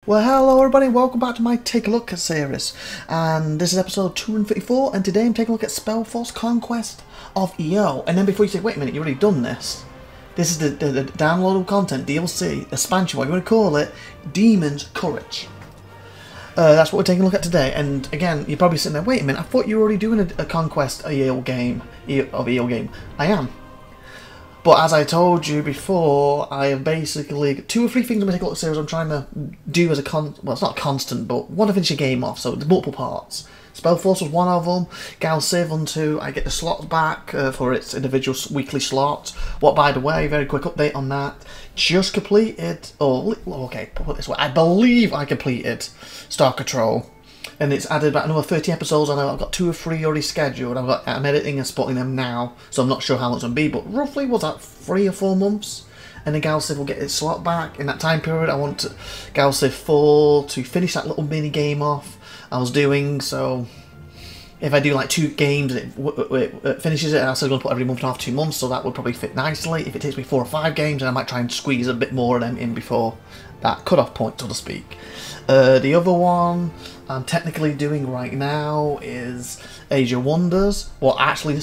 Well, hello everybody, welcome back to my Take a Look series, and this is episode 254, and today I'm taking a look at SpellForce Conquest of Eo. And then before you say, wait a minute, you've already done this. This is the downloadable content, DLC, expansion, what you want to call it, Demon's Courage. That's what we're taking a look at today, and again, you're probably sitting there, wait a minute, I thought you were already doing a Conquest of Eo game. I am. But as I told you before, I have basically two or three things in my Take a Look series I'm trying to do as a well, it's not constant, but want to finish a game off, so the multiple parts. SpellForce was one of them, Gal Civ on two, I get the slots back for its individual weekly slots. What, by the way, very quick update on that, just completed, okay, put it this way, I believe I completed Star Control. And it's added about another 30 episodes, and I've got 2 or 3 already scheduled. I'm editing and spotting them now, so I'm not sure how long it's going to be, but roughly, was that 3 or 4 months? And then Gal Civ will get its slot back. In that time period, I want Gal Civ 4 to finish that little mini game off I was doing, so if I do like 2 games and it finishes it, and I'm still going to put every month and a half 2 months, so that would probably fit nicely. If it takes me 4 or 5 games, then I might try and squeeze a bit more of them in before that cut-off point, so to speak. The other one I'm technically doing right now is Age of Wonders. Well, actually,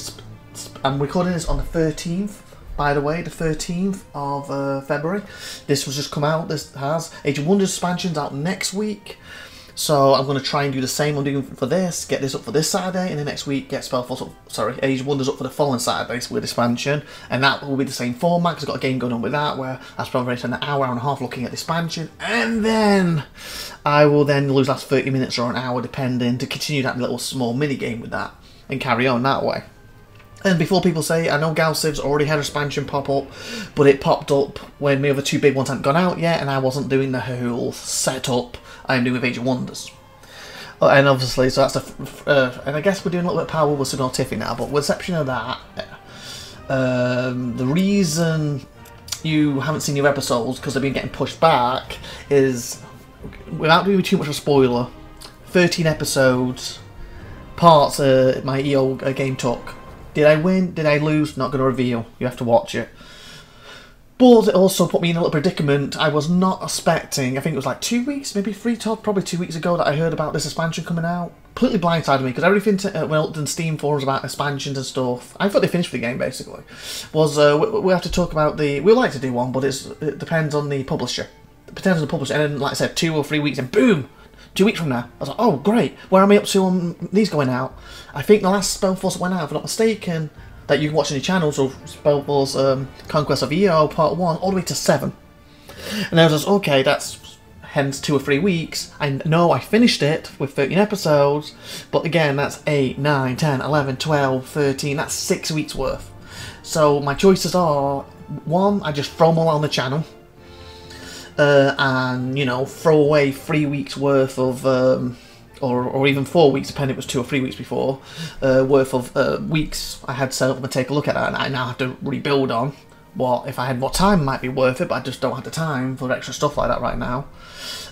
I'm recording this on the 13th, by the way, the 13th of February. This was just come out, this has. Age of Wonders expansion's out next week. So I'm going to try and do the same I'm doing for this, get this up for this Saturday, and then next week get Age of Wonders up for the following Saturday with expansion, and that will be the same format because I've got a game going on with that where I probably spend an hour and a half looking at the expansion, and then I will then lose last 30 minutes or an hour depending to continue that little small mini game with that and carry on that way. And before people say, I know Gal Civ's already had expansion pop up, but it popped up when the other 2 big ones hadn't gone out yet, and I wasn't doing the whole setup I'm doing with Age of Wonders. And obviously, so that's and I guess we're doing a little bit of Power with SupernovaTiffy now, but with the exception of that, the reason you haven't seen new episodes, because they've been getting pushed back, is, without doing too much of a spoiler, 13 episodes, parts my EO game took. Did I win? Did I lose? Not going to reveal. You have to watch it. But it also put me in a little predicament. I was not expecting, I think it was like 2 weeks, maybe 3, probably 2 weeks ago that I heard about this expansion coming out. Completely blindsided me, because everything went in Steam forums about expansions and stuff. I thought they finished the game, basically. Was, we have to talk about we like to do one, but it depends on the publisher. It depends on the publisher, and then, like I said, 2 or 3 weeks, and boom! 2 weeks from now. I was like, oh, great. Where am I up to on these going out? I think the last SpellForce went out, if I'm not mistaken, that you can watch on your channel, so SpellForce Conquest of Eo Part 1, all the way to 7. And I was like, okay, that's hence 2 or 3 weeks. I know I finished it with 13 episodes, but again, that's 8, 9, 10, 11, 12, 13, that's 6 weeks worth. So my choices are, 1, I just throw them all on the channel, and, you know, throw away 3 weeks worth of, or even 4 weeks, depending if it was 2 or 3 weeks before, worth of weeks I had set up and take a look at that, and I now have to rebuild on. Well, if I had more time, it might be worth it, but I just don't have the time for extra stuff like that right now.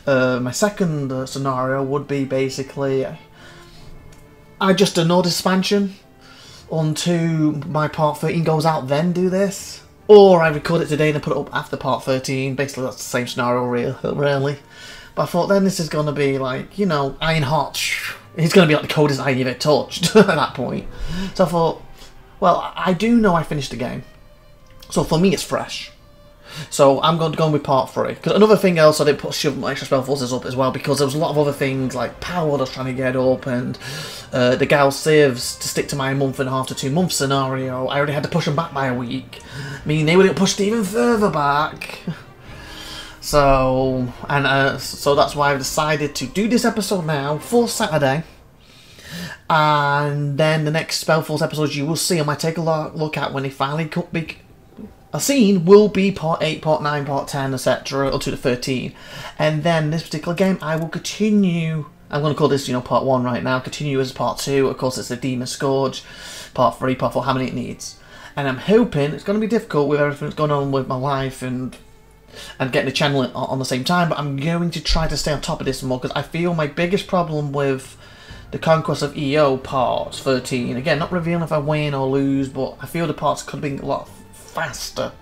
My second scenario would be basically, I just ignore this expansion until my part 13 goes out, then do this. Or I record it today and put it up after part 13. Basically, that's the same scenario, really. But I thought then this is going to be like, you know, iron hot. It's going to be like the coldest iron you've ever touched at that point. So I thought, well, I do know I finished the game. So for me, it's fresh. So I'm going to go with part 3. Because another thing else, I did shove my extra SpellForces up as well, because there was a lot of other things like Power I was trying to get up, and the Gal Civs to stick to my month and a half to 2 month scenario. I already had to push them back by a week. I mean, they would have pushed even further back. So, so that's why I've decided to do this episode now for Saturday. And then the next SpellForce episodes you will see, I might take a look at when they finally be seen, will be part 8, part 9, part 10, etc. up to the 13. And then this particular game, I will continue. I'm going to call this, you know, part 1 right now. Continue as part 2. Of course, it's the Demon Scourge. Part 3, part 4, how many it needs. And I'm hoping it's going to be difficult with everything that's going on with my life and getting the channel on the same time, but I'm going to try to stay on top of this more, because I feel my biggest problem with the Conquest of Eo Part 13, again, not revealing if I win or lose, but I feel the parts could have been a lot faster.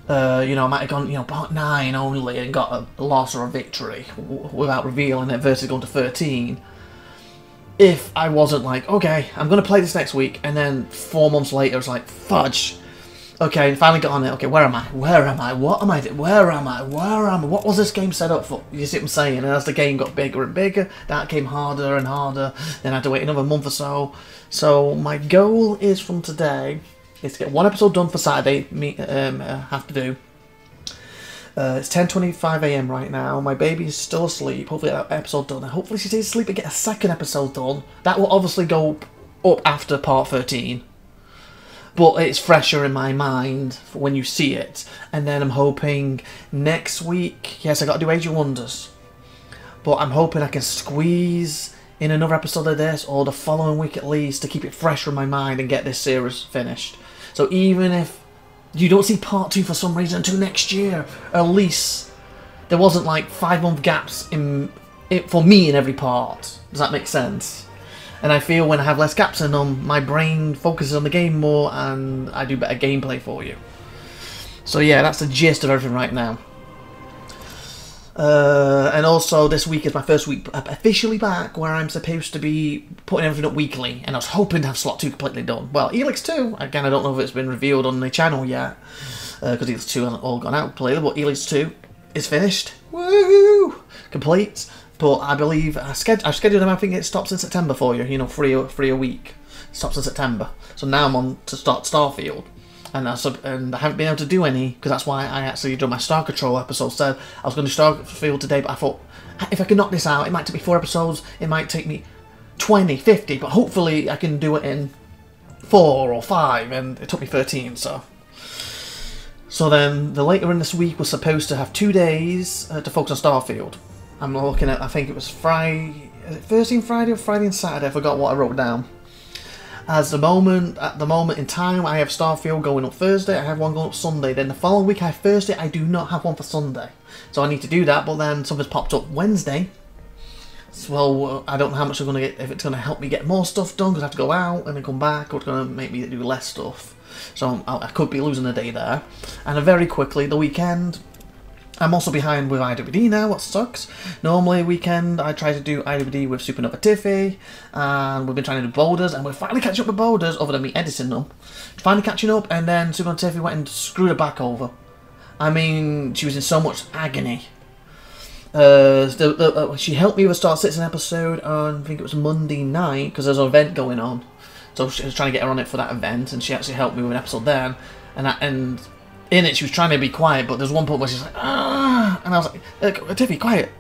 You know, I might have gone, you know, part 9 only and got a loss or a victory without revealing it versus going to 13. If I wasn't like, okay, I'm going to play this next week, and then 4 months later it's like, fudge. Okay, finally got on it. Okay, where am I? Where am I? What am I doing? Where am I? Where am I? What was this game set up for? You see what I'm saying? And as the game got bigger and bigger, that came harder and harder. Then I had to wait another month or so. So my goal is from today is to get 1 episode done for Saturday. Have to do. It's 10:25 AM right now. My baby is still asleep. Hopefully that episode done. And hopefully she stays asleep and get a 2nd episode done. That will obviously go up after part 13. But it's fresher in my mind for when you see it. And then I'm hoping next week, yes, I got to do Age of Wonders. But I'm hoping I can squeeze in another episode of this, or the following week at least, to keep it fresher in my mind and get this series finished. So even if you don't see part 2 for some reason until next year, at least there wasn't like 5-month gaps in it for me in every part. Does that make sense? And I feel when I have less gaps in them, my brain focuses on the game more and I do better gameplay for you. So yeah, that's the gist of everything right now. And also this week is my first week officially back where I'm supposed to be putting everything up weekly. And I was hoping to have Slot 2 completely done. Well, Helix 2, again I don't know if it's been revealed on the channel yet. Because Helix 2 hasn't all gone out completely, but Helix 2 is finished. Woohoo! Complete. But I believe I've scheduled them. I think it stops in September for you. You know, free a week. It stops in September. So now I'm on to start Starfield, and I haven't been able to do any because that's why I actually did my Star Control episode. Said I was going to do Starfield today, but I thought if I can knock this out, it might take me 4 episodes. It might take me 20, 50, but hopefully I can do it in 4 or 5. And it took me 13. So then the later in this week was supposed to have 2 days to focus on Starfield. I'm looking at, I think it was Friday, Thursday and Friday or Friday and Saturday, I forgot what I wrote down. At the moment in time, I have Starfield going up Thursday, I have one going up Sunday, then the following week I have Thursday, I do not have one for Sunday. So I need to do that, but then something's popped up Wednesday. So I don't know how much I'm going to get, if it's going to help me get more stuff done, because I have to go out and then come back, or it's going to make me do less stuff. So I could be losing a day there. And very quickly, the weekend, I'm also behind with IWD now, what sucks. Normally weekend I try to do IWD with SupernovaTiffy, and we've been trying to do boulders, and we're finally catching up with boulders, other than me editing them. Finally catching up, and then SupernovaTiffy went and screwed her back over. I mean, she was in so much agony. She helped me with Star Citizen episode on, I think it was Monday night, because there's an event going on. So she was trying to get her on it for that event, and she actually helped me with an episode then. And in it, she was trying to be quiet, but there's one point where she's like, ah, and I was like, Tiffy, quiet.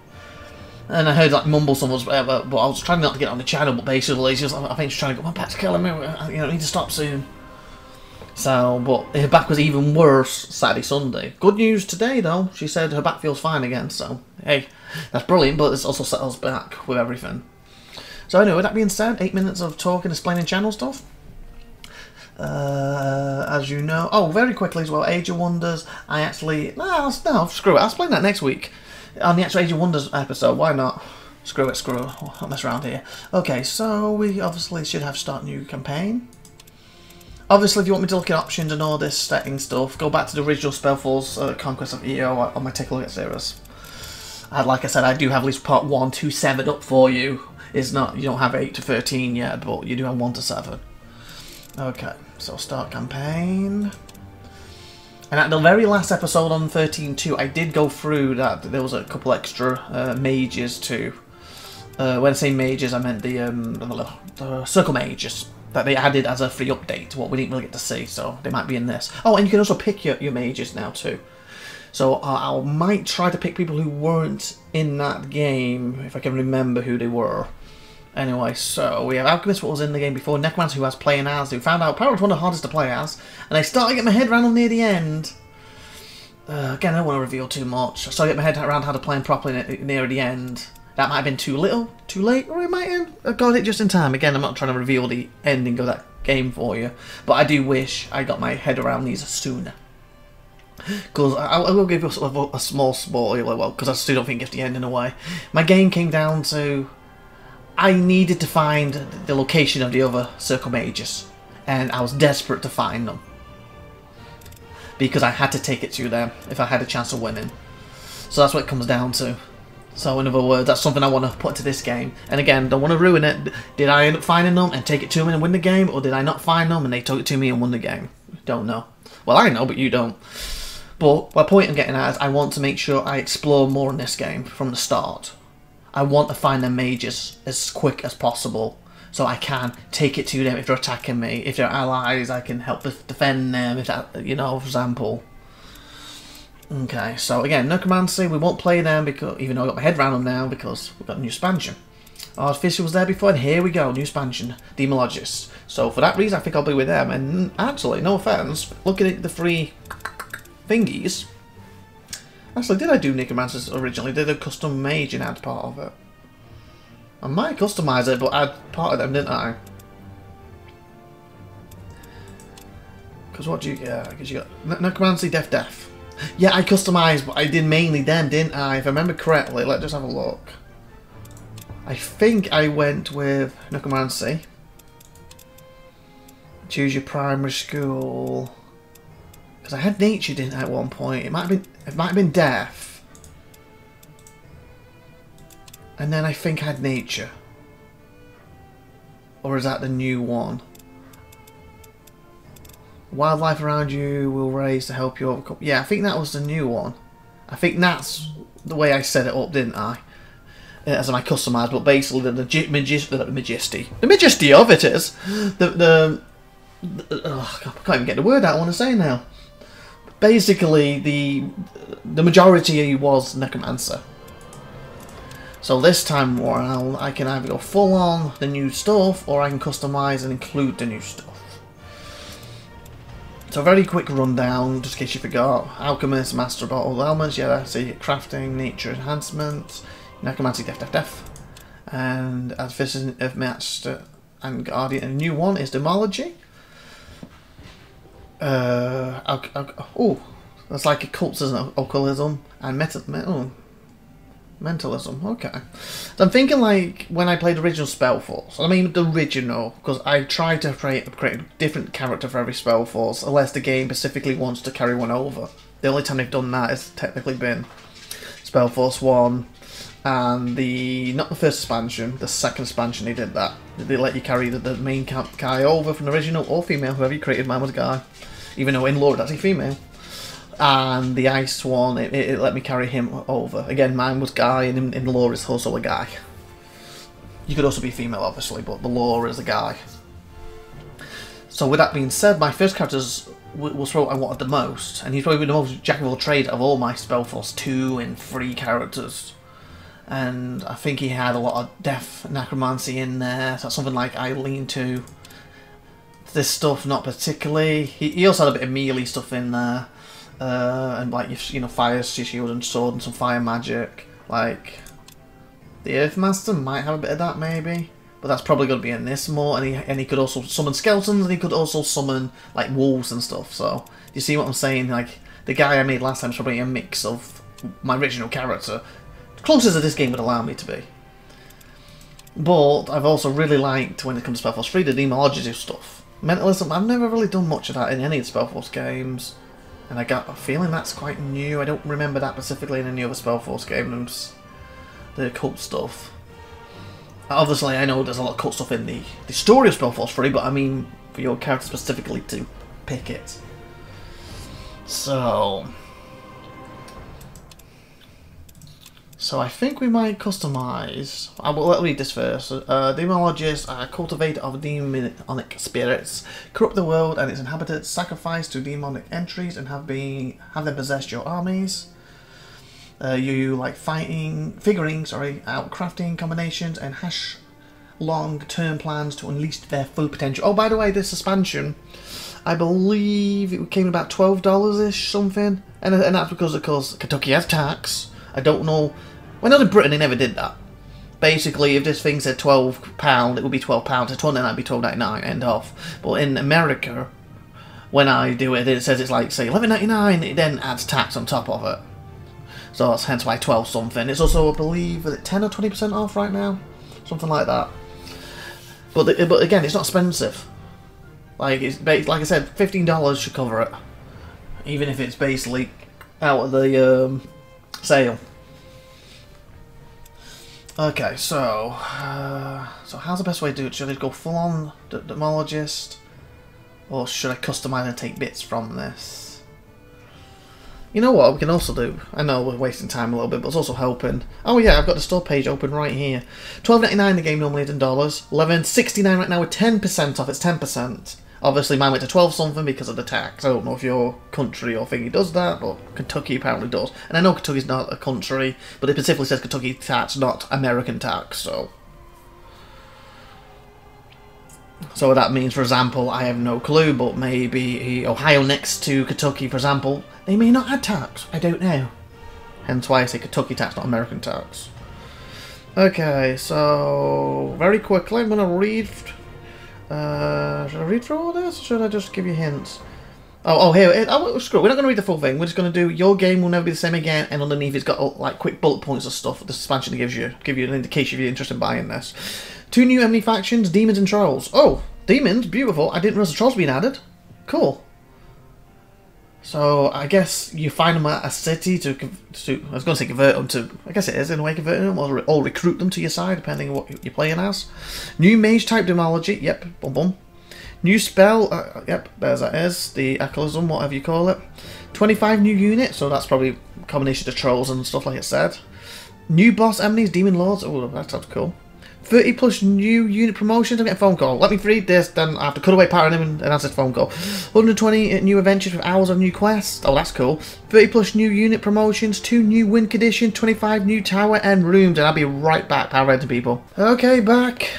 And I heard like mumble someone's whatever, but I was trying not to get on the channel, but basically, she was, I think she's trying to go, my back's killing me, you know, I need to stop soon. So, but her back was even worse Saturday, Sunday. Good news today, though. She said her back feels fine again, so, hey, that's brilliant, but it's also set us back with everything. So anyway, with that being said, 8 minutes of talking, explaining channel stuff. As you know, oh, very quickly as well, Age of Wonders, I actually, no, screw it, I'll explain that next week. On the actual Age of Wonders episode, why not? Screw it, I'll mess around here. Okay, so we obviously should have start new campaign. Obviously, if you want me to look at options and all this setting stuff, go back to the original SpellForce Conquest of Eo on my Take a Look at series. And like I said, I do have at least part 1 to 7 up for you. It's not, you don't have 8 to 13 yet, but you do have 1 to 7. Okay, so start campaign. And at the very last episode on 13.2, I did go through that. There was a couple extra mages too. When I say mages, I meant the circle mages that they added as a free update. What we didn't really get to see, so they might be in this. Oh, and you can also pick your mages now too. So I might try to pick people who weren't in that game, if I can remember who they were. Anyway, so we have Alchemist, what was in the game before, Necromancer, who has playing as, who found out apparently one of the hardest to play as, and I started to get my head around them near the end. Again, I don't want to reveal too much. I started to get my head around how to play him properly near the end. That might have been too little, too late, or it might have got it just in time. Again, I'm not trying to reveal the ending of that game for you, but I do wish I got my head around these sooner. Because I will give you sort of a small spoiler, well, because I still don't think it's the end in a way. My game came down to I needed to find the location of the other circle mages, and I was desperate to find them. because I had to take it to them if I had a chance of winning. So that's what it comes down to. So in other words, that's something I want to put into this game. And again, don't want to ruin it. Did I end up finding them and take it to me and win the game, or did I not find them and they took it to me and won the game? Don't know. Well, I know, but you don't. But my point I'm getting at is I want to make sure I explore more in this game from the start. I want to find their mages as quick as possible, so I can take it to them if they're attacking me. If they're allies, I can help defend them, if that, you know, for example. Okay, so again, Necromancy, we won't play them, because even though I got my head around them now, because we've got a new expansion. Artificer was there before, and here we go, new expansion, Demologist. So for that reason, I think I'll be with them, and actually, no offense, looking at the free thingies, actually, did I do Necromancers originally? Did a custom mage and add part of it? I might customise it, but add part of them, didn't I? Because what do you get? Because you got Necromancy, Death. Yeah, I customised, but I did mainly them, didn't I? If I remember correctly, let's just have a look. I think I went with Necromancy. Choose your primary school. Because I had Nature, didn't I, at one point? It might have been Death. And then I think I had Nature. Or is that the new one? Wildlife around you will raise to help you overcome. Yeah, I think that was the new one. I think that's the way I set it up, didn't I? As my customised, but basically the majesty of it is oh, I can't even get the word out I want to say now. Basically, the majority was Necromancer. So this time around, I can either go full on the new stuff, or I can customise and include the new stuff. So a very quick rundown, just in case you forgot. Alchemist, Master of all elements, yeah, I see crafting, nature enhancement, Necromancy, Death. And Artificer of Master and Guardian. And a new one is Demology. Oh, that's like occultism, occultism, and mentalism. Okay, so I'm thinking like when I played original SpellForce. I mean the original, because I tried to create a different character for every SpellForce, unless the game specifically wants to carry one over. The only time they've done that has technically been SpellForce 1 and not the first expansion, the second expansion. They did that. They let you carry the main guy over from the original, or female, whoever you created. Mine was a guy, even though in lore it's actually female. And the ice one, it let me carry him over. Again, mine was guy, and in lore it's also a guy. You could also be female, obviously, but the lore is a guy. So with that being said, my first character was what I wanted the most, and he's probably the most jack of all trades of all my SpellForce 2 and 3 characters. And I think he had a lot of Death Necromancy in there, so that's something like I lean to. This stuff, not particularly. He also had a bit of melee stuff in there. And like, you know, fire shield and sword and some fire magic. Like the Earthmaster might have a bit of that maybe, but that's probably going to be in this more. And he could also summon skeletons, and he could also summon like wolves and stuff. So you see what I'm saying? Like the guy I made last time is probably a mix of my original character, closest as this game would allow me to be. But I've also really liked, when it comes to SpellForce 3, the Demologist stuff. Mentalism, I've never really done much of that in any of the SpellForce games. And I got a feeling that's quite new. I don't remember that specifically in any other SpellForce games. The occult stuff. Obviously, I know there's a lot of occult stuff in the story of SpellForce 3, but I mean for your character specifically to pick it. So I think we might customise. Let me read this first. Demologist, cultivator of demonic spirits, corrupt the world and its inhabitants, sacrifice to demonic entries, and have them possess your armies. You like figuring out crafting combinations and hash long-term plans to unleash their full potential. Oh, by the way, this expansion, I believe it came about $12-ish something, and that's because of course Kentucky has tax. I don't know. When I was in Britain, they never did that. Basically, if this thing said £12, it would be £12. At £12.99, it'd be £12.99, end off. But in America, when I do it, it says it's like, say, $11.99, it then adds tax on top of it. So that's hence why 12 something. It's also, I believe, 10 or 20% off right now? Something like that. But again, it's not expensive. Like I said, $15 should cover it. even if it's basically out of the sale. Okay, so how's the best way to do it? Should I go full on demologist, or should I customize and take bits from this? You know what we can also do? I know we're wasting time a little bit, but it's also helping. Oh yeah, I've got the store page open right here. $12.99 the game normally is in dollars. $11.69 right now with 10% off. It's 10%. Obviously mine went to 12 something because of the tax. I don't know if your country or thingy does that, but Kentucky apparently does. And I know Kentucky's not a country, but it specifically says Kentucky tax, not American tax, so what that means, for example, I have no clue, but maybe Ohio next to Kentucky, for example, they may not add tax. I don't know. Hence why I say Kentucky tax, not American tax. Okay, so very quickly I'm going to read... should I read through all this, or should I just give you hints? Screw it, we're not going to read the full thing. We're just going to do your game will never be the same again, and underneath it's got like quick bullet points of stuff the expansion gives you, give you an indication if you're interested in buying this. 2 new enemy factions, demons and trolls. Oh, demons, beautiful. I didn't realize the trolls being added. Cool. So I guess you find them at a city to I was going to say convert them to, I guess it is in a way converting them, or recruit them to your side depending on what you're playing as. New mage type demology, yep, boom boom. New spell, yep, there's that is, the echoism, whatever you call it. 25 new units, so that's probably a combination of trolls and stuff like it said. New boss enemies, demon lords, oh that sounds cool. 30 plus new unit promotions. I'm getting a phone call. Let me read this, then I have to cut away part of him and answer the phone call. 120 new adventures with hours of new quests. Oh, that's cool. 30 plus new unit promotions, 2 new win condition, 25 new tower and rooms, and I'll be right back, power renting people. Okay, back.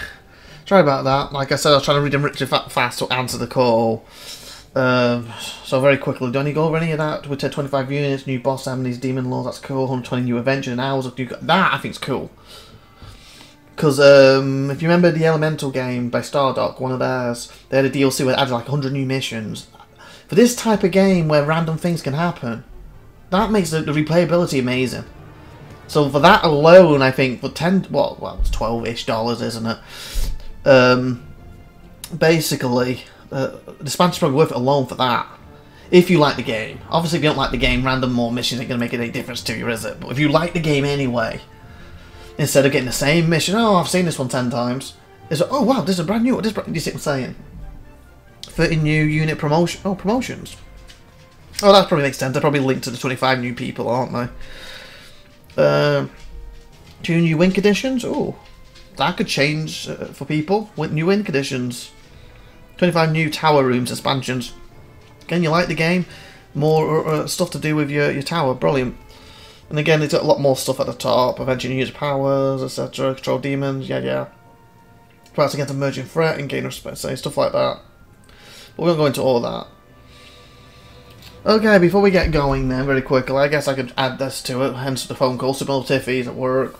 Sorry about that. Like I said, I was trying to read them really fast to answer the call. So very quickly, do I need to go over any of that? We said 25 units, new boss enemies, demon lords, that's cool. 120 new adventures and hours of new... That, I think, is cool. Because if you remember the Elemental game by Stardock, one of theirs, they had a DLC where it added like 100 new missions. For this type of game where random things can happen, that makes the replayability amazing. So for that alone, I think for it's $12-ish, isn't it? Basically, the expansion's probably worth it alone for that. If you like the game. Obviously, if you don't like the game, random more missions ain't going to make any difference to you, is it? But if you like the game anyway, instead of getting the same mission, oh, I've seen this one 10 times. It's like, oh wow, this is a brand new one. You see what I'm saying? 30 new unit promotion. Oh, promotions. Oh, that probably makes sense. They're probably linked to the 25 new people, aren't they? 2 new win conditions. Oh, that could change for people. New win conditions. 25 new tower rooms expansions. Again, you like the game? More stuff to do with your tower. Brilliant. And again, it's got a lot more stuff at the top. Prevention use powers, etc. Control demons, yeah. Fights against emerging threat and gain respect, say, stuff like that. But we won't go into all that. Okay, before we get going then, very quickly, I guess I could add this to it, hence the phone call. SupernovaTiffy's at work,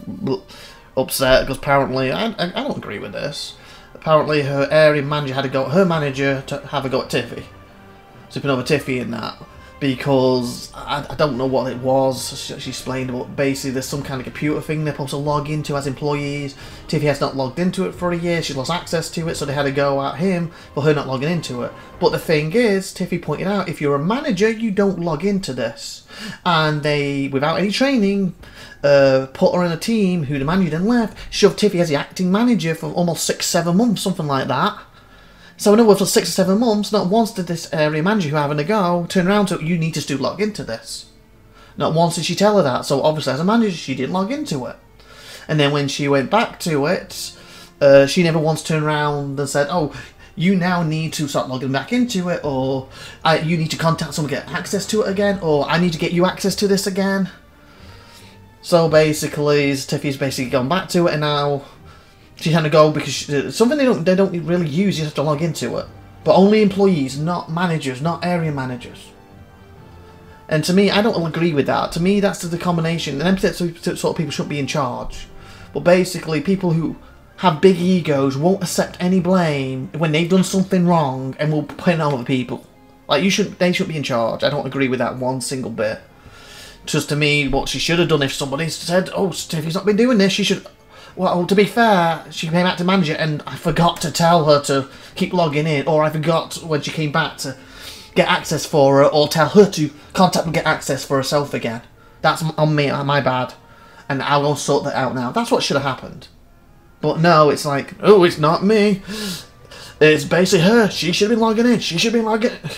upset, because apparently, I don't agree with this. Apparently her area manager had to go, her manager to have a go at Tiffy. SupernovaTiffy in that. Because I don't know what it was. She explained, but basically there's some kind of computer thing they're supposed to log into as employees. Tiffy has not logged into it for a year. She's lost access to it, so they had to go at him for her not logging into it. But the thing is, Tiffy pointed out, if you're a manager, you don't log into this. And they, without any training, put her in a team who the manager then left, shoved Tiffy as the acting manager for almost 6-7 months, something like that. So in other words, for 6 or 7 months, not once did this area manager who having a go turn around to, you need to still log into this. Not once did she tell her that. So obviously as a manager, she didn't log into it. And then when she went back to it, she never once turned around and said, oh, you now need to start logging back into it, or you need to contact someone to get access to it again, or I need to get you access to this again. So basically, Tiffy's basically gone back to it, and now she's had to go because something they don't really use. You have to log into it, but only employees, not managers, not area managers. And to me, I don't agree with that. To me, that's the combination. And them sort of people shouldn't be in charge. But basically, people who have big egos won't accept any blame when they've done something wrong and will put it on other people. Like they shouldn't be in charge. I don't agree with that one single bit. Just to me, what she should have done if somebody said, "Oh, Tiffy's not been doing this," she should. Well, to be fair, she came out to manager and I forgot to tell her to keep logging in, or I forgot when she came back to get access for her, or tell her to contact and get access for herself again. That's on me, my bad. And I'll go sort that out now. That's what should have happened. But no, it's like, oh, it's not me. It's basically her. She should have been logging in. She should have been logging in.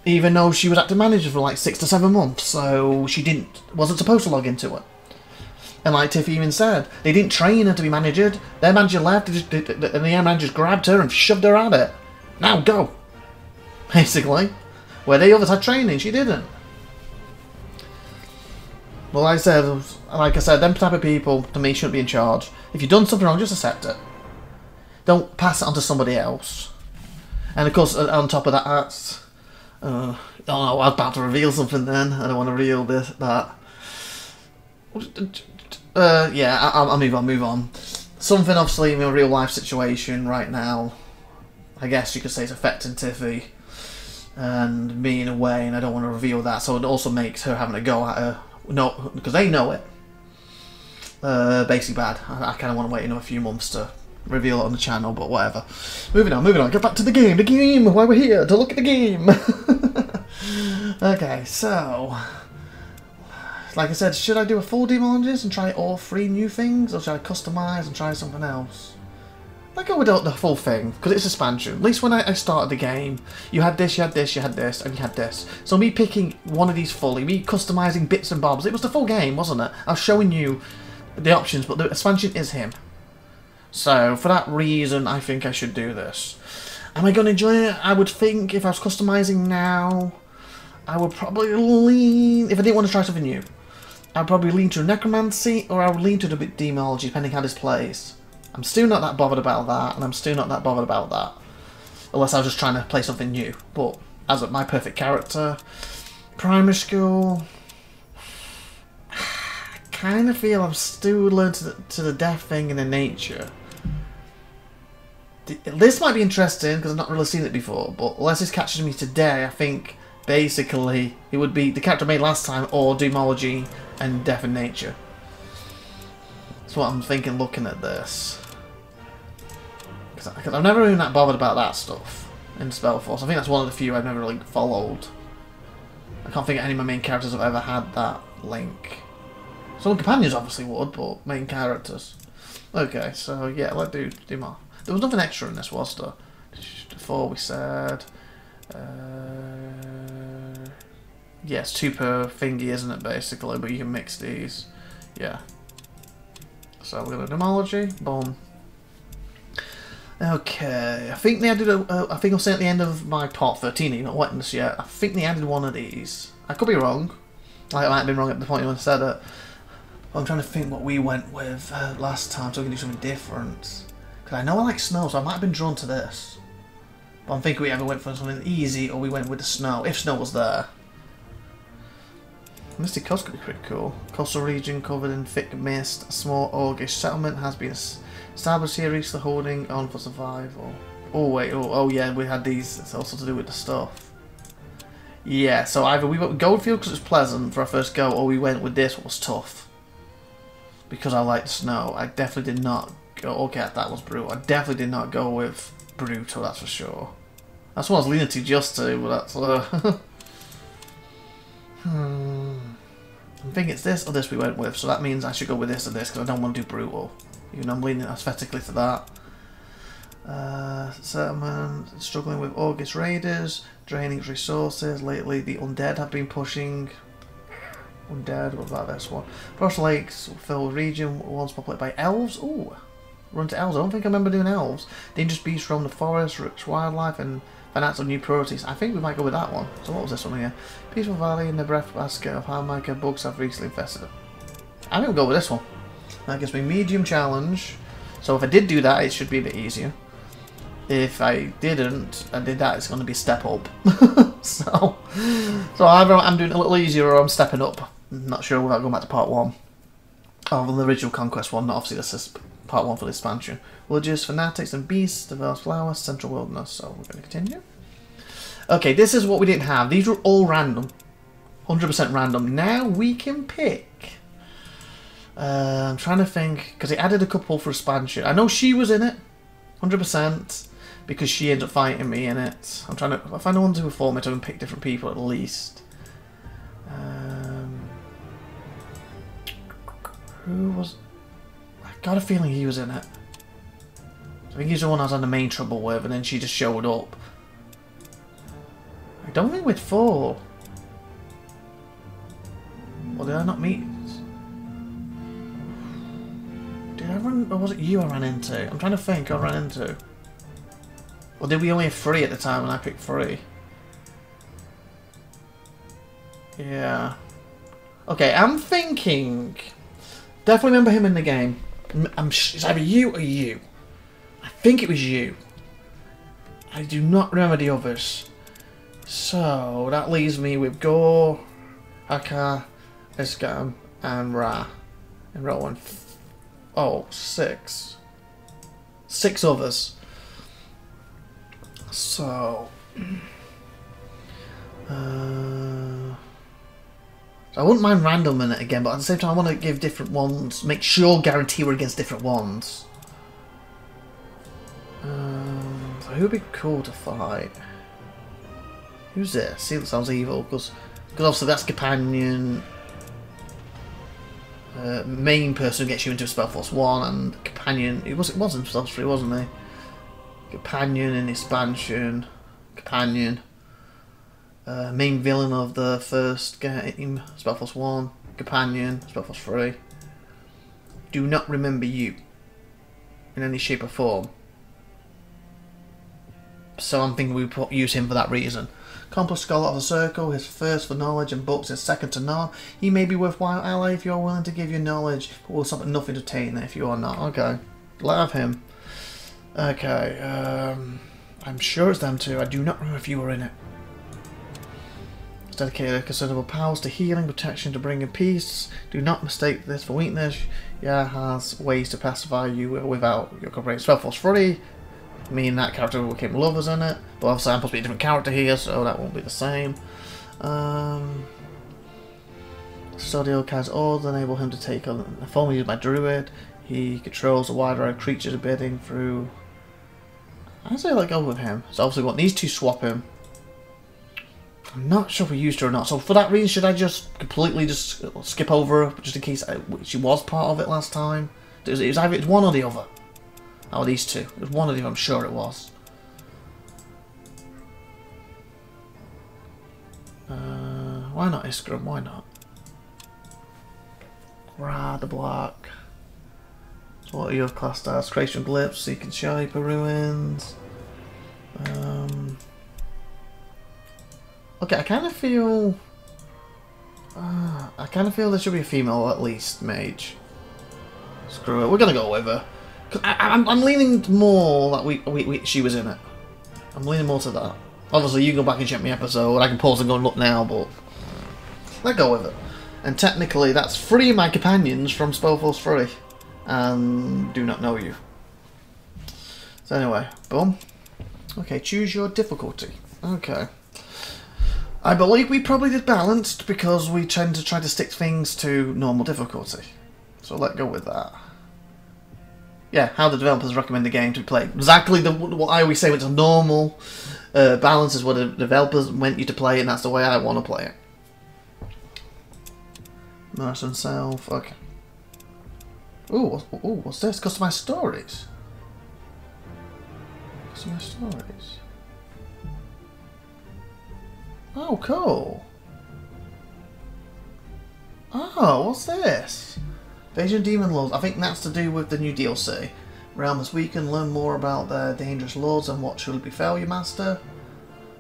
Even though she was active manager for like 6 to 7 months. So she wasn't supposed to log into it. And like Tiffy even said, they didn't train her to be managered. Their manager left, and the manager just grabbed her and shoved her at it. Now go! Basically. Where they others had training, she didn't. Well, like I said, them type of people, to me, shouldn't be in charge. If you've done something wrong, just accept it. Don't pass it on to somebody else. And of course, on top of that, oh no, I was about to reveal something then. I don't want to reveal that. Yeah, I'll move on. Something obviously in a real life situation right now, I guess you could say, is affecting Tiffy and me in a way, and I don't want to reveal that. So it also makes her having a go at her, because they know it. Basically bad. I kind of want to wait another few months to reveal it on the channel, but whatever. Moving on. Get back to the game. The game. Why we're here to look at the game. Okay, so. Like I said, should I do a full demologist and try all 3 new things, or should I customise and try something else? I go with the full thing, because it's expansion. At least when I started the game, you had this, you had this, you had this, and you had this. So me picking one of these fully, me customising bits and bobs, it was the full game, wasn't it? I was showing you the options, but the expansion is him. So for that reason, I think I should do this. Am I going to enjoy it? I would think if I was customising now, I would probably lean, if I didn't want to try something new, I'd probably lean to a necromancy, or I would lean to a bit demology, depending how this plays. I'm still not that bothered about that, and I'm still not that bothered about that. Unless I was just trying to play something new. But as my perfect character, primary school, I kind of feel I'm still learning to the death thing and the nature. This might be interesting, because I've not really seen it before, but unless this catches me today, I think basically it would be the character I made last time, or demology and death and nature. That's what I'm thinking looking at this. Because I've never been that bothered about that stuff in SpellForce. I think that's one of the few I've never really followed. I can't think of any of my main characters have ever had that link. Some companions obviously would, but main characters. Okay, so yeah, let's do more. There was nothing extra in this, was there? Before we said... yeah, it's 2 per thingy, isn't it, basically? But you can mix these. Yeah. So we're going to demology. Boom. Okay. I think they added I think I'll say at the end of my part 13, you're not wetting this yet. I think they added one of these. I could be wrong. I might have been wrong at the point when I said it. But I'm trying to think what we went with last time, so we can do something different. Because I know I like snow, so I might have been drawn to this. But I'm thinking we either went for something easy, or we went with the snow, if snow was there. Mystic Coast could be pretty cool. Coastal region covered in thick mist. A small orcish settlement has been established here, recently holding on for survival. Oh wait, oh yeah, we had these. It's also to do with the stuff. Yeah, so either we went with Goldfield because it's pleasant for our first go, or we went with this, what was tough. Because I like the snow. I definitely did not go. Okay, that was brutal. I definitely did not go with brutal, that's for sure. That's what I was leaning to just to, but that's I think it's this or this we went with, so that means I should go with this or this, because I don't want to do brutal. Even though I'm leaning aesthetically to that. Settlement, struggling with August Raiders, draining its resources. Lately the undead have been pushing. Undead, what about this one? Frost Lakes, filled region, once populated by elves. Ooh, run to elves. I don't think I remember doing elves. Dangerous beasts roam the forest, rich wildlife, and finance of new priorities. I think we might go with that one. So what was this one here? Peaceful Valley in the breadbasket of Harmica bugs have recently infested it. I think we'll go with this one. That gives me medium challenge. So if I did do that, it should be a bit easier. If I didn't, and did that, it's going to be a step up. so either I'm doing it a little easier or I'm stepping up. I'm not sure without going back to part 1. Oh, the original Conquest one, obviously this is part 1 for the expansion. Villages, fanatics and beasts, diverse flowers, central wilderness. So we're going to continue. Okay, this is what we didn't have. These were all random. 100% random. Now we can pick. I'm trying to think, because they added a couple for expansion. I know she was in it. 100%. because she ends up fighting me in it. I'm trying to find the ones who were for me to pick different people at least. Who was... I got a feeling he was in it. I think he's the one I was having the main trouble with, and then she just showed up. I don't think we'd fall. Or did I not meet? Did I run... Or was it you I ran into? I'm trying to think who I ran into. Or did we only have 3 at the time and I picked 3? Yeah. Okay, I'm thinking... Definitely remember him in the game. It's either you or you. I think it was you. I do not remember the others. So, that leaves me with Gore, Haka, Eskam, and Ra. And Rowan. Oh, 6. 6 others. So... So I wouldn't mind randoming it again, but at the same time I want to give different ones, make sure guarantee we're against different ones. So who would be cool to fight? Who's this? See, that sounds evil, because obviously that's companion. Main person who gets you into SpellForce 1, and companion. It was in SpellForce 3, wasn't he? Companion in expansion. Companion. Main villain of the first game, SpellForce 1, Companion, SpellForce 3. Do not remember you in any shape or form. So I'm thinking we use him for that reason. Accomplished Scholar of the Circle, his first for knowledge and books is second to none. He may be worthwhile ally if you are willing to give your knowledge, but will stop at nothing to obtain it if you are not. Okay, let have him. Okay, I'm sure it's them two. I do not remember if you were in it. It's dedicated considerable powers to healing, protection, to bringing peace. Do not mistake this for weakness. Yeah, has ways to pacify you without your cooperation. SpellForce 3. Me and that character became lovers in it. But obviously I'm supposed to be a different character here, so that won't be the same. Studio has orders enable him to take on a form used by Druid. He controls a wide array of creatures bidding through. I say let go with him. So obviously we want these two swap him. I'm not sure if we used her or not, so for that reason should I just completely just skip over her, just in case she was part of it last time? It was either one or the other. Oh, these two. It was one or the other, I'm sure it was. Why not Iskram? Why not? Ra the Black. So what are your class stats? Creation Glyphs, Seeking Shaper Ruins. Okay, I kind of feel there should be a female at least mage. Screw it, we're gonna go with her. I'm leaning more that she was in it. I'm leaning more to that. Obviously, you go back and check my episode. I can pause and go and look now, but let's go with it. And technically, that's 3 of my companions from SpellForce 3, and do not know you. So anyway, boom. Okay, choose your difficulty. Okay. I believe we probably did balanced because we tend to try to stick things to normal difficulty. So let's go with that. Yeah, how the developers recommend the game to be played. Exactly what I always say, when it's a normal balance is what the developers want you to play, and that's the way I want to play it. Nurse and self, okay. Ooh, what's this? Customize stories. Customize stories. Oh, cool. Oh, what's this? Invasion Demon Lords. I think that's to do with the new DLC. Realm is weakened, learn more about their dangerous lords and what truly befell you, master.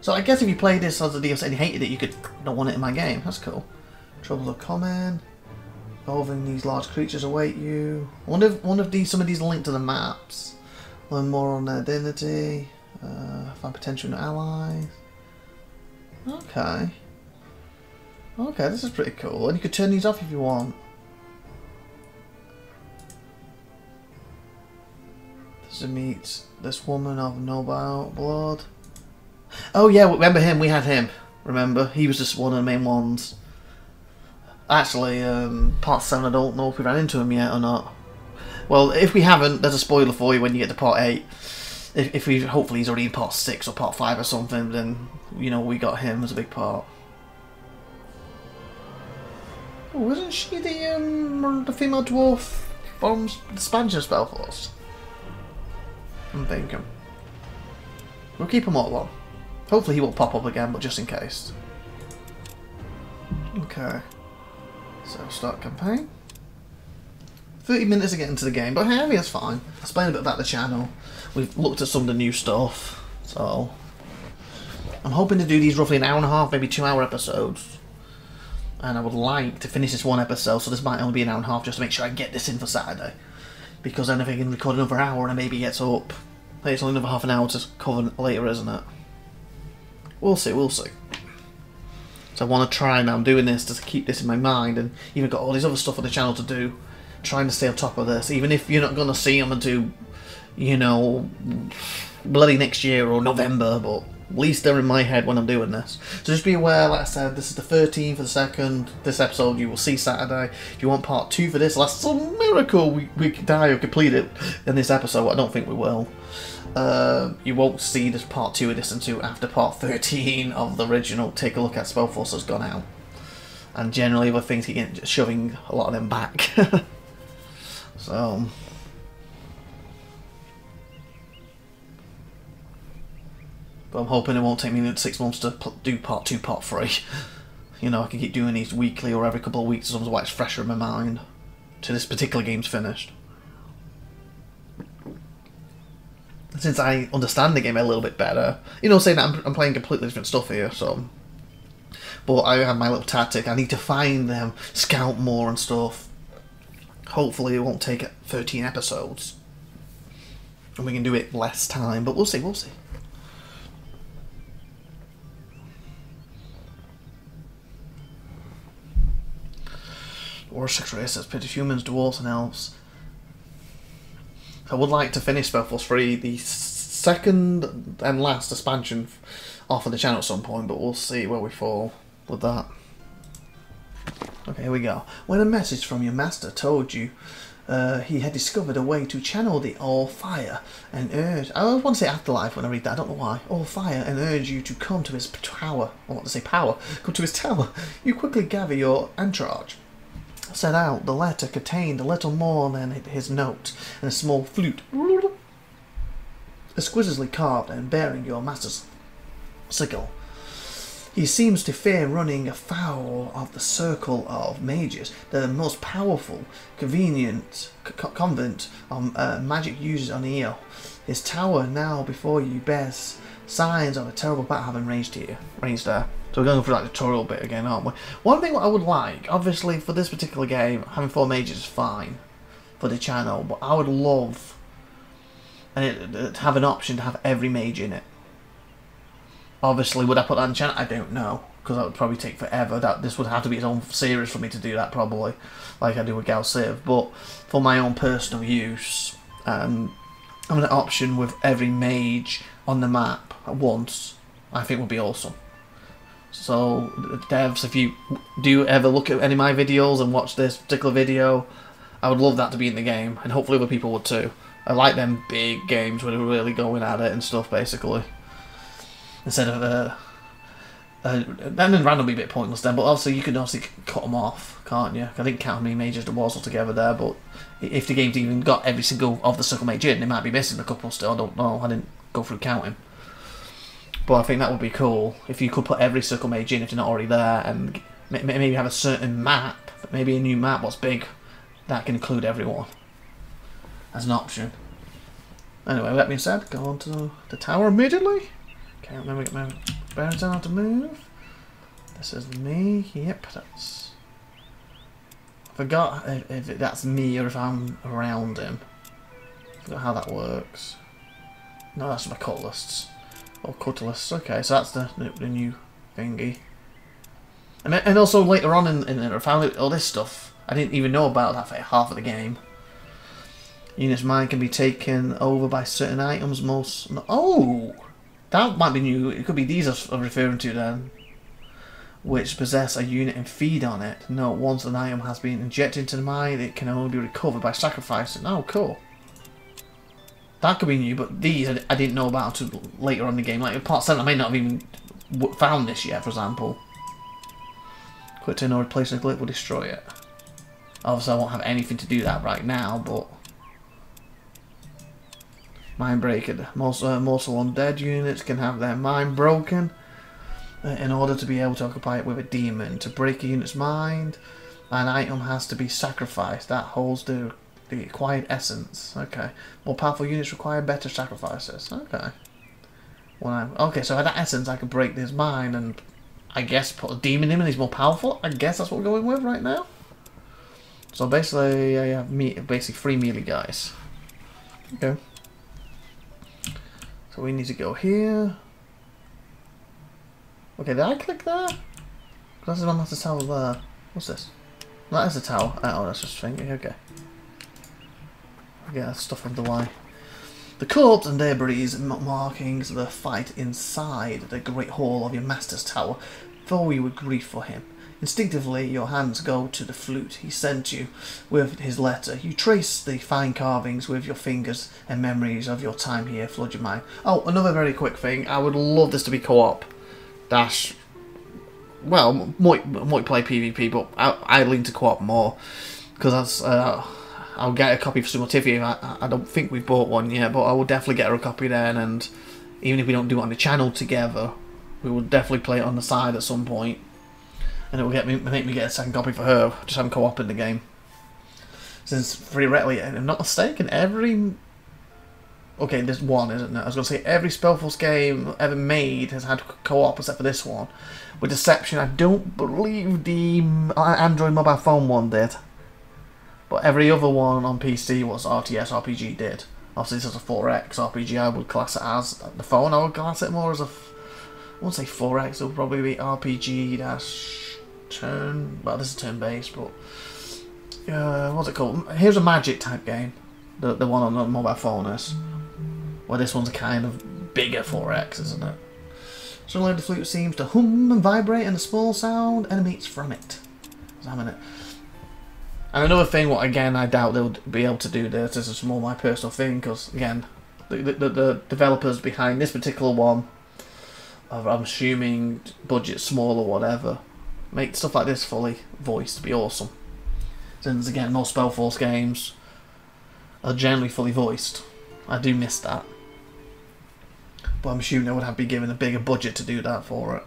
So I guess if you played this as a DLC and you hated it, you could not want it in my game. That's cool. Troubles are common. Evolving these large creatures await you. I wonder if some of these are linked to the maps. Learn more on their identity. Find potential allies. Okay. Okay, this is pretty cool. And you could turn these off if you want. To meet this woman of noble blood. Oh yeah, remember him? We had him. Remember? He was just one of the main ones. Actually, part 7, I don't know if we ran into him yet or not. Well, if we haven't, there's a spoiler for you when you get to part 8. if we hopefully he's already in part 6 or part 5 or something, then you know we got him as a big part. Oh, wasn't she the female dwarf from the expansion of SpellForce? I'm thinking. We'll keep him all on. Hopefully he will pop up again, but just in case. Okay. So start campaign. 30 minutes to get into the game, but hey, I mean, that's fine. I'll explain a bit about the channel. We've looked at some of the new stuff, so I'm hoping to do these roughly an hour and a half, maybe 2-hour episodes. And I would like to finish this one episode, so this might only be an hour and a half just to make sure I get this in for Saturday. Because then if I can record another hour and it maybe gets up, hey, it's only another half an hour to cover later, isn't it? We'll see, we'll see. So I want to try now, I'm doing this to keep this in my mind, and even got all these other stuff on the channel to do, trying to stay on top of this, even if you're not going to see them until, you know, bloody next year or November, but at least they're in my head when I'm doing this. So just be aware, like I said, this is the 13th of the 2nd. This episode you will see Saturday. If you want part 2 for this, unless it's a miracle we can die or complete it in this episode, I don't think we will. You won't see this part 2 of this until after part 13 of the original Take a Look at SpellForce has gone out. And generally with things keep shoving a lot of them back. So but I'm hoping it won't take me 6 months to do part 2, part 3. You know, I can keep doing these weekly or every couple of weeks as long as it's fresher in my mind till this particular game's finished. Since I understand the game a little bit better, you know, saying that I'm playing completely different stuff here, so. But I have my little tactic. I need to find them, scout more and stuff. Hopefully it won't take 13 episodes. And we can do it less time, but we'll see, we'll see. Or 6 races, pitted humans, dwarves and elves. I would like to finish SpellForce 3, the second and last expansion off of the channel at some point, but we'll see where we fall with that. Okay, here we go. When a message from your master told you he had discovered a way to channel the all fire and urge... I always want to say afterlife when I read that, I don't know why. All fire and urge you to come to his tower. I want to say power. Come to his tower. You quickly gather your entourage. Set out. The letter contained a little more than his note, and a small flute, exquisitely carved and bearing your master's sickle. He seems to fear running afoul of the circle of mages, the most powerful, convenient convent of magic users on Eo. His tower now before you bears signs of a terrible battle having raged there. So we're going through that tutorial bit again, aren't we? One thing what I would like, obviously for this particular game, having 4 mages is fine for the channel, but I would love to have an option to have every mage in it. Obviously, would I put that on the channel? I don't know, because that would probably take forever. This would have to be its own series for me to do that, probably, like I do with Gal Civ. But for my own personal use, having an option with every mage on the map at once, I think would be awesome. So, devs, if you do ever look at any of my videos and watch this particular video, I would love that to be in the game, and hopefully other people would too. I like them big games where they're really going at it and stuff, basically. Instead of, and then random be a bit pointless then, but also you can obviously cut them off, can't you? I didn't count how many mages there was altogether there, but if the game's even got every single of the circle mage in, they might be missing a couple still, I don't know, I didn't go through counting. But I think that would be cool if you could put every circle mage in if they're not already there, and maybe have a certain map, maybe a new map what's big, that can include everyone as an option. Anyway, with that being said, go on to the tower immediately. Okay, remember to get my bearings down to move. This is me. Yep, that's... I forgot if that's me or if I'm around him. I forgot how that works. No, that's my cutlasts. Or cutlasts. Okay, so that's the new thingy. And also later on in I found all this stuff. I didn't even know about that for half of the game. Units' mind can be taken over by certain items. Oh! That might be new. It could be these I'm referring to then. Which possess a unit and feed on it. No, once an item has been injected into the mind, it can only be recovered by sacrificing. Oh, cool. That could be new, but these I didn't know about until later on in the game. Like in part 7, I may not have even found this yet, for example. Quick turn or replace a glitch will destroy it. Obviously, I won't have anything to do that right now, but... Mind breaker. Mortal undead units can have their mind broken in order to be able to occupy it with a demon. To break a unit's mind, an item has to be sacrificed. That holds the acquired essence. Okay. More powerful units require better sacrifices. Okay. Okay, so with that essence, I could break this mind and I guess put a demon in and he's more powerful. I guess that's what we're going with right now. So basically, I have basically 3 melee guys. Okay. So we need to go here. Okay, did I click there? That's the one that's the tower there. What's this? That is a tower. Oh, that's just thinking. Okay. Yeah, stuff on the Y. The corpse and debris markings the fight inside the great hall of your master's tower. Fill you with grief for him. Instinctively, your hands go to the flute he sent you with his letter. You trace the fine carvings with your fingers, and memories of your time here flood your mind. Oh, another very quick thing. I would love this to be co-op. Well, might play PvP, but I lean to co-op more because I'll get a copy for SupernovaTiffy. I don't think we've bought one yet, but I will definitely get her a copy then. And even if we don't do it on the channel together, we will definitely play it on the side at some point. And it will make me get a second copy for her, just having co-op in the game. Since theoretically, if I'm not mistaken, okay, there's one, isn't it? I was going to say every SpellForce game ever made has had co-op except for this one. With exception, I don't believe the Android mobile phone one did. But every other one on PC was RTS RPG did. Obviously this is a 4X RPG, I would class it as. The phone, I would class it more as a... I won't say 4X, it would probably be RPG-turn... Well, this is turn-based, but... what's it called? Here's a Magic type game. The one on the mobile phone is. Well, this one's a kind of bigger 4X, isn't it? Suddenly the flute seems to hum and vibrate, and a small sound emanates from it. Examine it. And another thing, what again I doubt they'll be able to do this. This is more my personal thing, because again, the developers behind this particular one, I'm assuming budget small or whatever, make stuff like this fully voiced to be awesome. Since again, most SpellForce games are generally fully voiced. I do miss that. But I'm assuming they would have to be given a bigger budget to do that for it.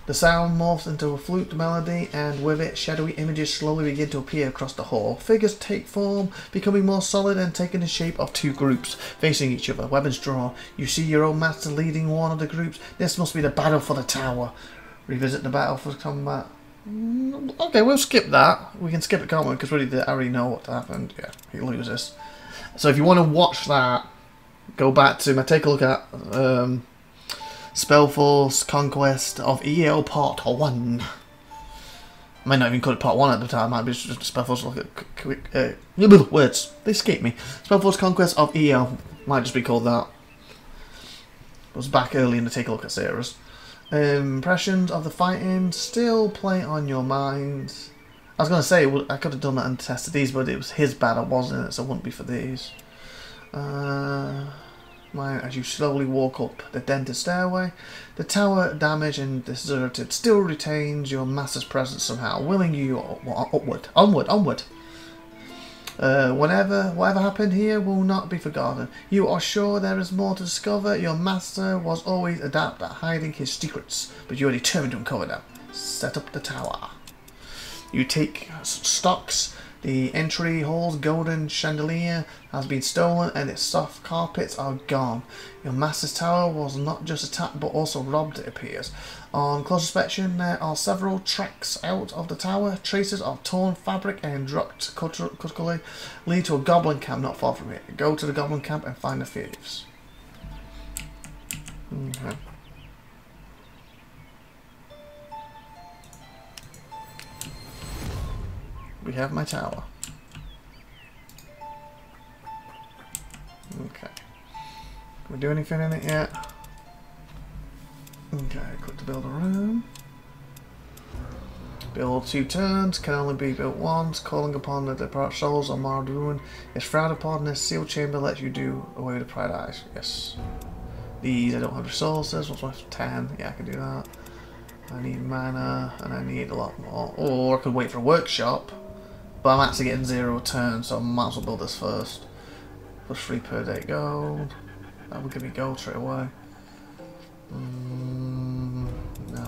The sound morphs into a flute melody, and with it, shadowy images slowly begin to appear across the hall. Figures take form, becoming more solid and taking the shape of 2 groups, facing each other. Weapons drawn. You see your own master leading one of the groups. This must be the battle for the tower. Revisit the battle for combat. Okay, we'll skip that. We can skip it, can't we? Because I already know what happened. Yeah, he loses. So if you want to watch that, go back to take a look at SpellForce Conquest of Eo Part 1. I might not even call it Part 1 at the time. It might be just SpellForce. Words, they escape me. SpellForce Conquest of Eo might just be called that. It was back early in the Take a Look at series. Impressions of the fighting still play on your mind. I was going to say I could have done that and tested these, but it was his battle, wasn't it? So it wouldn't be for these. As you slowly walk up the dented stairway, the tower, damaged and deserted, still retains your master's presence somehow, willing you onward. Whatever happened here will not be forgotten. You are sure there is more to discover. Your master was always adept at hiding his secrets, but you are determined to uncover them. Set up the tower. You take stocks. The entry hall's golden chandelier has been stolen and its soft carpets are gone. Your master's tower was not just attacked but also robbed, it appears. On close inspection, there are several tracks out of the tower. Traces of torn fabric and dropped cutlery lead to a goblin camp not far from here. Go to the goblin camp and find the thieves. Okay. We have my tower. Okay. Can we do anything in it yet? Okay, click to build a room. Build 2 turns, can only be built once. Calling upon the departed souls of marred ruin is frowned upon. This sealed chamber lets you do away with the pride eyes. Yes. These, I don't have resources. What's worth 10? Yeah, I can do that. I need mana, and I need a lot more. Or I could wait for a workshop, but I'm actually getting 0 turns, so I might as well build this first. Plus 3 per day gold. That would give me gold straight away. No,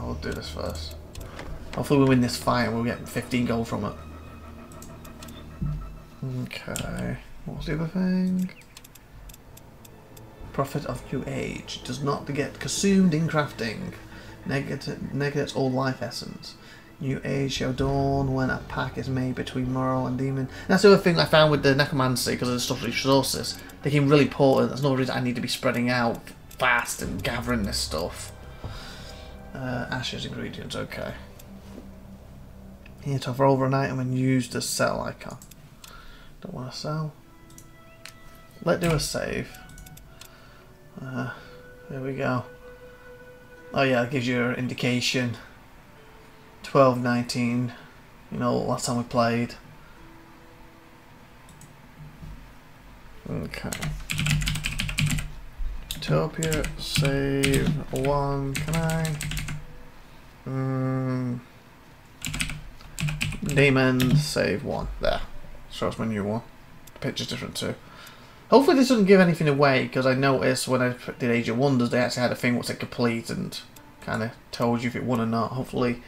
we'll do this first. Hopefully we win this fight and we'll get 15 gold from it. Okay, what's the other thing? Prophet of New Age. Does not get consumed in crafting. Negates all life essence. New Age shall dawn when a pact is made between mortal and demon. And that's the other thing I found with the necromancy, because of the stuff resources. They became really important. That's another reason I need to be spreading out fast and gathering this stuff. Ashes ingredients, okay. Here to hover over an item and use the sell icon. Don't want to sell. Let's do a save. There we go. Oh yeah, it gives you an indication. 12-19. You know, last time we played. Okay. Utopia, save 1. Can I? Demon, save 1. There. Shows my new one. The picture's different too. Hopefully this doesn't give anything away, because I noticed when I did Age of Wonders they actually had a thing what's it complete and kind of told you if it won or not. Hopefully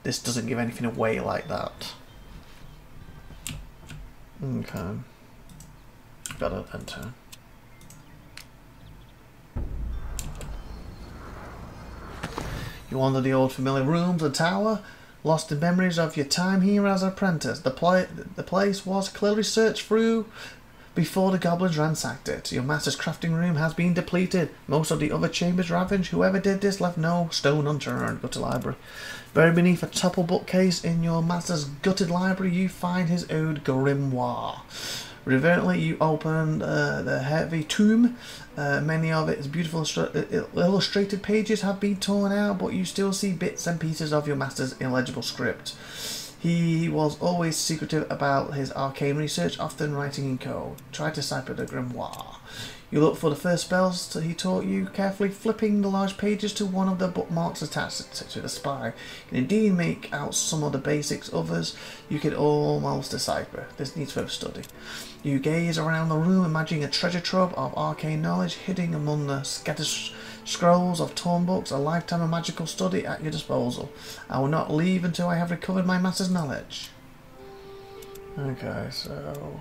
this doesn't give anything away like that. Okay. Gotta enter. You wander the old familiar rooms of the tower, lost in memories of your time here as an apprentice. The place was clearly searched through before the goblins ransacked it. Your master's crafting room has been depleted. Most of the other chambers ravaged. Whoever did this left no stone unturned. Go to library. Buried beneath a topple bookcase in your master's gutted library, you find his old grimoire. Reverently, you open the heavy tome. Many of its beautiful illustrated pages have been torn out, but you still see bits and pieces of your master's illegible script. He was always secretive about his arcane research, often writing in code. Try to decipher the grimoire. You look for the first spells he taught you, carefully flipping the large pages to one of the bookmarks attached to the spine. You can indeed make out some of the basics, others you can almost decipher. This needs further study. You gaze around the room, imagining a treasure trove of arcane knowledge hidden among the scattered scrolls of torn books, a lifetime of magical study at your disposal. I will not leave until I have recovered my master's knowledge. Okay, so...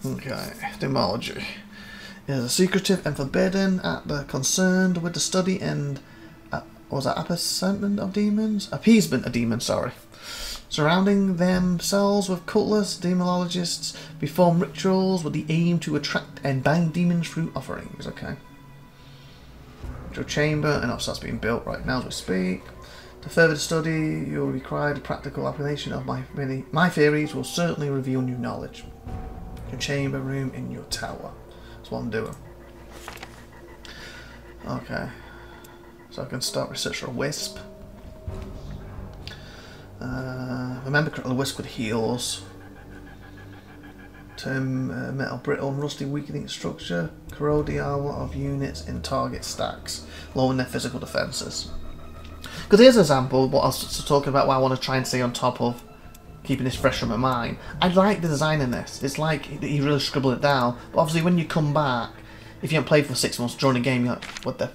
Okay, etymology. It is secretive and forbidden at the concerned with the study and... was that appeasement of demons? Appeasement of demons, sorry. Surrounding themselves with cultists, demonologists perform rituals with the aim to attract and bind demons through offerings. Okay. Ritual chamber, and also that's being built right now as we speak. To further study, you will require the practical application of my theories will certainly reveal new knowledge. Your chamber room in your tower. That's what I'm doing. Okay. So I can start research for a wisp. Remember the wisp with heals. Turn metal brittle and rusty, weakening structure. Corrode the armor of units in target stacks, lowering their physical defenses. Because here's an example of what I was talking about, what I want to try and stay on top of, keeping this fresh from my mind. I like the design in this. It's like he really scribbled it down. But obviously when you come back, if you haven't played for 6 months during the game, you're like, what the...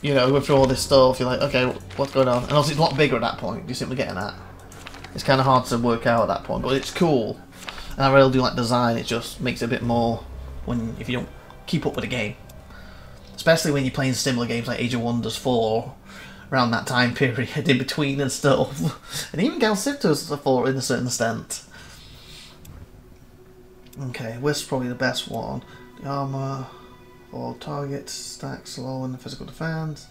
You know, go through all this stuff, you're like, okay, what's going on? And obviously it's a lot bigger at that point, you're simply getting at. It's kind of hard to work out at that point, but it's cool. And I really do like design, it just makes it a bit more if you don't keep up with the game. Especially when you're playing similar games like Age of Wonders 4, around that time period in between and stuff. And even Gal Sifter's 4 in a certain extent. Okay, Wisp's probably the best one. The armour... all targets, stacks low in the physical defense.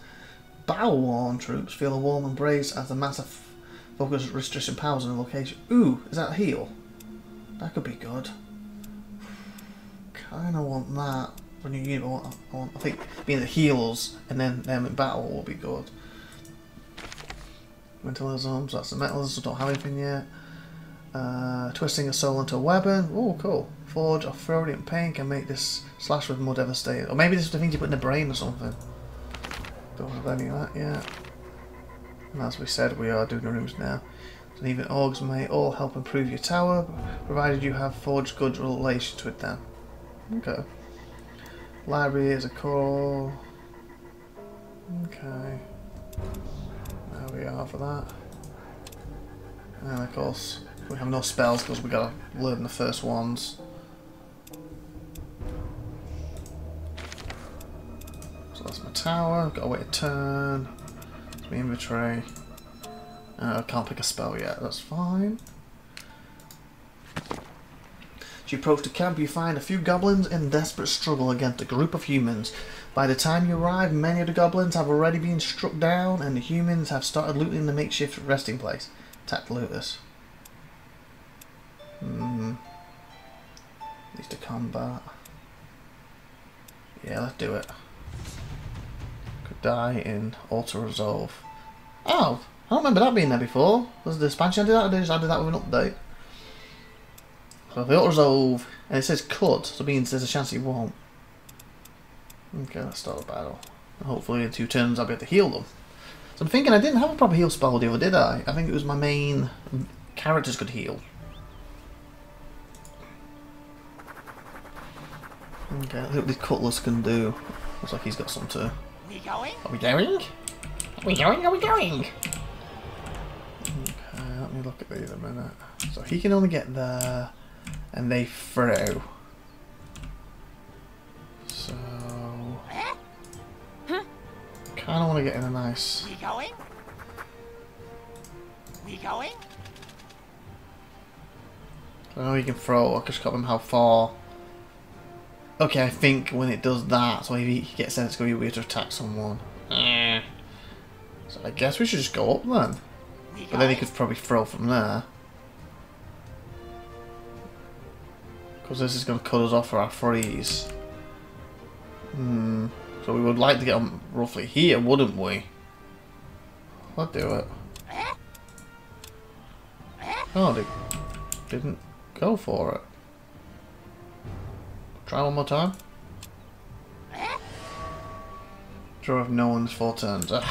Battle-worn troops feel a warm embrace as the massive focus restriction powers in the location. Ooh, is that a heal? That could be good. Kinda want that for new unit. I think being the heals and then them in battle will be good. Mentalism, so that's the metalism, don't have anything yet. Twisting a soul into a weapon. Oh, cool. Forge or throw it in pain can make this slash with more devastating. Or maybe this is the things you put in the brain or something. Don't have any of that yet. And as we said, we are doing the rooms now. So even orgs may all help improve your tower, provided you have forged good relations with them. Okay. Library is a core. Okay. There we are for that. And of course, we have no spells because we gotta learn the first ones. So that's my tower. I've got to wait a turn. It's my inventory. I can't pick a spell yet. That's fine. As you approach the camp, you find a few goblins in desperate struggle against a group of humans. By the time you arrive, many of the goblins have already been struck down, and the humans have started looting the makeshift resting place. Attack the looters. Needs to combat. Yeah, let's do it. Could die in auto resolve. Oh, I don't remember that being there before. Was the expansion I did that, or did I just add that with an update? So if they auto resolve, and it says could, so it means there's a chance he won't. Okay, let's start the battle. Hopefully in 2 turns I'll be able to heal them. So I'm thinking I didn't have a proper heal spell deal, did I? I think it was my main characters could heal. Okay, let's see what this Cutlass can do. Looks like he's got some too. We going? Are we going? Are we going? Are we going? Okay, let me look at these a minute. So he can only get there, and they throw. So kind of want to get in a nice. We going? We going? I know he can throw. I just got him how far. Okay, I think when it does that, so if he gets there, it's going to be weird to attack someone. So I guess we should just go up then. But then he could probably throw from there. Because this is going to cut us off for our freeze. So we would like to get him roughly here, wouldn't we? Let's do it. Oh, they didn't go for it. Try one more time. Draw of no one's 4 turns. Ugh.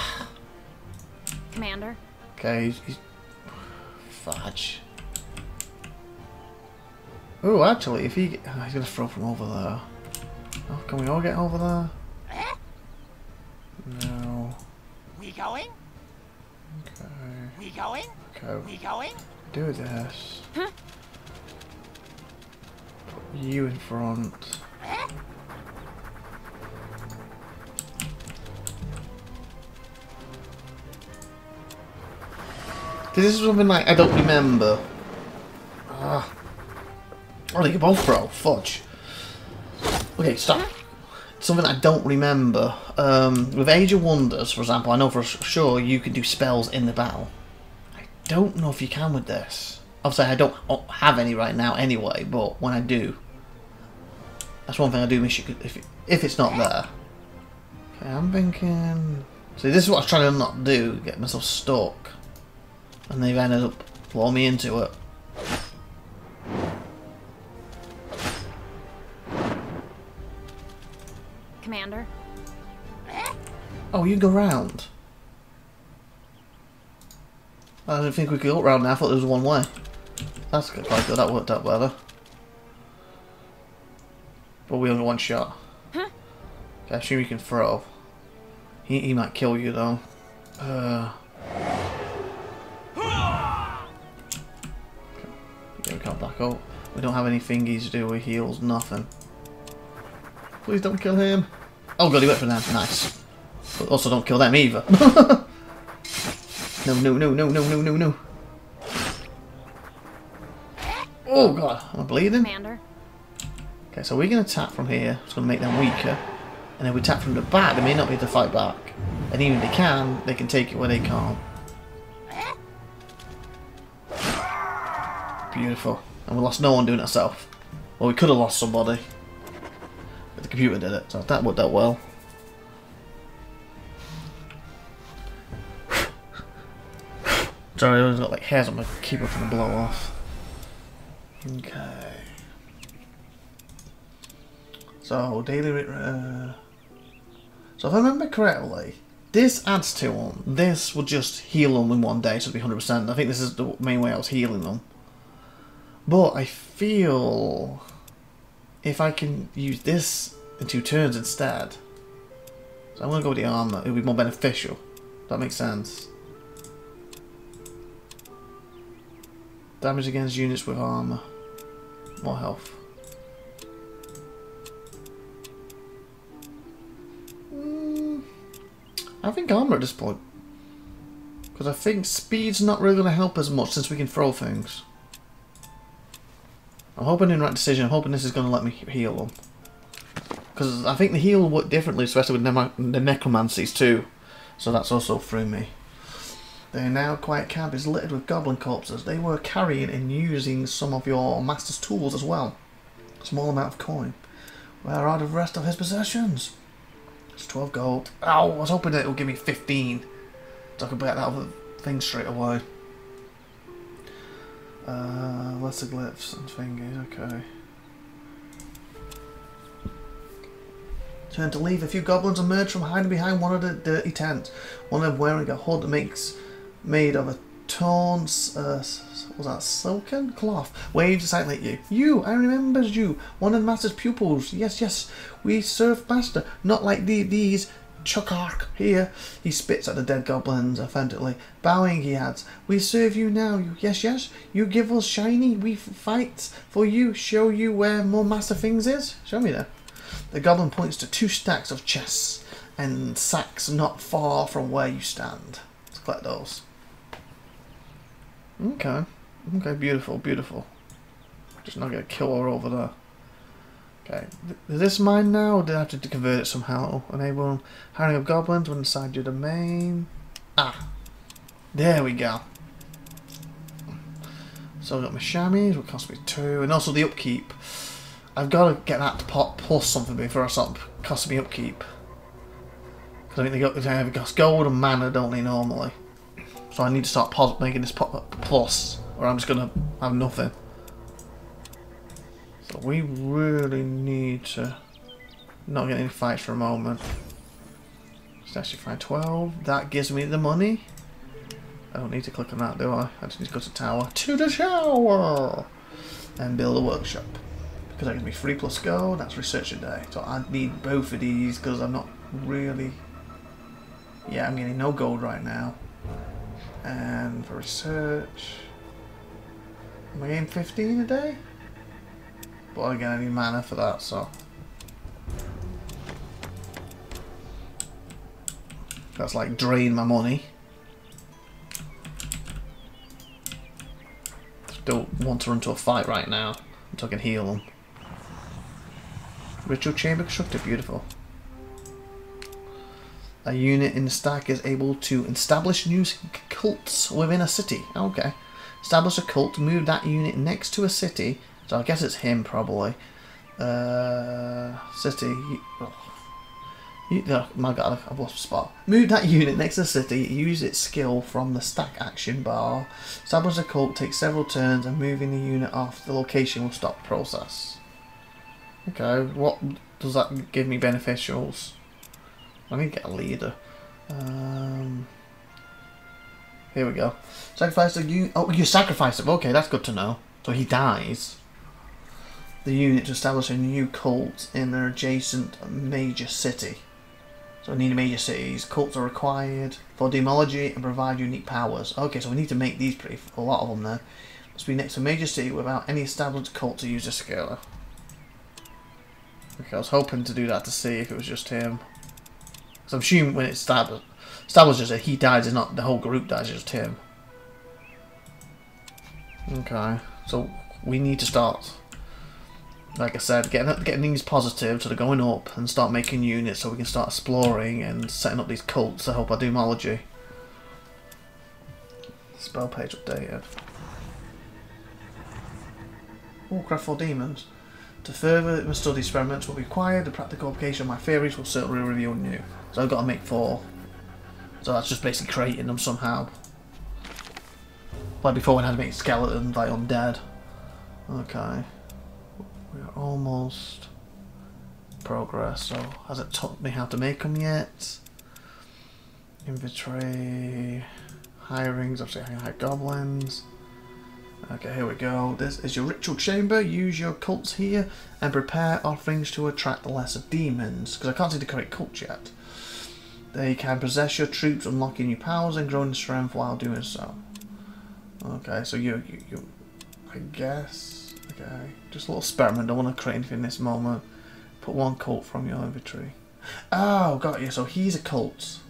Commander. Okay, he's fudge. Oh, actually, if he he's gonna throw from over there. Oh, can we all get over there? No. We going? Okay. We going? Okay. We going? Do this. Put you in front. This is something like I don't remember. Ah. Oh, they can both throw. Fudge. Okay, stop. Something I don't remember. With Age of Wonders, for example, I know for sure you can do spells in the battle. I don't know if you can with this. Obviously, I don't have any right now anyway, but when I do, that's one thing I do miss you if it's not there. Okay, I'm thinking. See, this is what I was trying to not do, get myself stuck, and they've ended up blowing me into it. Commander. Oh, you go round. I didn't think we could go round now. I thought there was one way. That's quite good. That worked out better. But we only one shot. Okay, I assume you can throw. He might kill you though. Okay, we can't back up. We don't have any thingies, do we? Heals, nothing. Please don't kill him. Oh god, he went for them. Nice. But also don't kill them either. No, no, no, no, no, no, no, no. Oh god, am I bleeding? Commander. Okay, so we're going to attack from here. It's going to make them weaker. And then we attack from the back, they may not be able to fight back. And even if they can take it where they can't. Beautiful. And we lost no one doing it ourselves. Well, we could have lost somebody. But the computer did it, so that worked out well. Sorry, I always got like hairs on my keyboard trying to blow off. Okay. So, daily... so if I remember correctly, this adds to them. This would just heal them in one day, so it'd be 100%. I think this is the main way I was healing them. But I feel... if I can use this in 2 turns instead... so I'm going to go with the armor. It would be more beneficial. That makes sense. Damage against units with armor. More health. I think armor at this point. Because I think speed's not really going to help as much since we can throw things. I'm hoping in the right decision. I'm hoping this is going to let me heal them. Because I think the heal will work differently, especially with the necromancies too. So that's also through me. The now quiet camp is littered with goblin corpses. They were carrying and using some of your master's tools as well. Small amount of coin. Where are the rest of his possessions? It's 12 gold. Oh, I was hoping that it would give me 15. So I could get that other thing straight away. Lesser glyphs and thingies, okay. Turn to leave. A few goblins emerge from hiding behind one of the dirty tents. One of them wearing a hood made of a torn, was that silken cloth? Waves silently at you. You, I remembers you. One of the master's pupils. Yes, yes. We serve master. Not like these. Chuckark here. He spits at the dead goblins authentically. Bowing, he adds. We serve you now. Yes, yes. You give us shiny. We fight for you. Show you where more master things is. Show me there. The goblin points to 2 stacks of chests and sacks not far from where you stand. Let's collect those. Okay. Okay, beautiful, beautiful. Just not gonna kill her over there. Okay. Is this mine now, or did I have to convert it somehow? Enable hiring of goblins when inside your domain. Ah. There we go. So I've got my chamois, which cost me 2, and also the upkeep. I've got to get that to pot plus something before I start costing me upkeep. Because I think they cost gold and mana, don't they, normally? So I need to start making this plus, or I'm just going to have nothing. So we really need to not get any fights for a moment. Let's actually find 12. That gives me the money. I don't need to click on that, do I? I just need to go to the tower. To the tower! And build a workshop. Because that gives me 3 plus gold. That's research a day. So I need both of these because I'm not really... yeah, I'm getting no gold right now. And for research... am I getting 15 a day? But again, I need mana for that, so... that's like drain my money. Don't want to run to a fight right now until I can heal them. Ritual chamber constructed, beautiful. A unit in the stack is able to establish new cults within a city. Okay. Establish a cult, move that unit next to a city. So I guess it's him probably. City. Oh my god, I've lost a spot. Move that unit next to the city, use its skill from the stack action bar. Establish a cult, take several turns, and moving the unit off the location will stop the process. Okay, what does that give me beneficials? I need to get a leader. Here we go. Sacrifice the unit. Oh, you sacrifice him. Okay, that's good to know. So he dies. The unit to establish a new cult in an adjacent major city. So we need major cities. Cults are required for demology and provide unique powers. Okay, so we need to make these a lot of them there. Must be next to a major city without any established cult to use a scaler. Okay, I was hoping to do that to see if it was just him. Because I'm assuming when it establishes that he dies, it's not the whole group dies, it's just him. Okay, so we need to start, like I said, getting these positive so they're going up and start making units so we can start exploring and setting up these cults to help our demology. Spell page updated. Warcraft for demons. To further my study experiments will be required. The practical application of my theories will certainly reveal new. So I've got to make 4. So that's just basically creating them somehow. Like before when I had to make skeletons, like undead. Okay. We're almost progress, so hasn't taught me how to make them yet. Inventory, hirings, obviously I can hire goblins. Okay, here we go. This is your ritual chamber. Use your cults here and prepare offerings to attract the lesser demons. Because I can't see the correct cult yet. They can possess your troops, unlocking new powers and growing strength while doing so. Okay, so you I guess. Okay, just a little experiment. Don't want to create anything in this moment. Put one cult from your inventory. Oh, got you. So he's a cult.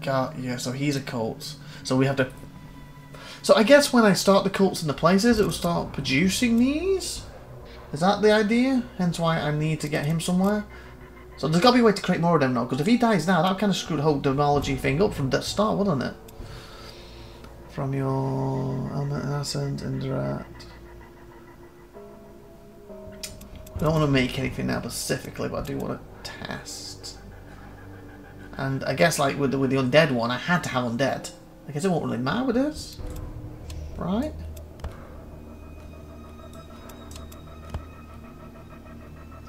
Got you. So he's a cult. So we have to. So I guess when I start the cults in the places, it will start producing these? Is that the idea? Hence why I need to get him somewhere? So there's got to be a way to create more of them now, because if he dies now, that would kind of screw the whole demonology thing up from the start, wouldn't it? From your element, essence, indirect. I don't want to make anything now specifically, but I do want to test. And I guess like with the undead one, I had to have undead. I guess it won't really matter with this. Right?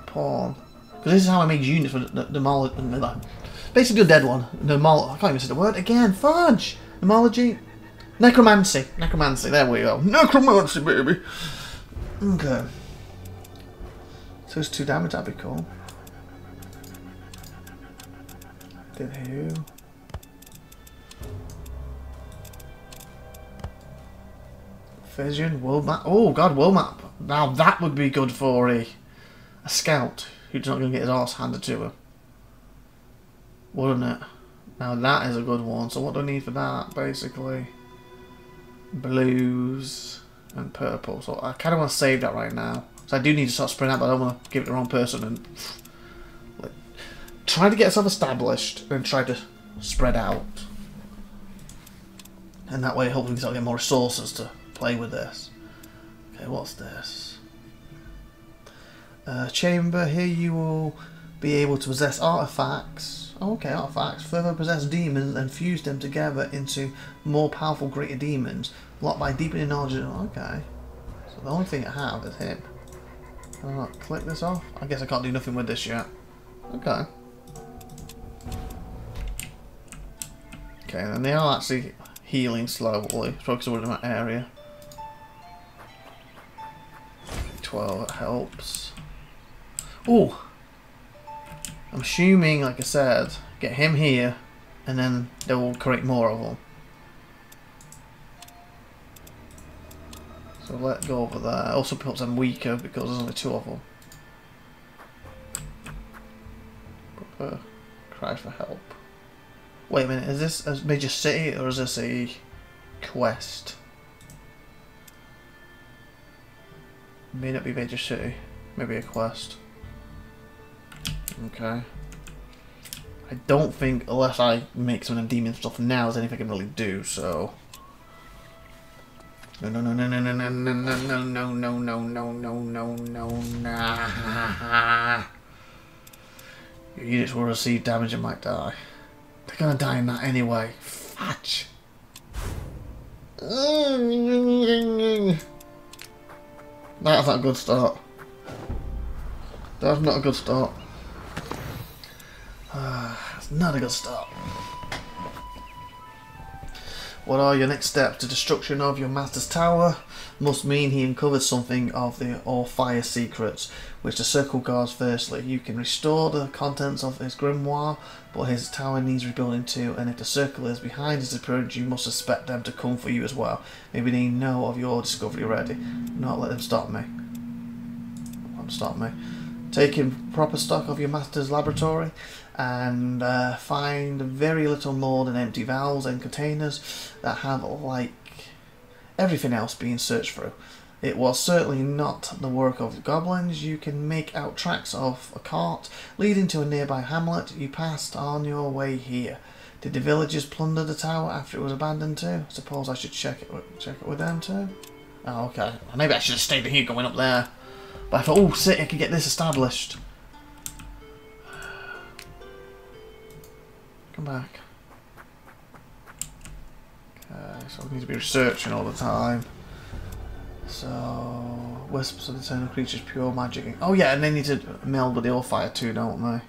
Pawn. Because this is how I made units for the basically the dead one. I can't even say the word again. Fudge! Demology. Necromancy. Necromancy. There we go. Necromancy, baby. Okay. So it's 2 damage. That'd be cool. Did who? Vision, world map. Oh god, world map. Now that would be good for a scout who's not going to get his arse handed to him. Wouldn't it? Now that is a good one. So what do I need for that? Basically, blues and purple. So I kind of want to save that right now. So I do need to start spreading out, but I don't want to give it the wrong person and like, try to get yourself established and try to spread out. And that way, hopefully, we can start getting more resources to play with this. Okay, what's this? Chamber. Here you will be able to possess artifacts. Oh, okay, artifacts. Further possess demons and fuse them together into more powerful, greater demons. Blocked by deepening knowledge. Okay. So the only thing I have is him. Can I not click this off? I guess I can't do nothing with this yet. Okay. Okay, and they are actually healing slowly. Focus on that area. 12, that helps. Oh! I'm assuming, like I said, get him here, and then they will create more of them. So let go over there. Also puts them weaker because there's only 2 of them. Cry for help. Wait a minute, is this a major city or is this a quest? May not be major city, maybe a quest. Okay. I don't think, unless I make some of the demon stuff now, there's anything I can really do, so. No, no, no, no, no, no, no, no, no, no, no, no, no, no, no, no, no. Your units will receive damage and might die. They're gonna die in that anyway. Fudge. That's not a good start. That's not a good start. That's not a good start. What are your next steps? The destruction of your master's tower must mean he uncovered something of the All-Fire secrets, which the Circle guards firstly. You can restore the contents of his grimoire, but his tower needs rebuilding too, and if the Circle is behind his approach, you must expect them to come for you as well. Maybe they know of your discovery already. Not let them stop me. Don't stop me. Taking proper stock of your master's laboratory, and find very little more than empty valves and containers that have, like everything else, being searched through. It was certainly not the work of goblins. You can make out tracks of a cart leading to a nearby hamlet. You passed on your way here. Did the villagers plunder the tower after it was abandoned too? I suppose I should check it with them too. Oh, okay. Maybe I should have stayed here going up there. But I thought, oh, sick, I could get this established. Come back. So we need to be researching all the time. So, wisps of eternal creatures, pure magic. Oh yeah, and they need to meld with the all fire too, don't they?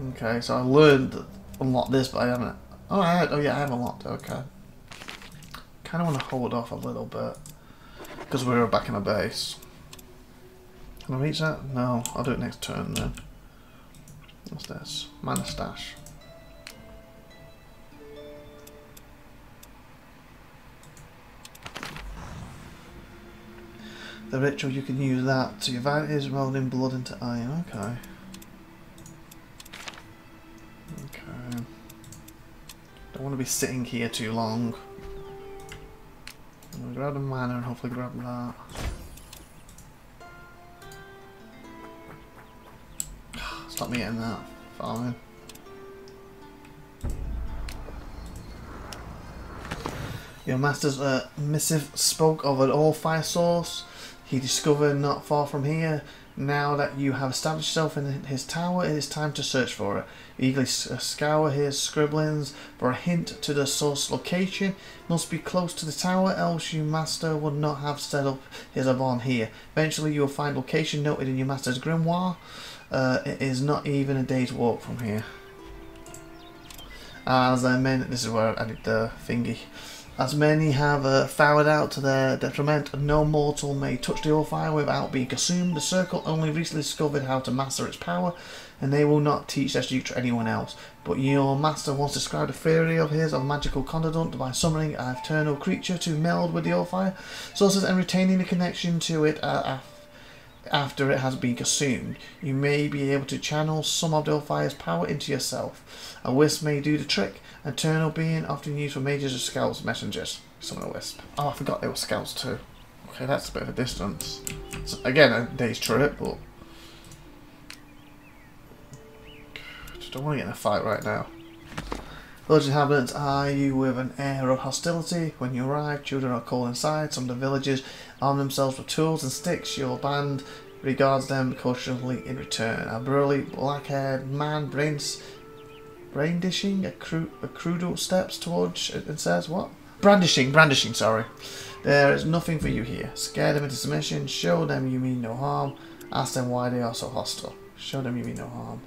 Okay, so I learned to unlock this, but I haven't. Oh, yeah, I have unlocked it. Okay. Kind of want to hold off a little bit because we're back in a base. Can I reach that? No, I'll do it next turn then. What's this? Mana stash. The ritual, you can use that to your advantage, rolling blood into iron. Okay. Okay. Don't want to be sitting here too long. I'm going to grab the mana and hopefully grab that. Stop me getting that. Farming. Your master's missive spoke of an all-fire source he discovered not far from here. Now that you have established yourself in his tower, it is time to search for it. Eagerly scour his scribblings for a hint to the source location. Must be close to the tower, else your master would not have set up his Avon here. Eventually you will find location noted in your master's grimoire. It is not even a day's walk from here. As this is where I added the thingy. As many have found out to their detriment, no mortal may touch the Allfire without being consumed. The Circle only recently discovered how to master its power, and they will not teach their secret to anyone else. But your master once described a theory of his of magical conduct by summoning an eternal creature to meld with the Allfire sources and retaining the connection to it after it has been consumed. You may be able to channel some of the Allfire's power into yourself. A wisp may do the trick. Eternal being often used for mages or scouts, messengers. Summon a wisp. Oh, I forgot they were scouts too. Okay, that's a bit of a distance. So, again, a day's trip, but just don't want to get in a fight right now. Village inhabitants eye you with an air of hostility. When you arrive, children are called inside. Some of the villagers arm themselves with tools and sticks. Your band regards them cautiously in return. A burly, black-haired man brandishing a crude steps towards and says, what? Brandishing, sorry. There is nothing for you here. Scare them into submission. Show them you mean no harm. Ask them why they are so hostile. Show them you mean no harm.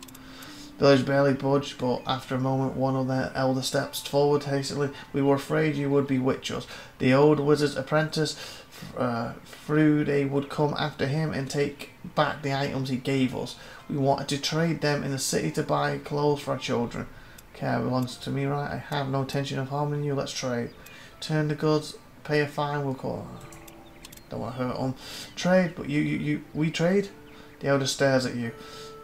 Village barely budged, but after a moment one of their elder steps forward hastily. We were afraid you would bewitch us. The old wizard's apprentice, through they would come after him and take back the items he gave us. We wanted to trade them in the city to buy clothes for our children. Care belongs to me, right? I have no intention of harming you. Let's trade. Turn the goods, pay a fine. We'll call. Don't want to hurt them. Trade, but we trade. The elder stares at you,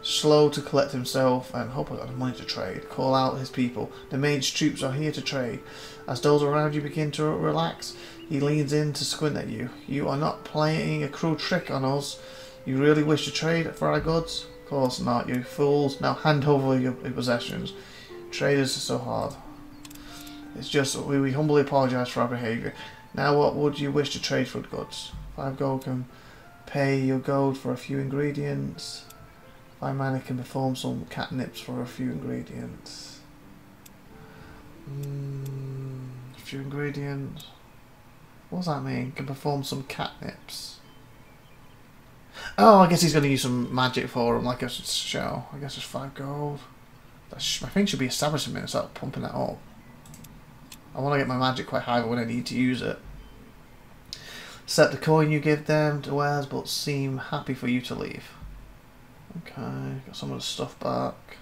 slow to collect himself, and hope I got the money to trade. Call out his people. The mage's troops are here to trade. As those around you begin to relax, he leans in to squint at you. You are not playing a cruel trick on us. You really wish to trade for our goods? Of course not, you fools. Now hand over your possessions. Traders are so hard. It's just we humbly apologise for our behaviour. Now what would you wish to trade for goods? 5 gold can pay your gold for a few ingredients. 5 mana can perform some catnips for a few ingredients. A few ingredients. What does that mean? Can perform some catnips. Oh, I guess he's going to use some magic for him, like a show. I guess it's 5 gold. I think should be established a minute, start pumping that up. I want to get my magic quite high when I need to use it. Set the coin you give them to wares, but seem happy for you to leave. Okay, got some of the stuff back.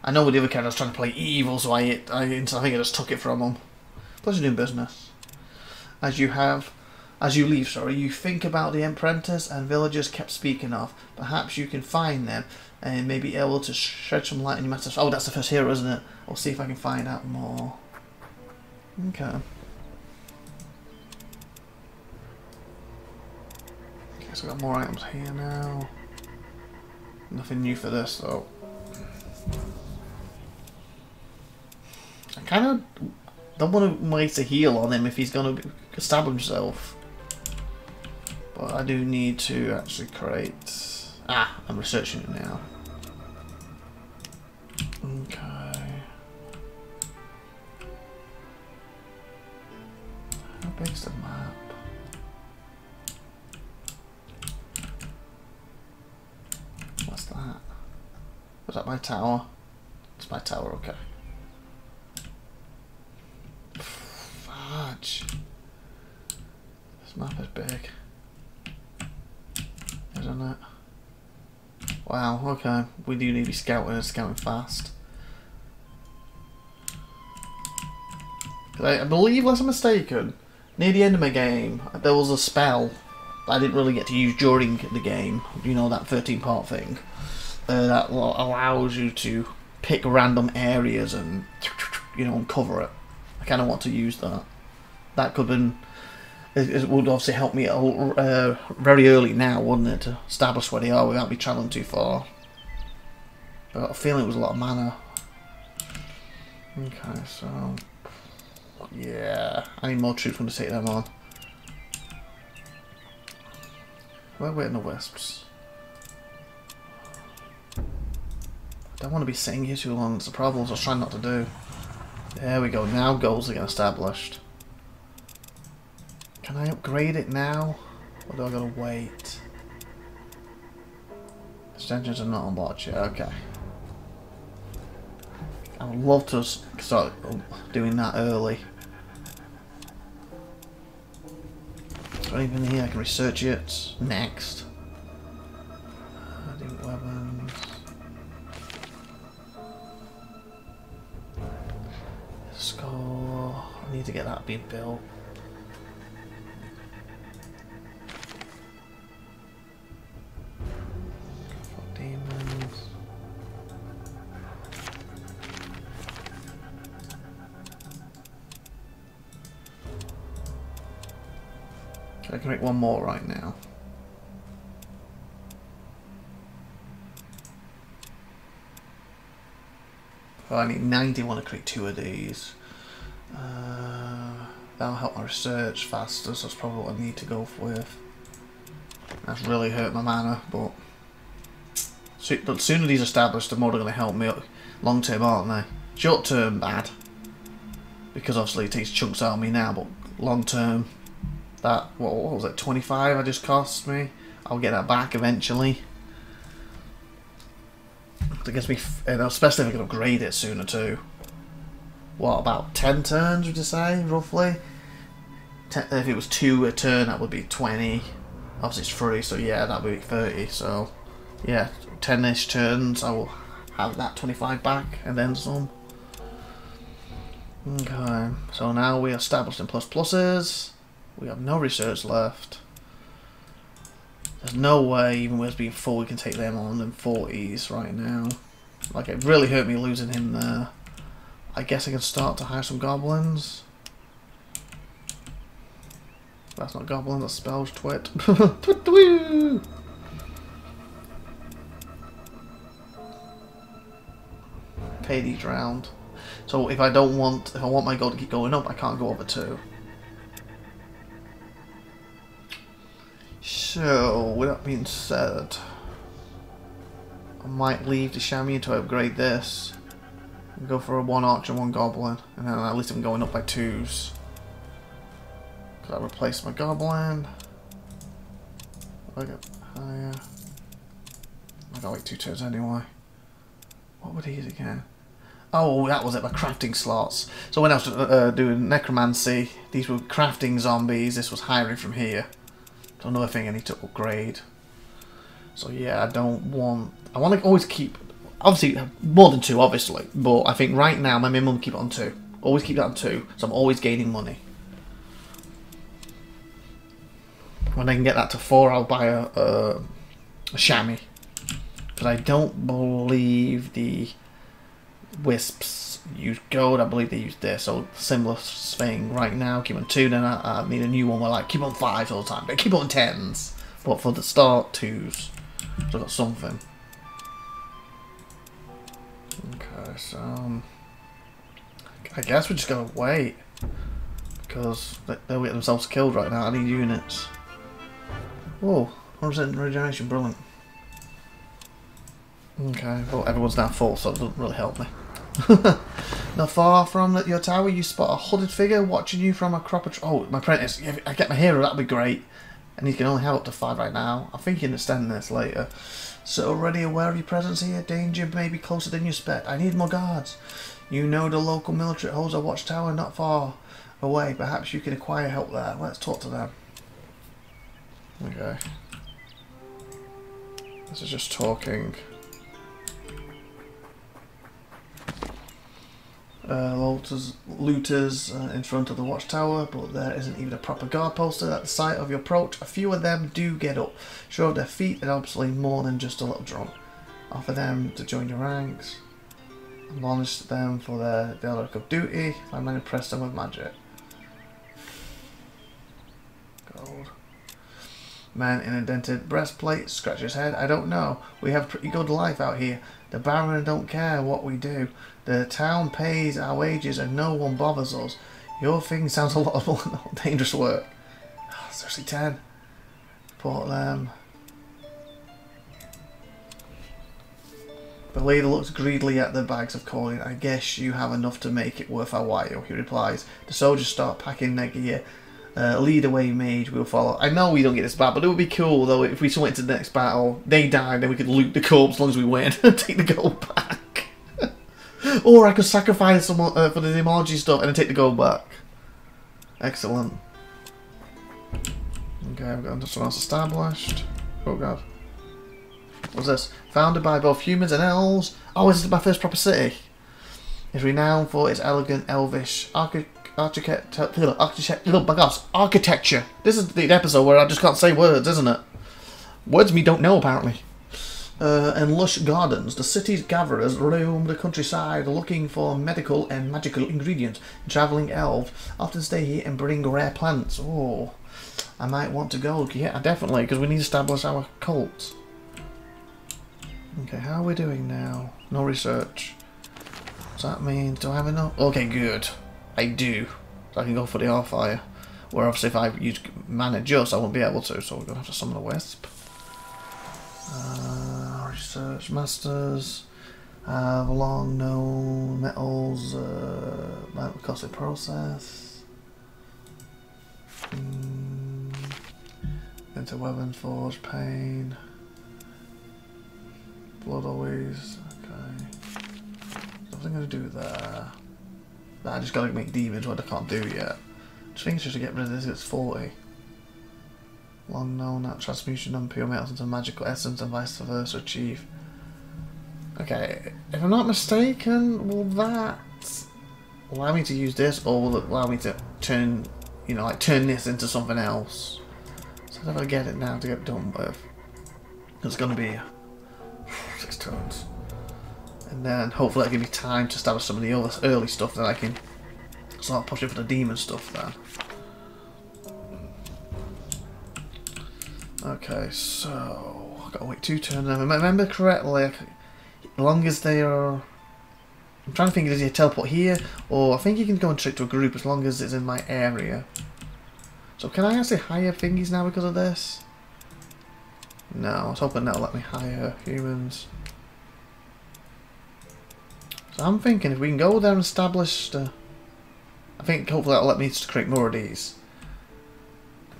I know with the other character I was trying to play evil, so I think I just took it from him. Pleasure doing business. As you leave, sorry, you think about the apprentice and villagers kept speaking of. Perhaps you can find them and may be able to shed some light on your master. Oh, that's the first hero, isn't it? I'll see if I can find out more. Okay. Okay, so I've got more items here now. Nothing new for this, though. I kind of don't want to waste a heal on him if he's going to stab himself. But I do need to actually create... I'm researching it now. Okay. big's the map? What's that? Was that my tower? It's my tower, okay. Fudge. This map is big. Isn't it? Wow, okay. We do need to be scouting fast. I believe, unless I'm mistaken, near the end of my game, there was a spell that I didn't really get to use during the game. You know, that 13-part thing. That allows you to pick random areas and, you know, uncover it. I kind of want to use that. That could have been... It would obviously help me very early now, wouldn't it, to establish where they are without me travelling too far. I got a feeling it was a lot of mana. Okay, so... Yeah, I need more troops to take them on. We're waiting the wisps. I don't want to be sitting here too long, it's the problem, so I was trying not to do. There we go, now goals are getting established. Can I upgrade it now? Or do I gotta wait? Extensions are not unlocked yet, okay. I would love to start doing that early. Is there anything here I can research it? Next. Adding weapons. Score. I need to get that being built. Demons. I can make one more right now. Oh, I need 91 to create 2 of these. That'll help my research faster, so that's probably what I need to go with. That's really hurt my mana, but the sooner these are established, the more they're going to help me long term, aren't they? Short term, bad, because obviously it takes chunks out of me now, but long term, that, what was it, 25 I just cost me? I'll get that back eventually. That gives me, especially if I can upgrade it sooner too. What, about 10 turns would you say, roughly? If it was 2 a turn, that would be 20. Obviously it's free, so yeah, that would be 30. So yeah, 10-ish turns, I will have that 25 back, and then some. Okay, so now we are established in pluses. We have no research left. There's no way, even with us being full, we can take them on in 40s right now. Like, it really hurt me losing him there. I guess I can start to hire some goblins. That's not goblin, that's spells, twit. Twit-woo! Pay these round. So if I want my gold to keep going up, I can't go over 2. So, with that being said, I might leave the chamois to upgrade this. And go for a 1 archer and 1 goblin. And then at least I'm going up by 2s. Because I replaced my goblin. I got higher. I gotta wait 2 turns anyway. What would he use again? Oh, that was it, my crafting slots. So when I was doing necromancy, these were crafting zombies, this was hiring from here. So another thing I need to upgrade. So yeah, I want to always keep, obviously more than 2 obviously, but I think right now my minimum keep it on 2. Always keep that on 2, so I'm always gaining money. When I can get that to 4, I'll buy a chamois. Because I don't believe the wisps use gold, I believe they use this, so similar thing right now, keep on 2, then I need a new one where like keep on 5s all the time, but keep on 10s, but for the start 2s, so I've got something. Okay, so I guess we're just gonna wait, because they'll get themselves killed right now. I need units. Whoa, 100% regeneration, brilliant. Okay, well everyone's now full, so it doesn't really help me. Not far from your tower, you spot a hooded figure watching you from a crop of... Oh, my apprentice. Yeah, I get my hero, that'd be great. And he can only have up to 5 right now. I think you can extend this later. So already aware of your presence here? Danger may be closer than you expect. I need more guards. You know the local military holds a watchtower not far away. Perhaps you can acquire help there. Let's talk to them. Okay. This is just talking. Looters in front of the watchtower, but there isn't even a proper guard posted at the site of your approach. A few of them do get up, show off their feet, and obviously more than just a little drunk. Offer them to join your ranks. Admonish them for their derelict of duty. I might impress them with magic. Gold. Man in a dented breastplate scratches his head. I don't know. We have a pretty good life out here. The Baron don't care what we do. The town pays our wages and no one bothers us. Your thing sounds a lot of more dangerous work. Oh, seriously, 10. Report them. The leader looks greedily at the bags of coin. I guess you have enough to make it worth our while, he replies. The soldiers start packing their gear. Lead away, mage, we'll follow. I know we don't get this bad, but it would be cool though if we went to the next battle, they died, then we could loot the corpse as long as we win and take the gold back. Or I could sacrifice someone for the etymology stuff and then take the gold back. Excellent. Okay, we've got someone else established. Oh god. What's this? Founded by both humans and elves. Oh, this is my first proper city. It's renowned for its elegant elvish architecture. This is the episode where I just can't say words, isn't it? Words we don't know, apparently. And lush gardens. The city's gatherers roam the countryside looking for medical and magical ingredients. Travelling elves often stay here and bring rare plants. Oh, I might want to go. Yeah, definitely, because we need to establish our cult. Okay, how are we doing now? No research. Does that mean, do I have enough? Okay, good. I do. So I can go for the Hellfire. Where obviously if I use mana just, I won't be able to, so we're going to have to summon a Wisp. Research Masters. Have long known metals. Costly process. Into Weapon Forge, Pain. Blood always. Okay. Nothing going to do there. I just got to make demons, what I can't do yet. I think it's just to get rid of this, it's 40. Long known that transmutation of pure metals into magical essence and vice versa achieve. Okay, if I'm not mistaken, will that allow me to use this, or will it allow me to turn, you know, like turn this into something else? So if I get it now to get done with, it's going to be 6 turns. And then hopefully that'll give me time to establish some of the other early stuff that I can start pushing for the demon stuff then. Okay, so I've got to wait 2 turns. If I remember correctly, as long as they are... I'm trying to think, does he teleport here? Or I think you can go and straight to a group as long as it's in my area. So can I actually hire thingies now because of this? No, I was hoping that'll let me hire humans. So I'm thinking if we can go there and establish the... I think hopefully that'll let me create more of these.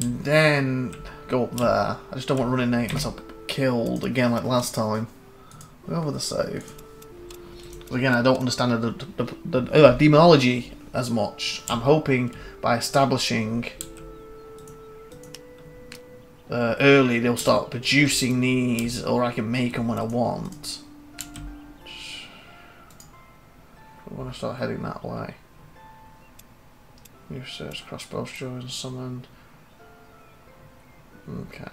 And then go up there. I just don't want to run in and get myself killed again like last time. Go over the save. Because again, I don't understand the demonology as much. I'm hoping by establishing early they'll start producing these, or I can make them when I want. I want to start heading that way. New search, crossbow, and summoned. Okay.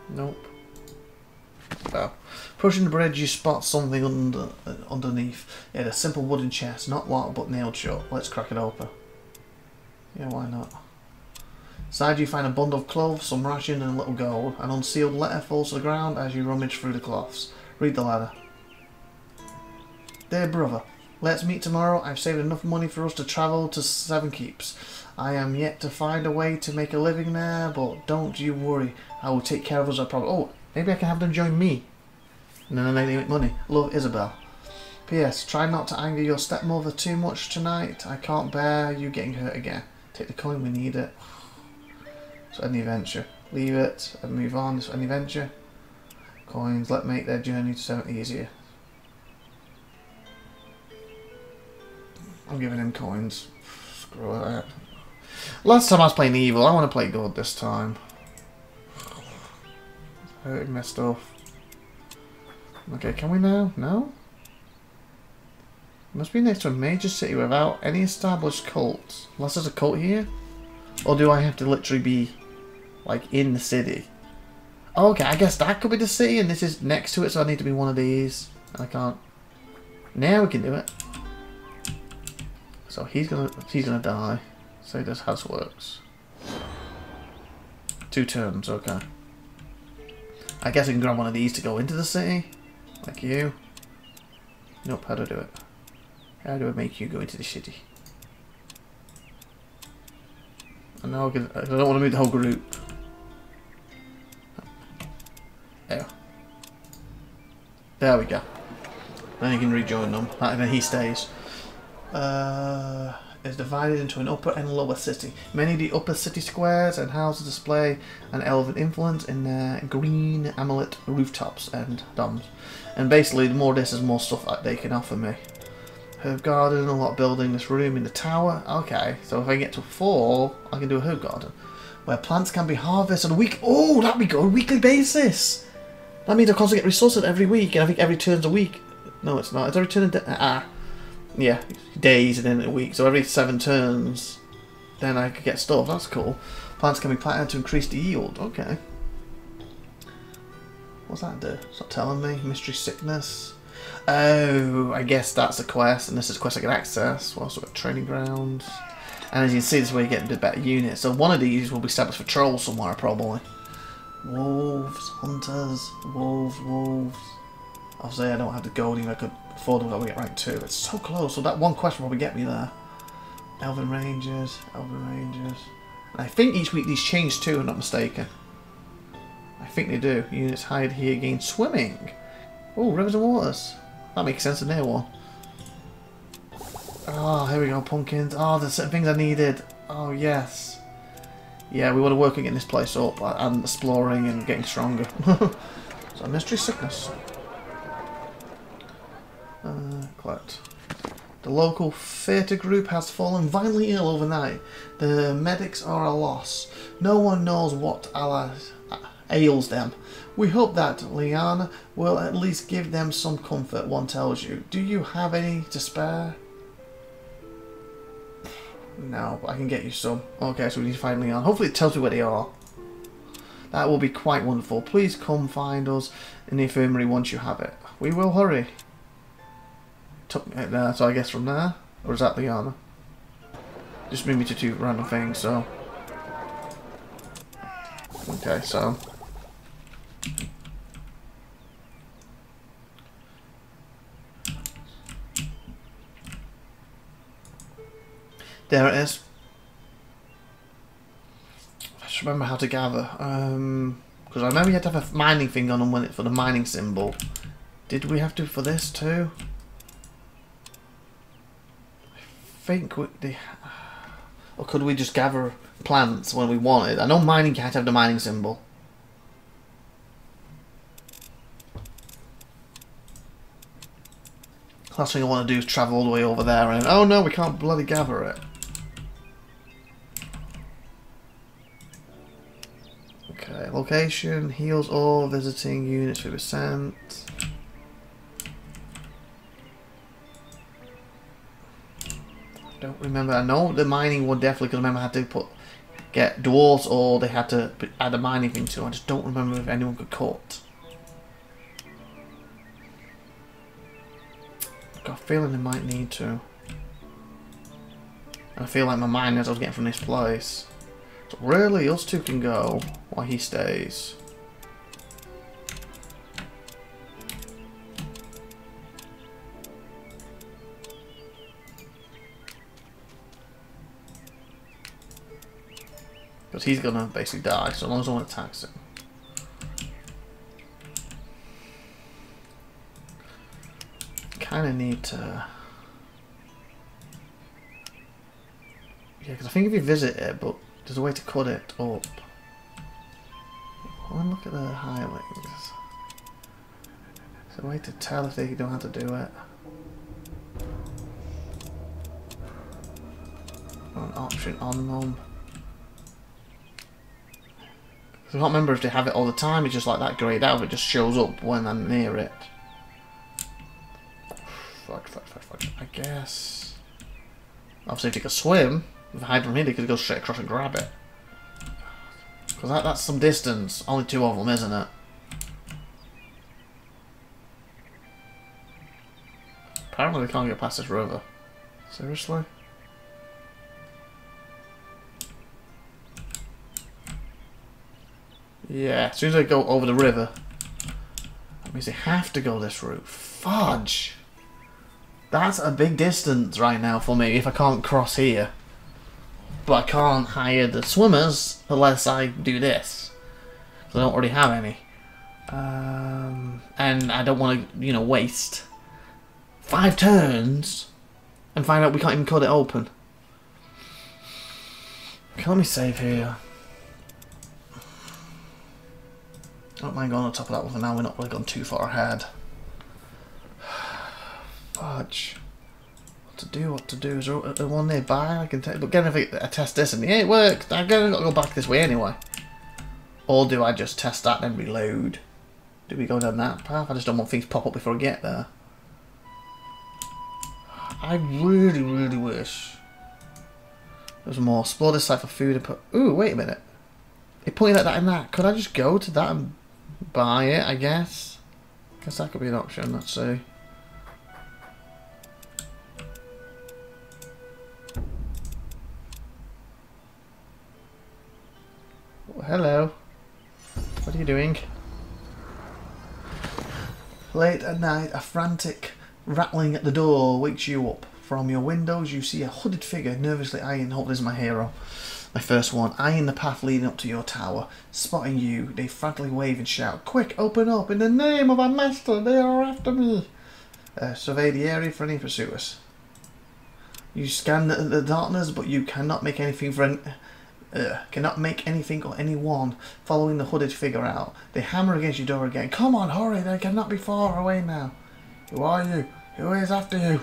Nope. Oh. Approaching the bridge, you spot something underneath. Yeah, a simple wooden chest, not locked but nailed shut. Let's crack it open. Yeah, why not? Inside you find a bundle of clothes, some ration and a little gold. An unsealed letter falls to the ground as you rummage through the cloths. Read the letter. Dear brother, Let's meet tomorrow. I've saved enough money for us to travel to Seven Keeps. I am yet to find a way to make a living there, but don't you worry. I will take care of us. I promise. Oh, maybe I can have them join me. And then they make money. Love, Isabel. P.S. Try not to anger your stepmother too much tonight. I can't bear you getting hurt again. Take the coin, we need it. So end the adventure. Leave it and move on. So end the adventure. Coins, let make their journey to 7 easier. I'm giving him coins. Screw it. Last time I was playing evil, I want to play good this time. Hurting my stuff. Okay, can we now? No? Must be next to a major city without any established cults. Unless there's a cult here? Or do I have to literally be, like, in the city? Oh, okay, I guess that could be the city and this is next to it, so I need to be one of these. And I can't. Now we can do it. So he's gonna die. So this house works. 2 turns, okay. I guess I can grab one of these to go into the city. Like you. Nope, how do I do it? How do I make you go into the city? I know, because I don't want to move the whole group. There we go. Then you can rejoin them. And then he stays. Is divided into an upper and lower city. Many of the upper city squares and houses display an elven influence in their green amulet rooftops and domes. And basically, the more this is more stuff that they can offer me. Herb garden, a lot building this room in the tower. Okay, so if I get to 4, I can do a herb garden. Where plants can be harvested on a week. Oh, that'd be good. A weekly basis. That means I constantly get resources every week. And I think every turn's a week. No, it's not. It's every turn yeah, days and then a week. So every 7 turns, then I could get stuff. That's cool. Plants can be planted to increase the yield. Okay. What's that do? It's not telling me. Mystery sickness. Oh, I guess that's a quest, and this is a quest I can access. Well, also got training grounds. And as you can see, this is where you get into better units. So one of these will be established for trolls somewhere, probably. Wolves, hunters, wolves. Obviously, I don't have the gold even. I could afford them. I would get rank 2. It's so close. So that one quest will probably get me there. Elven Rangers. And I think each week these change too, if I'm not mistaken. I think they do. Units hired here gain swimming. Oh, rivers and waters. That makes sense in there one. Oh, here we go, pumpkins. Oh, there's certain things I needed. Oh, yes. Yeah, we want to work on getting this place up and exploring and getting stronger. So, mystery sickness. Collect. The local theatre group has fallen violently ill overnight. The medics are a loss. No one knows what ails them. We hope that Liana will at least give them some comfort, one tells you. Do you have any to spare? No, but I can get you some. Okay, so we need to find Liana. Hopefully it tells me where they are. That will be quite wonderful. Please come find us in the infirmary once you have it. We will hurry. Took me there, so I guess from there? Or is that Liana? Just moved me to 2 random things, so... Okay, so... There it is. I just remember how to gather. Because I remember you had to have a mining thing on them for the mining symbol. Did we have to for this too? I think or could we just gather plants when we wanted? I know mining can't have the mining symbol. Last thing I want to do is travel all the way over there and oh no, we can't bloody gather it. Okay, location, heals all visiting units 3%. Don't remember. I know the mining one definitely, because I remember I had to get dwarves or they had to add a mining thing to. I just don't remember if anyone could cut. I've got a feeling they might need to. And I feel like my miners I was getting from this place. So really, us 2 can go while he stays. Because he's gonna basically die, so long as no one attacks him. Kinda need to... Yeah, because I think if you visit it, but there's a way to cut it up. I want to look at the hirelings. There's a way to tell if they know how to do it. Or an option on them. I can't remember if they have it all the time. It's just like that grayed out. It just shows up when I'm near it. Fudge. I guess. Obviously, if you could swim, if I hide from here, they could go straight across and grab it. Because that's some distance. Only 2 of them, isn't it? Apparently, they can't get past this river. Seriously? Yeah, as soon as I go over the river, that means they have to go this route. Fudge! That's a big distance right now for me if I can't cross here. But I can't hire the swimmers unless I do this. So I don't already have any. And I don't want to, you know, waste 5 turns and find out we can't even cut it open. Okay, let me save here. I don't mind going on top of that one for now. We're not really gone too far ahead. Fudge. What to do? Is there one nearby I can take? But again, if I test this and yeah, it works, I'm gonna go back this way anyway. Or do I just test that and then reload? Do we go down that path? I just don't want things to pop up before I get there. I really, really wish there was more. Explore this site for food and put. Ooh, wait a minute. It pointed at that and that. Could I just go to that and buy it? I guess. Guess that could be an option. Let's see. Hello. What are you doing? Late at night, a frantic rattling at the door wakes you up. From your windows, you see a hooded figure nervously eyeing. Hope this is my hero. My first one, eyeing the path leading up to your tower. Spotting you, they frantically wave and shout, "Quick, open up! In the name of our master, they are after me!" Survey the area for any pursuers. You scan the darkness, but you cannot make anything for cannot make anything or anyone following the hooded figure out. They hammer against your door again. "Come on, hurry! They cannot be far away now." "Who are you? Who is after you?"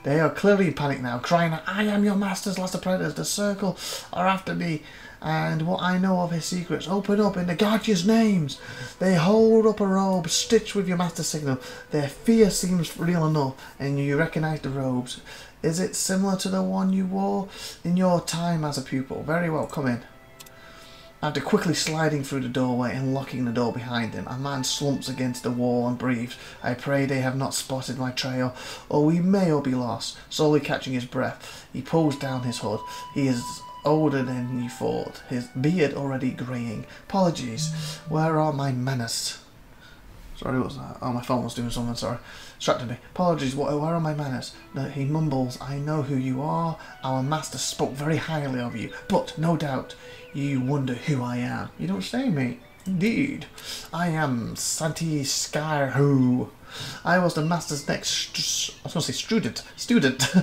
They are clearly in panic now, crying out, "I am your master's last apprentice. The circle are after me, and what I know of his secrets. Open up in the guardians' names." They hold up a robe stitched with your master's signal. Their fear seems real enough, and you recognize the robes. Is it similar to the one you wore in your time as a pupil? Very well, come in. After quickly sliding through the doorway and locking the door behind him, a man slumps against the wall and breathes. "I pray they have not spotted my trail, or we may all be lost." Slowly catching his breath, he pulls down his hood. He is older than you thought, his beard already greying. "Apologies, where are my manners?" Sorry, what was that? Oh, my phone was doing something, sorry. Distracted me. "Apologies, where are my manners?" He mumbles, "I know who you are. Our master spoke very highly of you, but no doubt you wonder who I am." "You don't say, mate." "Indeed. I am Santi Skyhu. I was the master's next, I was going to say student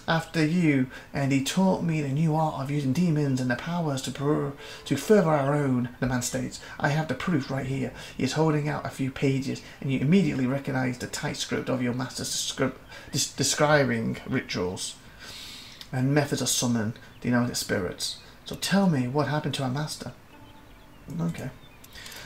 after you, and he taught me the new art of using demons and their powers to further our own," the man states. "I have the proof right here." He is holding out a few pages, and you immediately recognize the tight script of your master's describing rituals and methods of summon demonic spirits. "So tell me what happened to our master." "Okay.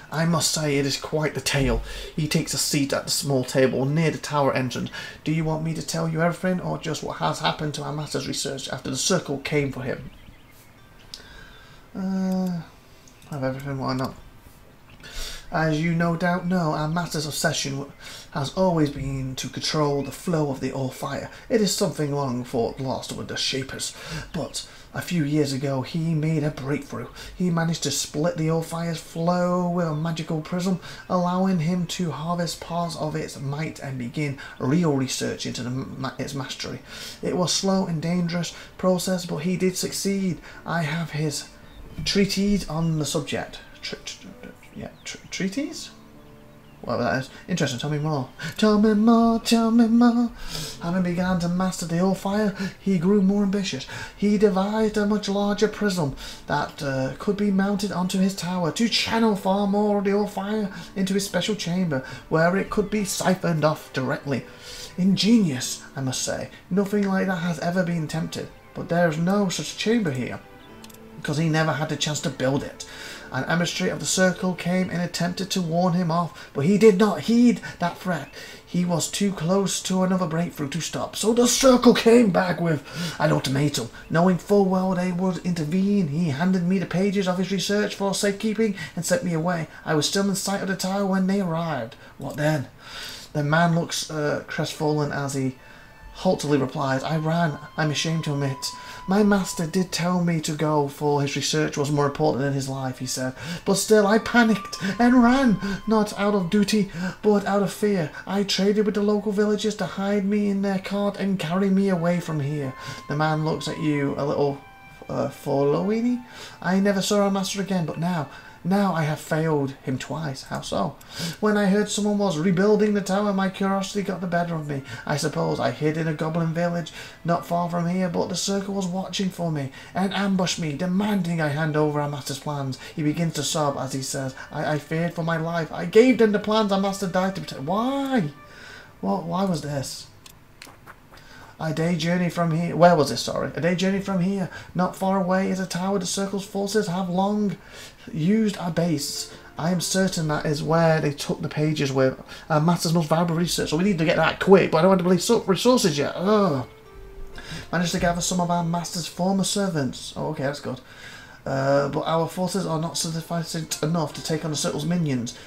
I must say it is quite the tale." He takes a seat at the small table near the tower entrance. "Do you want me to tell you everything, or just what has happened to our master's research after the circle came for him?" Have everything, why not? "As you no doubt know, our master's obsession has always been to control the flow of the All-Fire. It is something long thought lost with the Shapers, but a few years ago he made a breakthrough. He managed to split the All-Fire's flow with a magical prism, allowing him to harvest parts of its might and begin real research into its mastery. It was a slow and dangerous process, but he did succeed. I have his treatise on the subject. Treatise? Whatever that is. Interesting, tell me more. Tell me more, tell me more. Having begun to master the old fire, he grew more ambitious. He devised a much larger prism that could be mounted onto his tower to channel far more of the old fire into his special chamber, where it could be siphoned off directly. Ingenious, I must say. Nothing like that has ever been attempted. But there is no such chamber here, because he never had the chance to build it. An emissary of the Circle came and attempted to warn him off, but he did not heed that threat. He was too close to another breakthrough to stop, so the Circle came back with an ultimatum. Knowing full well they would intervene, he handed me the pages of his research for safekeeping and sent me away. I was still in sight of the tower when they arrived. What then? The man looks crestfallen as he haltily replies, I ran, I'm ashamed to admit. My master did tell me to go, for his research was more important than his life, he said. But still I panicked and ran, not out of duty, but out of fear. I traded with the local villagers to hide me in their cart and carry me away from here. The man looks at you a little following. I never saw our master again, but now I have failed him twice. How so? When I heard someone was rebuilding the tower, my curiosity got the better of me. I suppose I hid in a goblin village not far from here, but the Circle was watching for me and ambushed me, demanding I hand over our master's plans. He begins to sob as he says, I feared for my life. I gave them the plans our master died to protect. Why? Why was this? A day journey from here. Where was this? Sorry. A day journey from here. Not far away is a tower the Circle's forces have long used our base. I am certain that is where they took the pages with our master's most valuable research. So we need to get that quick, but I don't have the resources yet. Ugh. Managed to gather some of our master's former servants. Oh, okay, that's good. But our forces are not sufficient enough to take on the Circle's minions.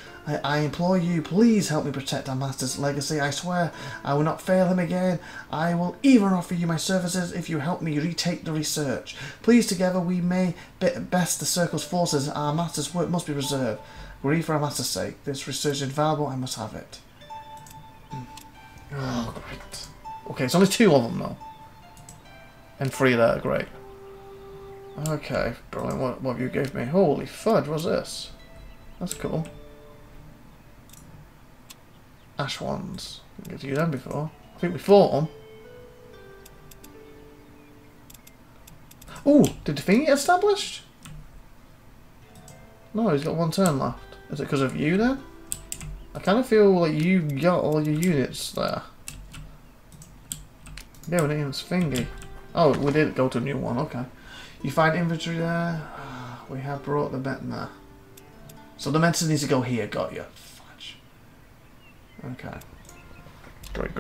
I implore you, please help me protect our master's legacy. I swear I will not fail him again. I will even offer you my services if you help me retake the research. Please, together we may best the Circle's forces. Our master's work must be preserved. Agree for our master's sake. This research is valuable. I must have it. Oh, great. Okay, it's only 2 of them though. And 3 there, great. Okay, brilliant. What have you gave me? Holy fudge, what's this? That's cool. Ash ones. Didn't get to use them before. I think we fought them. Ooh, did the thingy get established? No, he's got 1 turn left. Is it because of you then? I kind of feel like you got all your units there. Yeah, we didn't even thingy. Oh, we did go to a new one, okay. You find inventory there. We have brought the medicine there. So the medicine needs to go here, got you. Fudge. Okay. Great.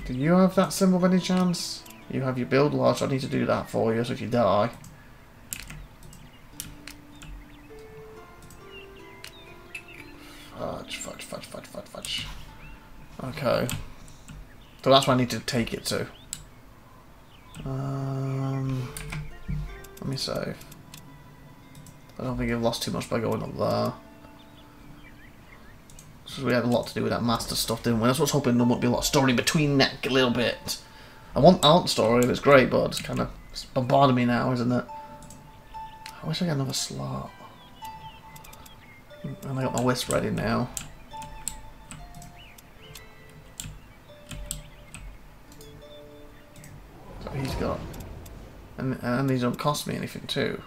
Do you have that symbol by any chance? You have your build lodge, I need to do that for you, so if you die. Fudge. Okay. So that's where I need to take it to. Let me save. I don't think I've lost too much by going up there. So we had a lot to do with that master stuff, didn't we? That's what's hoping there won't be a lot of story between that a little bit. I want the story, and it's great, but it's kind of bombarding me now, isn't it? I wish I got another slot. And I got my wisp ready now. So he's got... And these don't cost me anything too.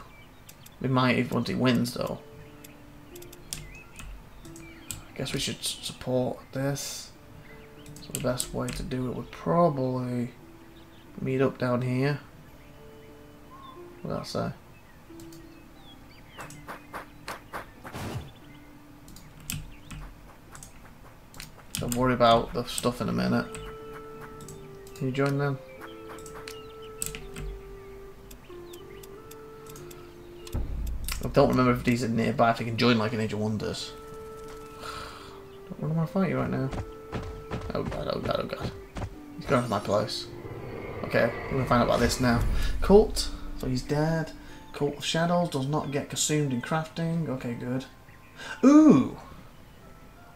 We might even once he wins though. I guess we should support this. So the best way to do it would probably meet up down here. What did that say? Don't worry about the stuff in a minute. Can you join them? I don't remember if these are nearby, if I can join like an Age of Wonders. Don't want to fight you right now. Oh god. He's going to my place. Okay, we're going to find out about this now. Cult, so he's dead. Cult of Shadows does not get consumed in crafting. Okay, good. Ooh!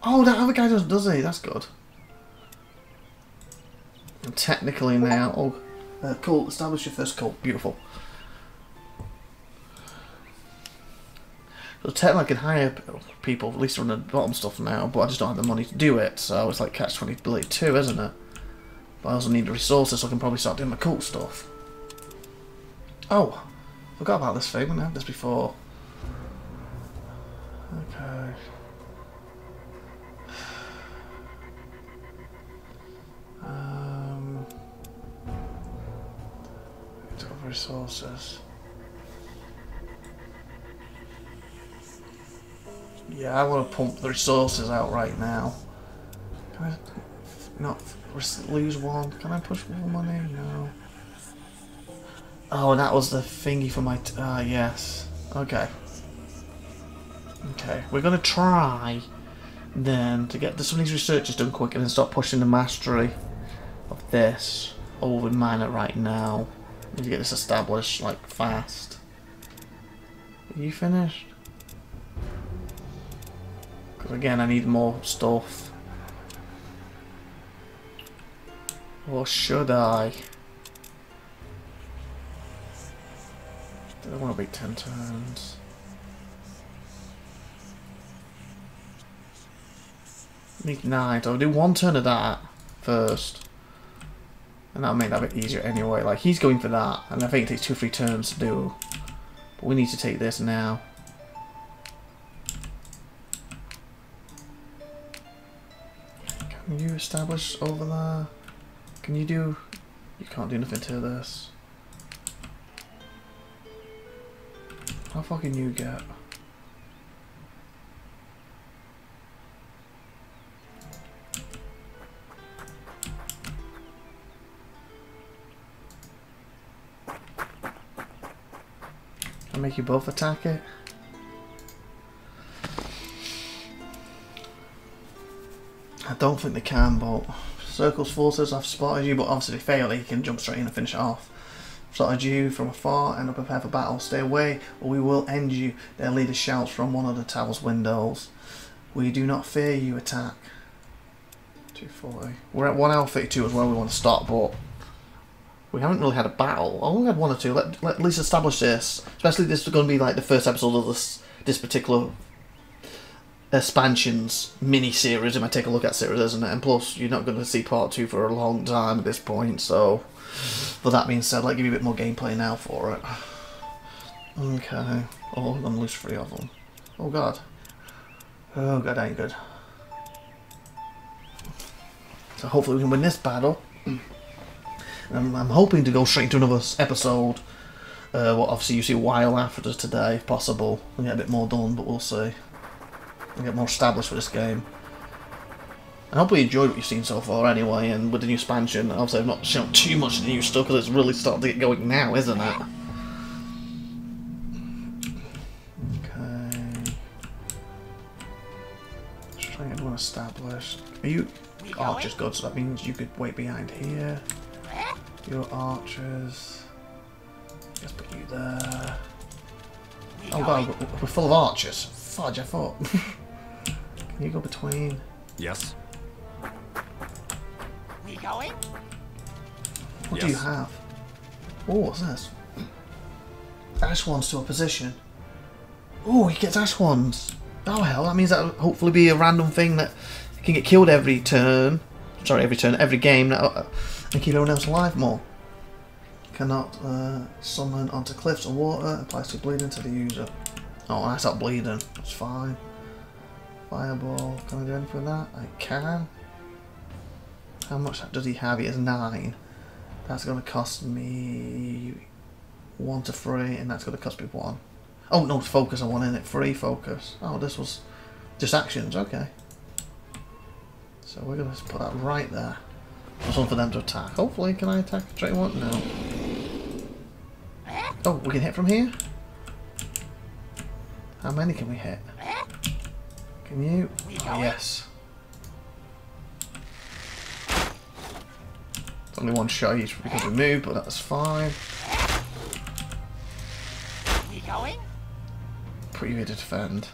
Oh, that other guy does he? That's good. And technically now... Oh, cult, establish your first cult. Beautiful. So technically I can hire people, at least on the bottom stuff now, but I just don't have the money to do it, so it's like catch-22, isn't it? But I also need the resources, so I can probably start doing my cool stuff. Oh, forgot about this thing, I haven't had this before. Okay. Resources. Yeah, I want to pump the resources out right now. Can I not lose one? Can I push more money? No. Oh, and that was the thingy for my... yes. Okay. Okay, we're going to try then to get some of these researches done quick and then start pushing the mastery of this over minor right now. Need to get this established, like, fast. Are you finished? Because again, I need more stuff. Or should I? I want to be 10 turns. Need 9, so I'll do 1 turn of that first. And that'll make that a bit easier anyway. Like, he's going for that, and I think it takes 2 or 3 turns to do. But we need to take this now. Can you establish over there? Can you do... You can't do nothing to this. How far can you get? I'll make you both attack it. I don't think they can, but Circle's forces, I've spotted you, but obviously they fail, he can jump straight in and finish it off. Spotted you from afar and are prepared for battle. Stay away or we will end you. Their leader shouts from one of the tower's windows. We do not fear you, attack. 240. We're at 1 hour 32 as well, we want to stop, but we haven't really had a battle. I only had 1 or 2. Let at least establish this. Especially this is going to be like the first episode of this particular expansions mini-series, if I take a look at series, isn't it? And plus, you're not going to see part 2 for a long time at this point, so... But that being said, I'll give you a bit more gameplay now for it. Okay. Oh, I'm going to lose 3 of them. Oh god. Oh god, that ain't good. So hopefully we can win this battle. I'm hoping to go straight into another episode. Well, obviously you see a while after today, if possible. We'll get a bit more done, but we'll see. We'll get more established for this game. And hopefully you enjoyed what you've seen so far anyway, and with the new expansion, obviously I've not shown too much new stuff because it's really starting to get going now, isn't it? Okay. Let's try and get one established. Are you archers good, so that means you could wait behind here. Your archers. Let's put you there. Oh god, we're full of archers. Fudge, I thought. Can you go between? Yes. We going? What do you have? Oh, what's this? Ash wands to a position. Oh, he gets ash wands. Oh hell, that means that'll hopefully be a random thing that can get killed every turn. Sorry, every game, and keep everyone else alive more. Cannot summon onto cliffs or water. Applies to bleeding to the user. Oh, that's not bleeding. That's fine. Fireball. Can I do anything with that? I can. How much does he have? He has 9. That's going to cost me 1 to 3, and that's going to cost me 1. Oh no, focus I want in it. 3 focus. Oh, this was just actions. Okay. So we're going to put that right there. There's one for them to attack. Hopefully, can I attack straight one? No. Oh, we can hit from here? How many can we hit? Can you? Oh, yes. It's only 1 shot each because we moved, but that's fine. We going? Pretty good to defend.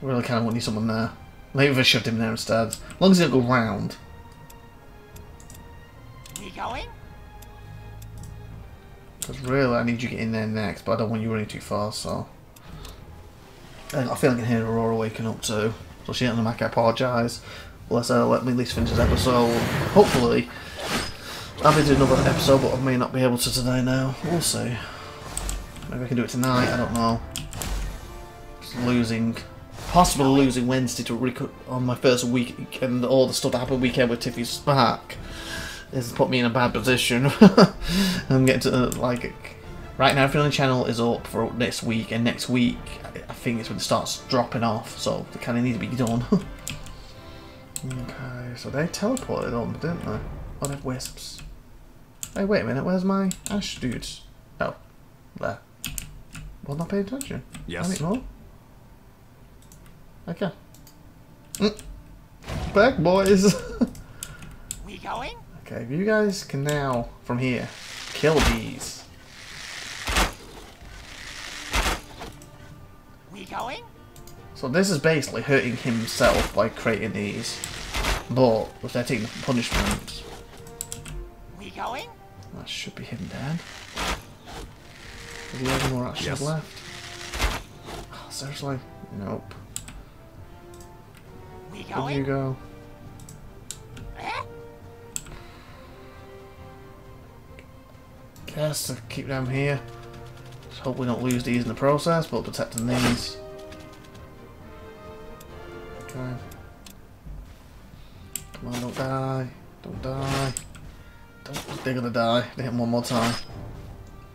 Really kind of want to need someone there. Maybe if I shoved him there instead. As long as he don't go round. We going? Because really, I need you to get in there next, but I don't want you running too far, so... I feel like I can hear Aurora waking up too. So she ain't on the mic, I apologise. Let me at least finish this episode. Hopefully, I'll be doing another episode, but I may not be able to today now. We'll see. Maybe I can do it tonight, I don't know. Just possibly losing Wednesday to record on my first week, and all the stuff that happened weekend with Tiffy's back has put me in a bad position. I'm getting to, like, right now everything on the channel is up for next week, and next week I think it's when it starts dropping off, so they kind of need to be done. Okay, so they teleported on, didn't they? Oh, they're wisps. Hey, wait a minute, where's my ash dudes? Oh, there. Well, not paying attention. Yes. I need more. Okay. Back, boys. We going? Okay, you guys can now, from here, kill these. We going? So this is basically hurting himself by creating these. But if they're taking the punishment, We going? that should be him dead. Do we have any more actions left? Oh, seriously? Nope. We Where going? do you go? Eh? Guess to keep them here. Just hope we don't lose these in the process, but protecting these. Okay. Come on, don't die. Don't die. They're gonna die. They hit him one more time.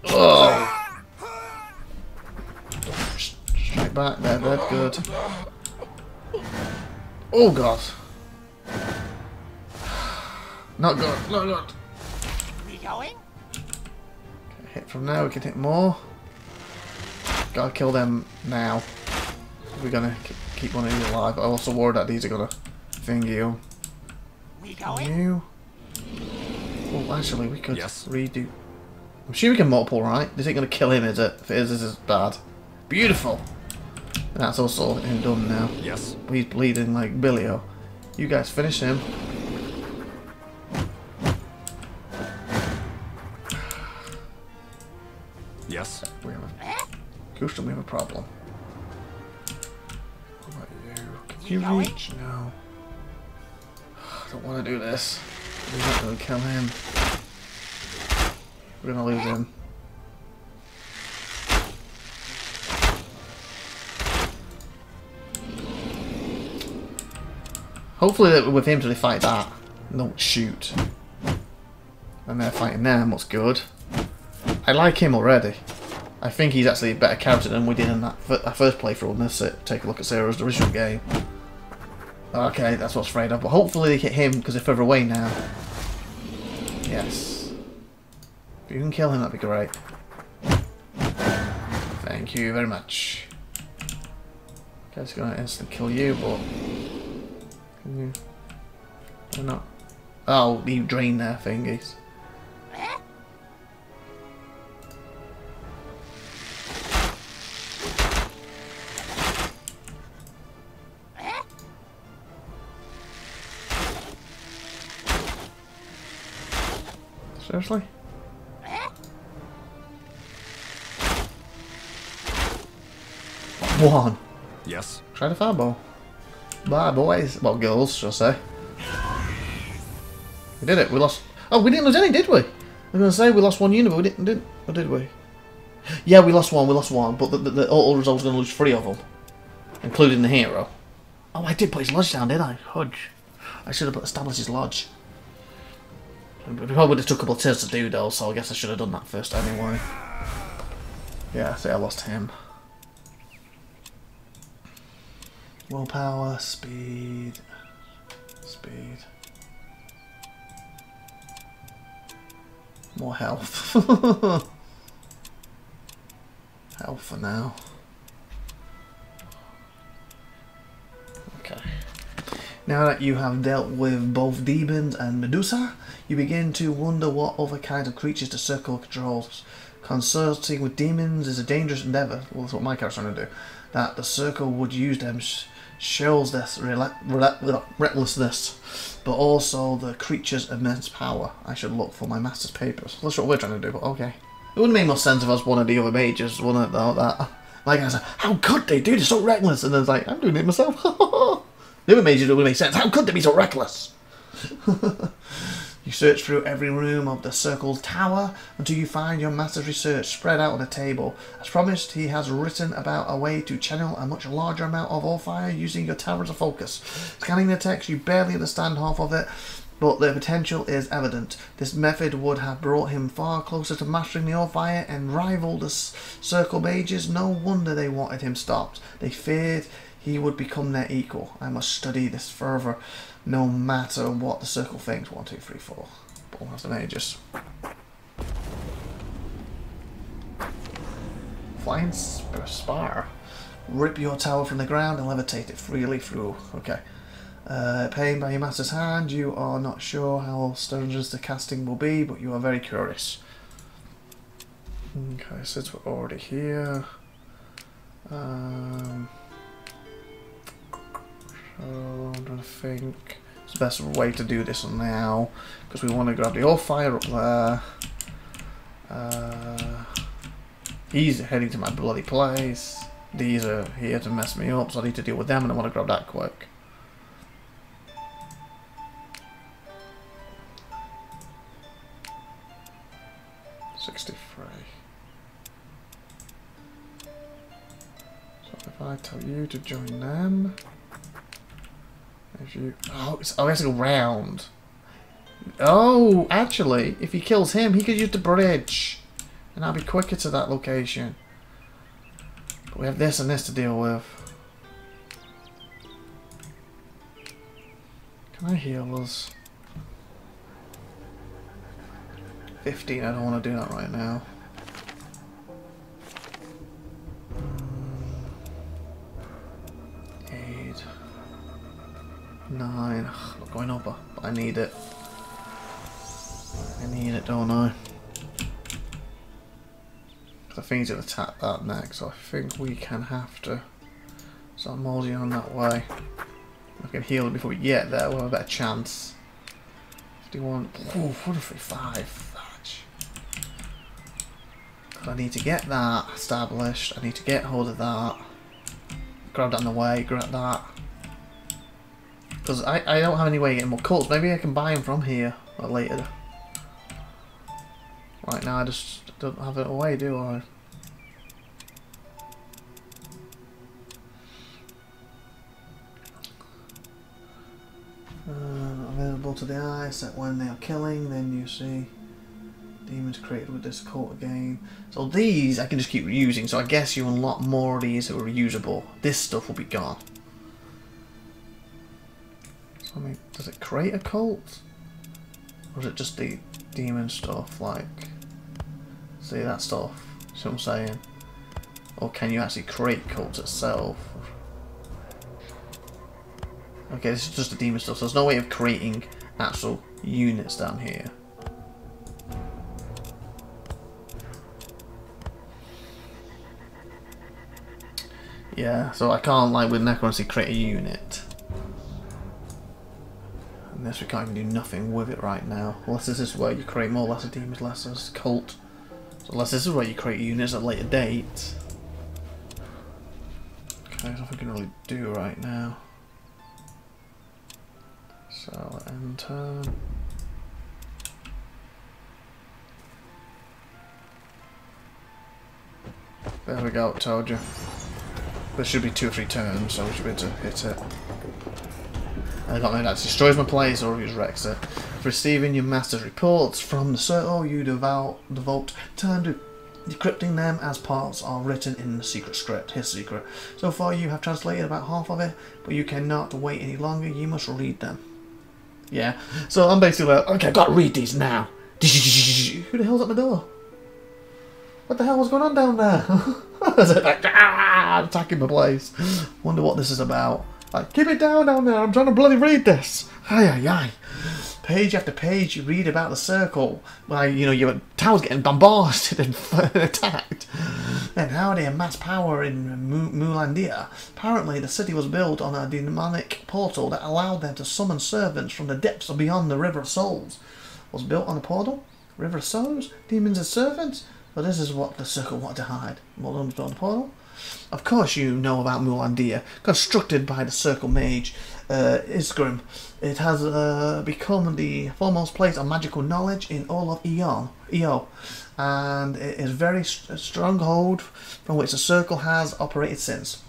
Oh! Straight back. They're dead. Good. Oh god. Not good. Not good. We going? Okay, hit from there. We can hit more. Gotta kill them now. We're gonna keep one of these alive. I also worried that these are gonna thing you. We going? You. Oh, actually, we could Yes. redo. I'm sure we can multiple, right? This ain't gonna kill him, is it? If it is, this is bad. Beautiful. That's also him done now. Yes. He's bleeding like Billio. You guys finish him. Yes. We have Eh? a Kushan, we have a problem. What about you? Can you going? reach? No. I don't want to do this. We're not going to kill him. We're going to lose him. Hopefully with him they fight that. Don't shoot. And they're fighting them, what's good. I like him already. I think he's actually a better character than we did in that first playthrough on this. Take a look at Sarah's original game. Okay, that's what's afraid of. But hopefully they hit him because they're further away now. Yes. If you can kill him, that'd be great. Thank you very much. Okay, it's gonna instantly kill you, but can you? Or not? Oh, you drain their thingies. Eh? Eh? Seriously? Eh? One. Yes. Try the fireball. Bye, boys. Well, girls, shall I say. We did it. We lost. Oh, we didn't lose any, did we? I was going to say we lost one unit, but we didn't. Or did we? Yeah, we lost one. We lost one. But the auto result was going to lose 3 of them, including the hero. Oh, I did put his lodge down, didn't I? Hudge. I should have established his lodge. We probably would have took a couple of turns to do though, so I guess I should have done that first anyway. Yeah, see, I lost him. Willpower, speed, speed. More health. Health for now. Okay. Now that you have dealt with both demons and Medusa, you begin to wonder what other kinds of creatures the circle controls. Consulting with demons is a dangerous endeavour. Well, that's what my character's trying to do. That the circle would use them shows this recklessness, but also the creature's immense power. I should look for my master's papers. That's what we're trying to do, but okay. It would have made more sense if I was one of the other mages, wouldn't it, though, that Like I said, how could they do this so reckless? And then it's like, I'm doing it myself. Never made it would make sense. How could they be so reckless? You search through every room of the circle's tower until you find your master's research spread out on a table. As promised, he has written about a way to channel a much larger amount of all fire using your tower as a focus. Scanning the text, you barely understand half of it, but the potential is evident. This method would have brought him far closer to mastering the Allfire and rival the Circle Mages. No wonder they wanted him stopped. They feared he would become their equal. I must study this further, no matter what the Circle thinks. 1, 2, 3, 4. Boom, that's the Mages. Flying Spire. Rip your tower from the ground and levitate it freely through. Okay. Pained by your master's hand, you are not sure how strenuous the casting will be, but you are very curious. Okay, since we're already here, so I'm trying to think. It's the best way to do this now, because we want to grab the Allfire up there. He's heading to my bloody place. These are here to mess me up, so I need to deal with them, and I want to grab that quick. So if I tell you to join them, if you he has to go round. Oh, actually, if he kills him, he could use the bridge, and I'll be quicker to that location. But we have this and this to deal with. Can I heal us? 15, I don't want to do that right now. 8, 9, not going up, but I need it. I need it, don't I? Because I think he's going to tap that next, so I think we can have to start moseying on that way. I can heal it before we get there, we'll have a better chance. 51, ooh, 435. I need to get that established. I need to get hold of that. Grab that in the way, grab that. Because I don't have any way of getting more cults. Maybe I can buy them from here or later. Right now I just don't have it away, do I? Available to the eye, set when they are killing, then you see demons created with this cult again. So these I can just keep reusing, so I guess you unlock more of these that are reusable. This stuff will be gone. So I mean, does it create a cult? Or is it just the demon stuff, like, see that stuff? See what I'm saying? Or can you actually create cults itself? Okay, this is just the demon stuff, so there's no way of creating actual units down here. Yeah, so I can't, like with Necromancy, create a unit. Unless we can't even do nothing with it right now. Unless this is where you create more lesser demons, lesser cult. So unless this is where you create units at a later date. Okay, there's nothing I can really do right now. So end turn. There we go, told you. There should be 2 or 3 turns, so we should be able to hit it. I don't know, that destroys my place or just it. Receiving your master's reports from the circle, you devote turn to decrypting them as parts are written in the secret script, his secret. So far you have translated about half of it, but you cannot wait any longer, you must read them. Yeah, so I'm basically like, okay, I've got to read these now. Who the hell's at the door? What the hell was going on down there? Like, attacking my place. Wonder what this is about. Like, keep it down there, I'm trying to bloody read this. Ay, ay, ay. Page after page you read about the circle. Like, you know, your tower's getting bombarded and attacked. And how they amass power in Mulandia. Apparently the city was built on a demonic portal that allowed them to summon servants from the depths of beyond the River of Souls. Was built on a portal? River of Souls? Demons as servants? But this is what the circle wanted to hide. Muldoon's built the portal. Of course you know about Mulandia, constructed by the Circle Mage Isgrim. It has become the foremost place of magical knowledge in all of Eo, and it is a very stronghold from which the Circle has operated since.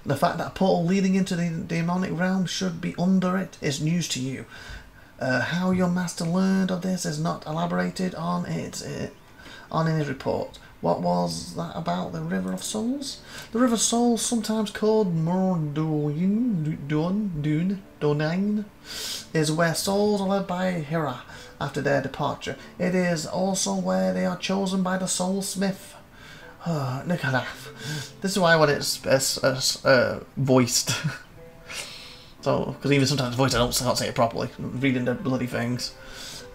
The fact that a portal leading into the demonic realm should be under it is news to you. How your master learned of this is not elaborated on in his report. What was that about the River of Souls? The River of Souls, sometimes called Donain, is where souls are led by Hera after their departure. It is also where they are chosen by the Soul Smith. Look at that. This is why when it's voiced. So, because even sometimes voiced I can't say it properly. I'm reading the bloody things.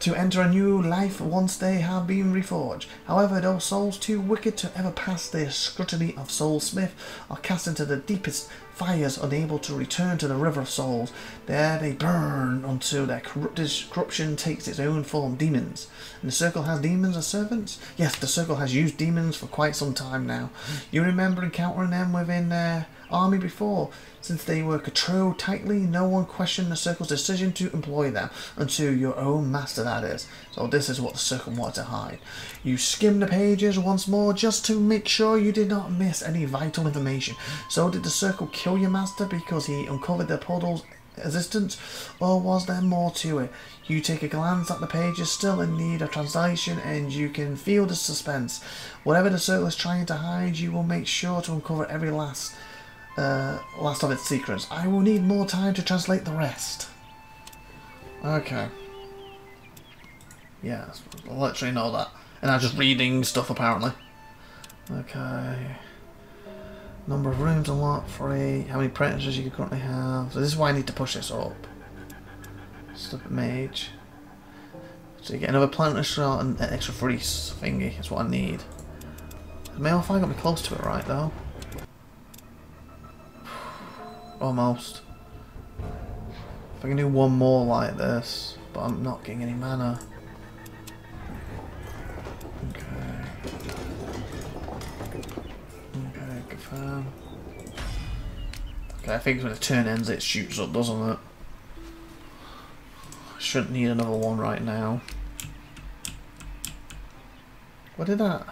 To enter a new life once they have been reforged. However, those souls too wicked to ever pass the scrutiny of Soul Smith are cast into the deepest fires, unable to return to the River of Souls. There they burn until their corruption takes its own form, demons. And the Circle has demons as servants? Yes, the Circle has used demons for quite some time now. You remember encountering them within their army before. Since they were controlled tightly, no one questioned the Circle's decision to employ them, until your own master, that is. So this is what the Circle wanted to hide. You skimmed the pages once more just to make sure you did not miss any vital information. So did the Circle kill your master because he uncovered the portal's existence, or was there more to it? You take a glance at the pages still in need of translation and you can feel the suspense. Whatever the Circle is trying to hide, you will make sure to uncover every last of its secrets. I will need more time to translate the rest. Okay. Yes, I literally know that. And I'm just reading stuff apparently. Okay. Number of rooms unlocked, 3. How many apprentices you currently have. So this is why I need to push this up. Stupid mage. So you get another planetary shot and an extra freeze thingy. That's what I need. Mail fire got me close to it right though. Almost. If I can do one more like this, but I'm not getting any mana. Okay. Okay, confirm. Okay, I think when the turn ends it shoots up, doesn't it? I shouldn't need another one right now. What did that?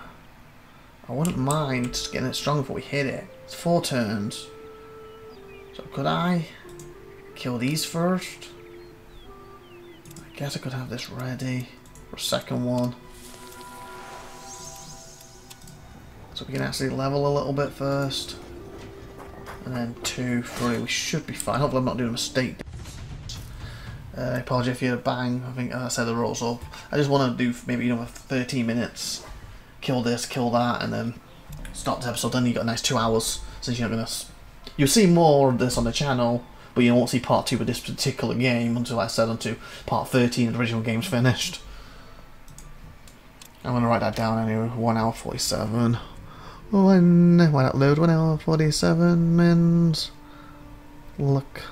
I wouldn't mind just getting it strong before we hit it. It's 4 turns. So could I kill these first? I guess I could have this ready for a second one. So we can actually level a little bit first. And then 2, 3, we should be fine. Hopefully I'm not doing a mistake. I apologize if you hear a bang. I think I said the rolls up. I just want to do maybe 13 minutes. Kill this, kill that, and then stop the episode. Then you got a nice 2 hours since you're not going to... You'll see more of this on the channel, but you won't see part 2 of this particular game until I said until part 13 of the original game's finished. I'm going to write that down anyway. 1 hour 47. Why not load? 1 hour 47 means look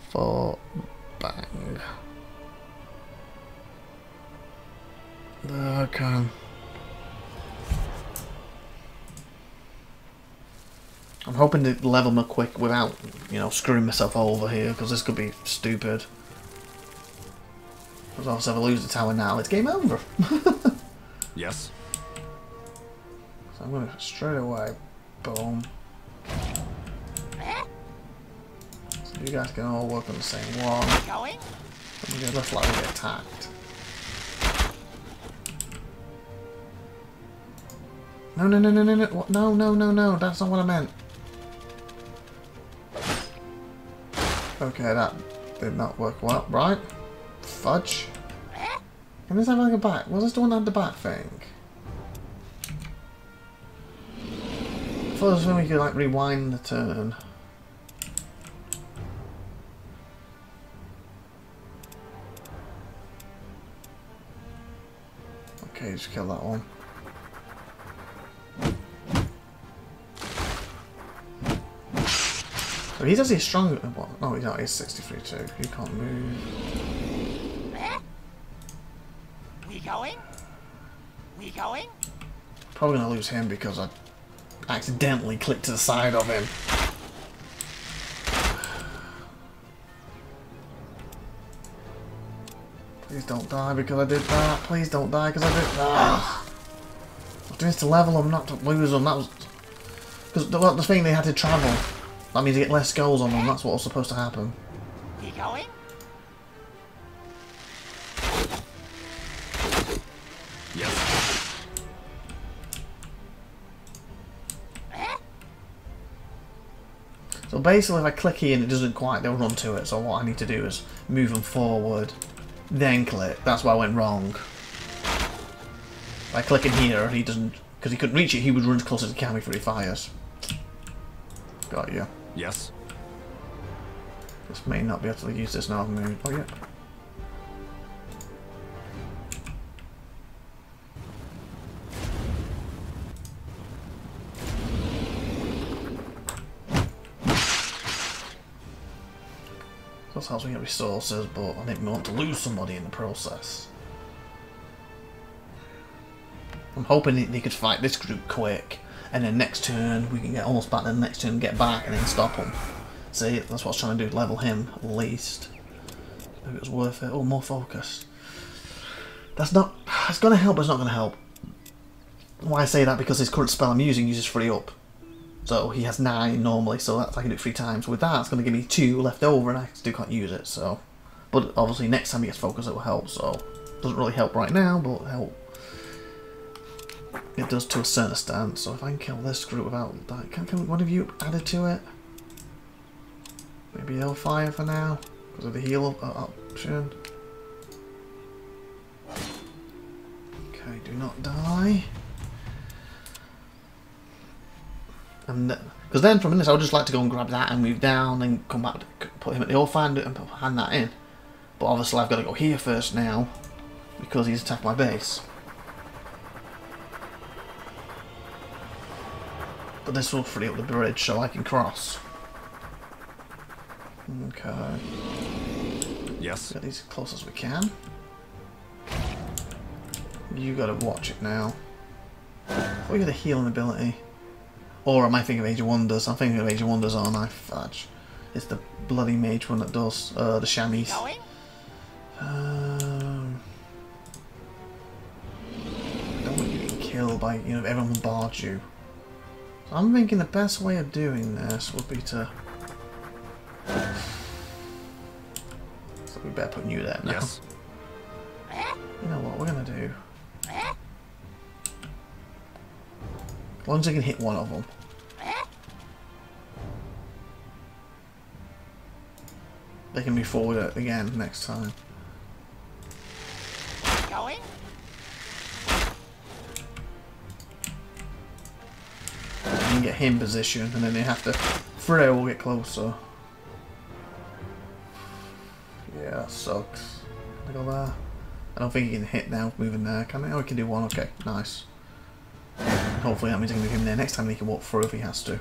for bang. Okay. I'm hoping to level them quick without, screwing myself over here, because this could be stupid. Because obviously if I lose the tower now, it's game over. Yes. So I'm going to straight away, boom. So you guys can all work on the same one. Going? I'm going to look like we get attacked. No, no, no, no, no, no, no, no, no, no, that's not what I meant. Okay, that did not work well, right? Fudge. Can this have like a back? Was this the one that had the back thing? I thought it was when we could like rewind the turn. Okay, just kill that one. So he's actually stronger. Well, no, he's not. He's 63 too. He can't move. We going? We going? Probably gonna lose him because I accidentally clicked to the side of him. Please don't die because I did that. Please don't die because I did that. I was doing this to level them, not to lose them. That was because the thing, they had to travel. That means you get less goals on them. That's what was supposed to happen. We going? Yes. So basically, if I click here and it doesn't quite, they'll run to it. So what I need to do is move them forward, then click. That's why I went wrong. By clicking here, he doesn't, because he couldn't reach it. He would run as close as he can before he fires. Got you. Yes. This may not be able to use this now. I've moved. Oh yeah. This helps me get resources, but I didn't want to lose somebody in the process. I'm hoping they could fight this group quick, and then next turn we can get almost back to the next turn, get back, and then stop them. See, that's what I was trying to do, level him at least. Maybe it was worth it. Oh, more focus. That's not. It's going to help, but it's not going to help. Why I say that? Because his current spell I'm using uses 3 up. So he has 9 normally, so that's I can do it 3 times. With that, it's going to give me 2 left over, and I still can't use it. So, but obviously next time he gets focus, it will help. So, doesn't really help right now, but it'll help. It does to a certain extent. So if I can kill this group without that, can one of you added to it? Maybe Hellfire for now, because of the heal option. Okay, do not die. And because then from this, I would just like to go and grab that and move down and come back, put him at the Hellfire and hand that in. But obviously, I've got to go here first now because he's attacked my base. But this will free up the bridge so I can cross. Okay. Yes. Get these as close as we can. You gotta watch it now. We got a healing ability. Or am I thinking of Age of Wonders? I'm thinking of Age of Wonders, aren't I? Fudge. It's the bloody mage one that does the chamois. I don't want you getting killed by, you know, everyone bombards you. So I'm thinking the best way of doing this would be to. So we better put you there now. Yes. You know what we're gonna do? As long as I can hit one of them. They can move forward again next time. Going? You can get him positioned, and then they have to. Freya will get closer. Yeah, that sucks. Can I go there? I don't think he can hit now, moving there, can I? Oh, he can do one. Okay, nice. Hopefully that means I can move him there next time. He can walk through if he has to.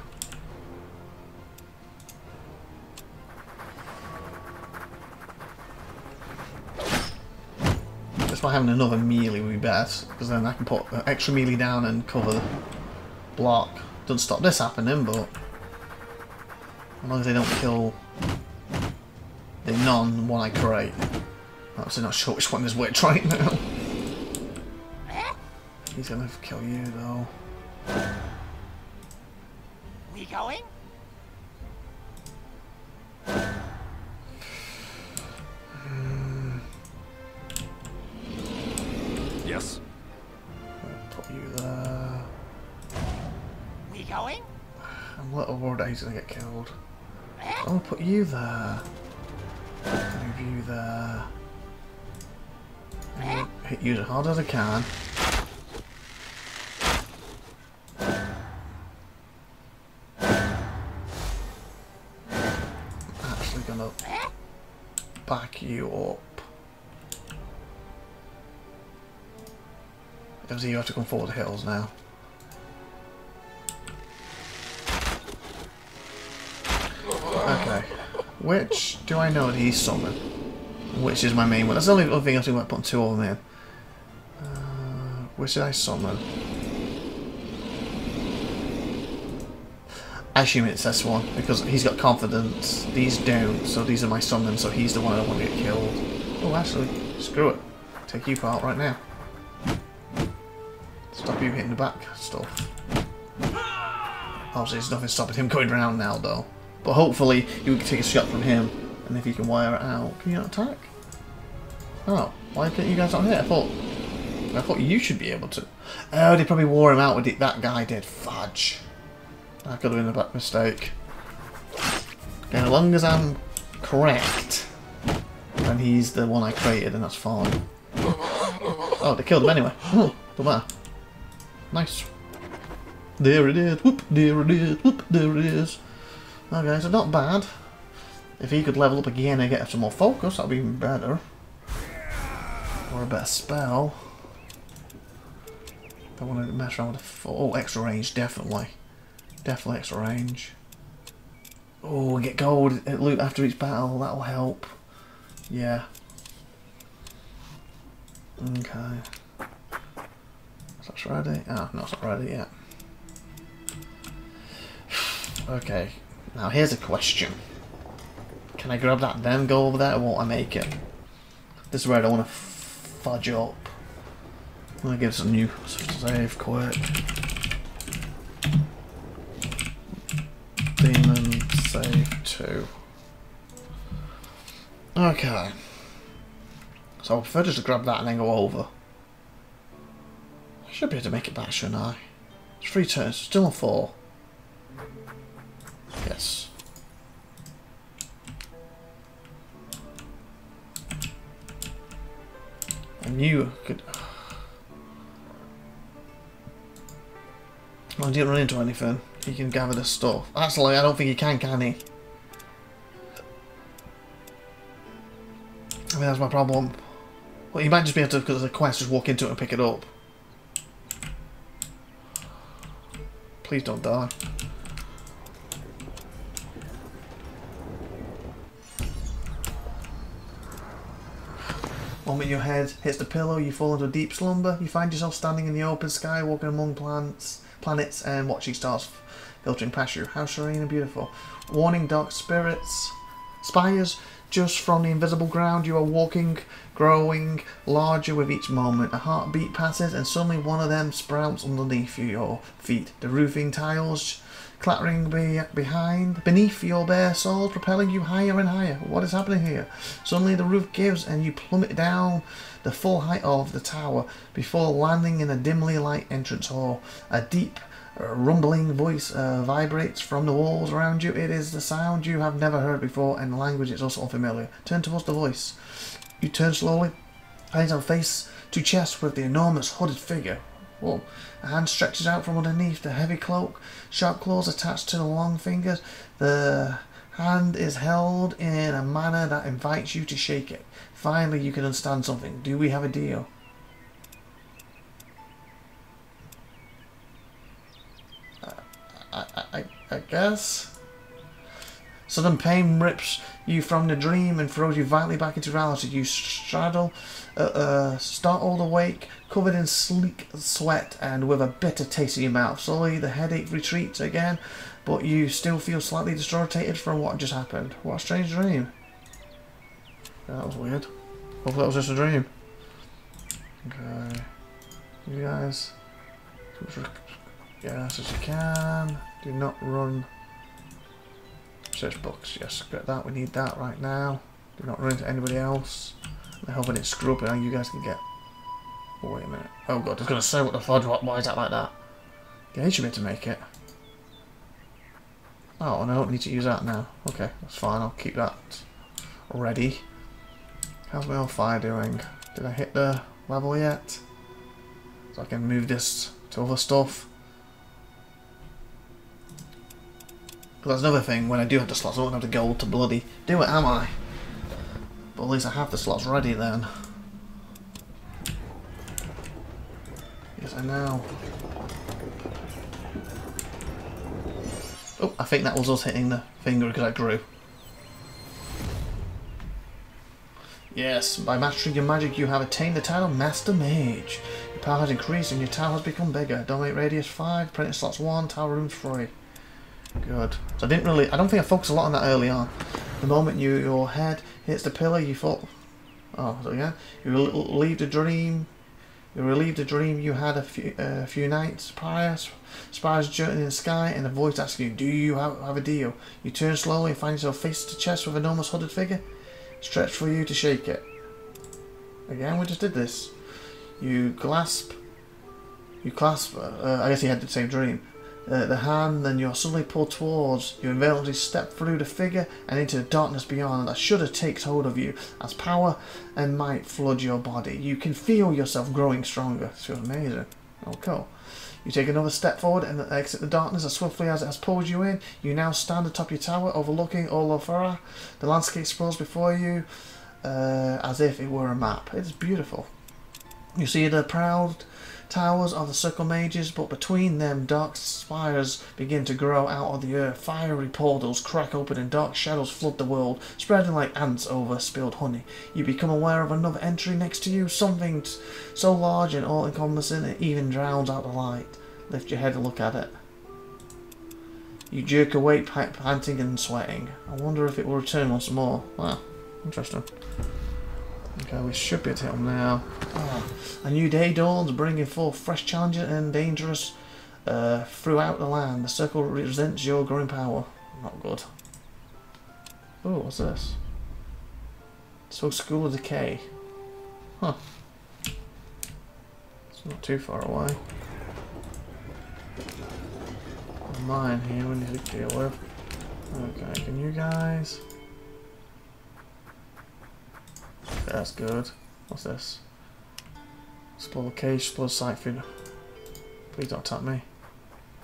That's why having another melee would be best, because then I can put an extra melee down and cover the block. Doesn't stop this happening, but as long as they don't kill the non-one I create. I'm actually not sure which one is which right now. He's gonna kill you though. We going? Yes. I'll put you there. We going? I'm a little worried that he's gonna get killed. I'll put you there. Move you there. And hit you as hard as I can. I'm actually gonna back you up. Obviously you have to come forward the hills now. Okay. Which do I know that he's summoned? Which is my main one. That's the only other thing I think about putting 2 of them in. Which did I summon? I assume it's this one, because he's got confidence. These don't, so these are my summons, so he's the one I don't want to get killed. Oh, actually, screw it. Take you out right now. Stop you hitting the back stuff. Obviously, there's nothing stopping him going round now, though. But hopefully, you can take a shot from him, and if you can wire it out, can you not attack? Oh, why can't you guys not hit? I thought you should be able to. Oh, they probably wore him out with it. That guy did. Fudge. That could have been a bad mistake. Okay, as long as I'm correct, and he's the one I created, then that's fine. Oh, they killed him anyway. Oh, don't matter. Nice. There it is. Whoop, there it is. Whoop, there it is. Okay, so not bad. If he could level up again and get some more focus, that'd be even better. Or a better spell. I want to mess around with the... Oh, extra range, definitely. Definitely extra range. Oh, get gold loot after each battle. That'll help. Yeah. Okay. So that's ready. Oh, no, it's not ready yet. Okay. Now here's a question. Can I grab that then go over there, or won't I make it? This is where I don't want to fudge up. I'm going to give us a new save quick. Demon save 2. Okay. So I prefer just to grab that and then go over. I should be able to make it back, shouldn't I? It's 3 turns, still on 4. Yes. I knew I could... Well, he didn't run into anything. He can gather the stuff. Actually, I don't think he can he? I mean, that's my problem. Well, he might just be able to, because of the quest, just walk into it and pick it up. Please don't die. Moment your head hits the pillow, you fall into a deep slumber. You find yourself standing in the open sky, walking among planets, and watching stars filtering past you. How serene and beautiful. Warning, dark spirits. Spires, just from the invisible ground, you are walking, growing larger with each moment. A heartbeat passes, and suddenly one of them sprouts underneath your feet. The roofing tiles clattering beneath your bare soles, propelling you higher and higher. What is happening here? Suddenly the roof gives and you plummet down the full height of the tower before landing in a dimly light entrance hall. A deep rumbling voice vibrates from the walls around you. It is the sound you have never heard before, and the language is also unfamiliar. Turn towards the voice. You turn slowly, eyes on face to chest with the enormous hooded figure. Whoa. A hand stretches out from underneath the heavy cloak, sharp claws attached to the long fingers. The hand is held in a manner that invites you to shake it. Finally, you can understand something. Do we have a deal? I guess. Sudden pain rips you from the dream and throws you violently back into reality. You startled awake, covered in sleek sweat and with a bitter taste in your mouth. Slowly the headache retreats again, but you still feel slightly disorientated from what just happened. What a strange dream. Yeah, that was weird. Hopefully that was just a dream. Okay. You guys. Yes, as you can. Do not run. Search books. Yes, get that. We need that right now. Do not run into anybody else. I'm hoping it's screw up and you guys can get... Oh, wait a minute. Oh god, I was going to say what the fudge. Why is that like that? Yeah, you should be able to make it. Oh, and I don't need to use that now. Okay, that's fine. I'll keep that ready. How's my old fire doing? Did I hit the level yet? So I can move this to other stuff. That's another thing, when I do have the slots, I won't have to go to bloody do it, am I? But at least I have the slots ready then. Yes, I know. Oh, I think that was us hitting the finger because I grew. Yes, by mastering your magic you have attained the title Master Mage. Your power has increased and your tower has become bigger. Dominate radius 5, printing slots 1, tower rooms 3. Good. So I don't think I focused a lot on that early on. The moment your head hits the pillar, you fall. Oh, so again, you relieve the dream. You relieve the dream you had a few nights prior. Spires jutting in the sky, and a voice asking you, "Do you have a deal?" You turn slowly and find yourself face to chest with an enormous hooded figure, stretched for you to shake it. Again, we just did this. You clasp. I guess you had the same dream. The hand, then you're suddenly pulled towards. You involuntarily step through the figure and into the darkness beyond. A shudder takes hold of you as power and might flood your body. You can feel yourself growing stronger. This feels amazing. Oh, cool. You take another step forward and exit the darkness as swiftly as it has pulled you in. You now stand atop your tower overlooking Olofara. The landscape sprawls before you as if it were a map. It's beautiful. You see the proud towers of the Circle Mages, but between them dark spires begin to grow out of the earth. Fiery portals crack open and dark shadows flood the world, spreading like ants over spilled honey. You become aware of another entry next to you, something so large and all-encompassing it even drowns out the light. Lift your head and look at it. You jerk awake, panting and sweating. I wonder if it will return once more. Wow, interesting. Okay, we should be able to hit them now. A new day dawns, bringing forth fresh challenges and dangers throughout the land. The circle resents your growing power. Not good. Oh, what's this? So School of Decay. Huh. It's not too far away. Mine here we need to deal with. Okay, can you guys... That's good. What's this? Explore cage, explore site food. Please don't tap me.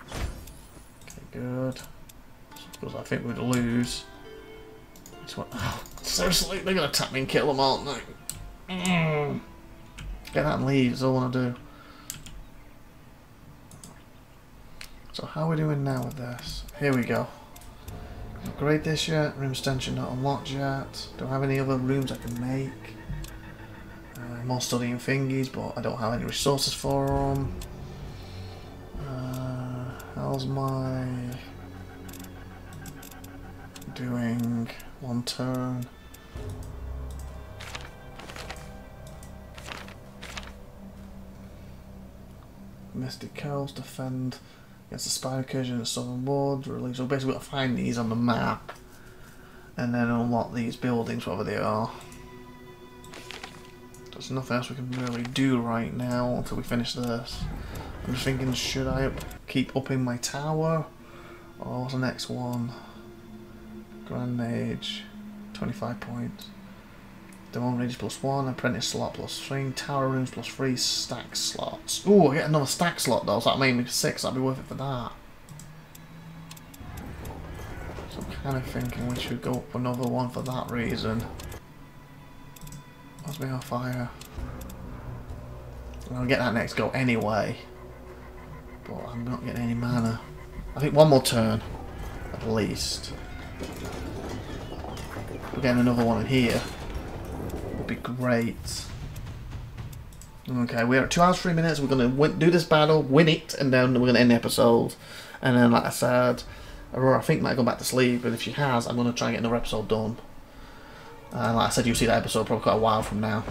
Okay, good. Because I think we'd lose. Oh, seriously, they're gonna tap me and kill them, aren't they? Get that and leave, that's all I wanna do. So how are we doing now with this? Here we go. Upgrade this yet. Room extension not unlocked yet. Don't have any other rooms I can make. More studying thingies, but I don't have any resources for them. How's my doing? One turn. Mystic Coast, defend against the spider incursion in the southern woods. Release. So basically, we've got to find these on the map, and then unlock these buildings, whatever they are. There's nothing else we can really do right now until we finish this. I'm just thinking, should I keep upping my tower, or what's the next one? Grand Mage, 25 points. Demon Rages +1, Apprentice slot +3, Tower Rooms +3, stack slots. Ooh, I get another stack slot though, so that made me 6, that'd be worth it for that. So I'm kind of thinking we should go up another one for that reason. What's me on fire? I'll get that next go anyway. But I'm not getting any mana. I think one more turn, at least. We're getting another one in here. Would be great. Okay, we're at 2 hours 3 minutes. We're gonna do this battle, win it, and then we're gonna end the episode. And then, like I said, Aurora I think might go back to sleep, but if she has, I'm gonna try and get another episode done. And like I said, you'll see that episode probably quite a while from now.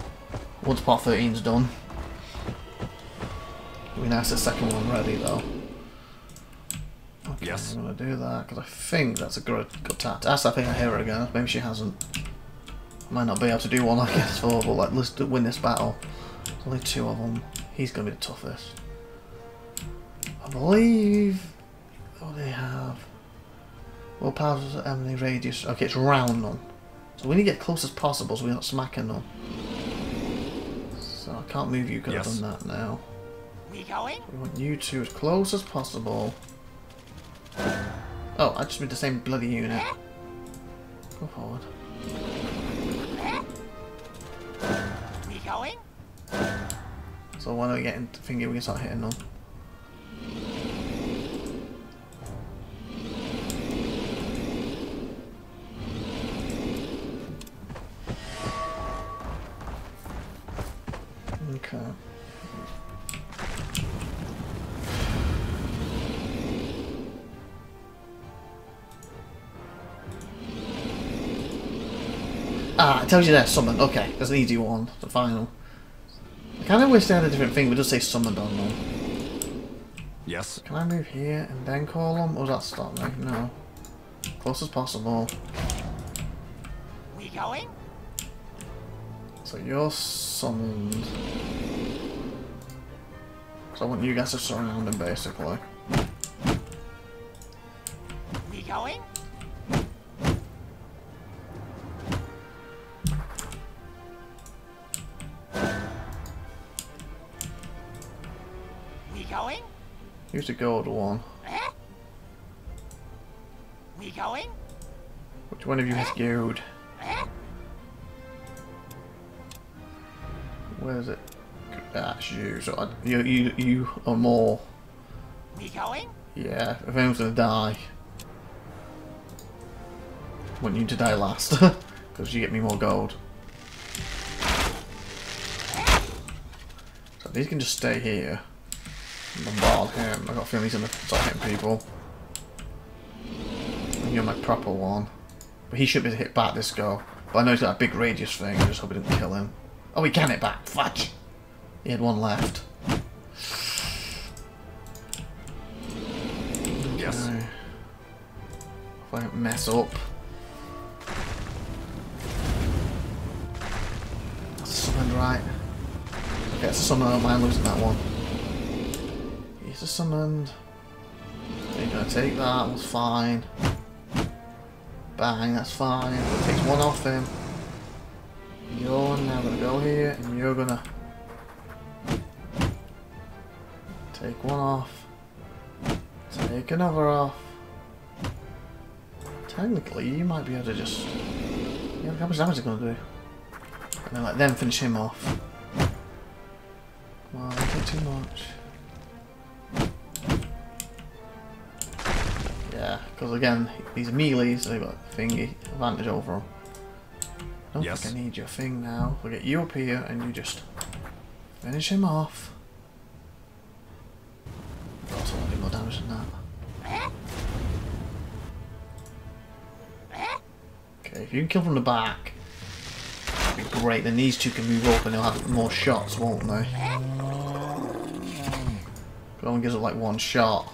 Once part 13's done. We now have the second one ready though. Okay, yes. I'm gonna do that because I think that's a good tactic. That's I think I hear her again. Maybe she hasn't. I might not be able to do one like this for, but like let's win this battle. There's only 2 of them. He's gonna be the toughest. I believe. What do they have? Well, powers enemy radius. Okay, it's round none. So we need to get close as possible so we're not smacking them. So I can't move you because I've done that now. We going? We want you two as close as possible. Oh, I just made the same bloody unit. Go forward. We going? So when we get into thingy, we can start hitting them. Okay. Ah, it tells you there, summoned. Okay, that's an easy one. The final. I kind of wish they had a different thing, but it does say summoned on them. Yes. Can I move here and then call them? Or does that stop me? No. Close as possible. We going? So you're summoned. So I want you guys to surround him, basically. We going? We going? Use the gold one. Eh? We going? Which one of you has gold? Eh? Where is it? That's you. So you are more. We going? Yeah. If anyone's gonna die, I want you to die last, because you get me more gold. So these can just stay here. Bombard him. I got a feeling he's gonna start hitting people. And you're my proper one. But he should be able to hit back this go. But I know he's got a big radius thing. I just hope it didn't kill him. Oh, he can hit back. Fudge! He had one left. Yes. Okay. If I don't mess up. That's summoned, right? Okay, it's a summon. I don't mind losing that one. He's a summoned. You're gonna take that. That's fine. Bang. That's fine. It takes one off him. You're now gonna go here, and you're gonna take one off. Take another off. Technically, you might be able to just. Yeah, how much damage is it gonna do? And then let them finish him off. Come on, don't take too much. Yeah, because again, he's melee, so they've got a thingy advantage over him. I don't think I need your thing now. We'll get you up here and you just finish him off. Also, I'll do more damage than that. Okay, if you can kill from the back, that'd be great. Then these two can move up and they'll have more shots, won't they? It only gives it like one shot.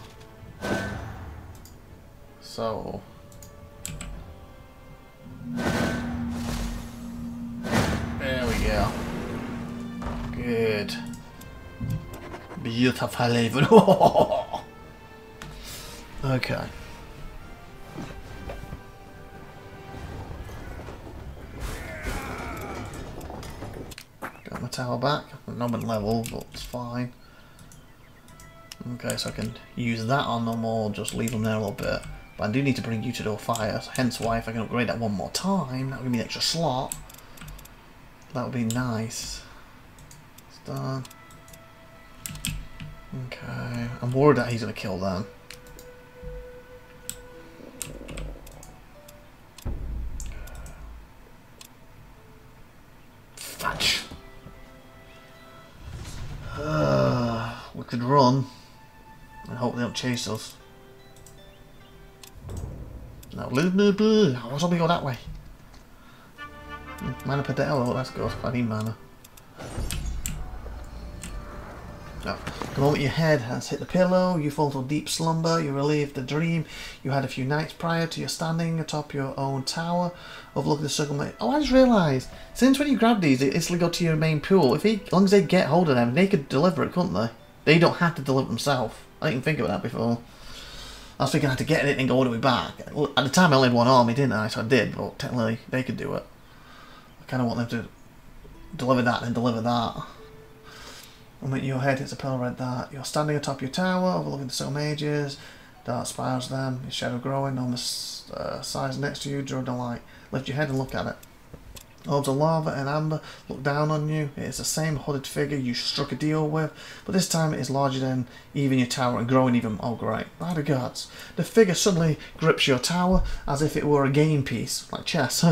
So. There we go. Good. Beautiful even. Okay. Got my tower back. I'm not level, but it's fine. Okay, so I can use that on them or just leave them there a little bit. But I do need to bring you to do a fire, so hence why if I can upgrade that one more time, that would give me an extra slot. That would be nice. It's done. Okay, I'm worried that he's going to kill them. Fudge. We could run. I hope they don't chase us. No, why should we go that way? Mana Padelo, let's go. I need mana. No. The moment your head has hit the pillow, you fall to a deep slumber, you relive the dream you had a few nights prior to your standing atop your own tower, overlooking the circle. Oh, I just realised, since when you grab these, they instantly go to your main pool. As long as they get hold of them, they could deliver it, couldn't they? They don't have to deliver themselves. I didn't think of that before. I was thinking I had to get it and go all the way back. At the time I only had one army, didn't I? So I did, but technically they could do it. I kind of want them to deliver that and then deliver that. And when your head hits a pillar like that, you're standing atop your tower, overlooking the Silver Mages. Dark spirals them, your shadow growing, almost size next to you, during the light. Lift your head and look at it. Orbs of lava and amber look down on you. It is the same hooded figure you struck a deal with, but this time it is larger than even your tower and growing even. Oh great, by the gods. The figure suddenly grips your tower as if it were a game piece, like chess.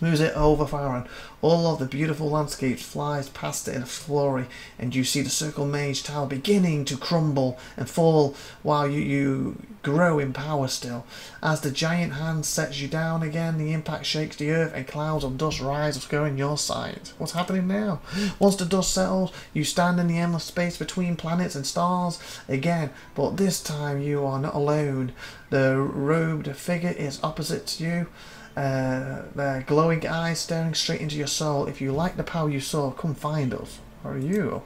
moves it over Farron. All of the beautiful landscapes flies past it in a flurry, and you see the Circle Mage Tower beginning to crumble and fall while you grow in power still. As the giant hand sets you down again, the impact shakes the earth and clouds of dust rise going your side. What's happening now? Once the dust settles, you stand in the endless space between planets and stars again, but this time you are not alone. The robed figure is opposite to you. Their glowing eyes staring straight into your soul. If you like the power you saw, come find us. Where are you?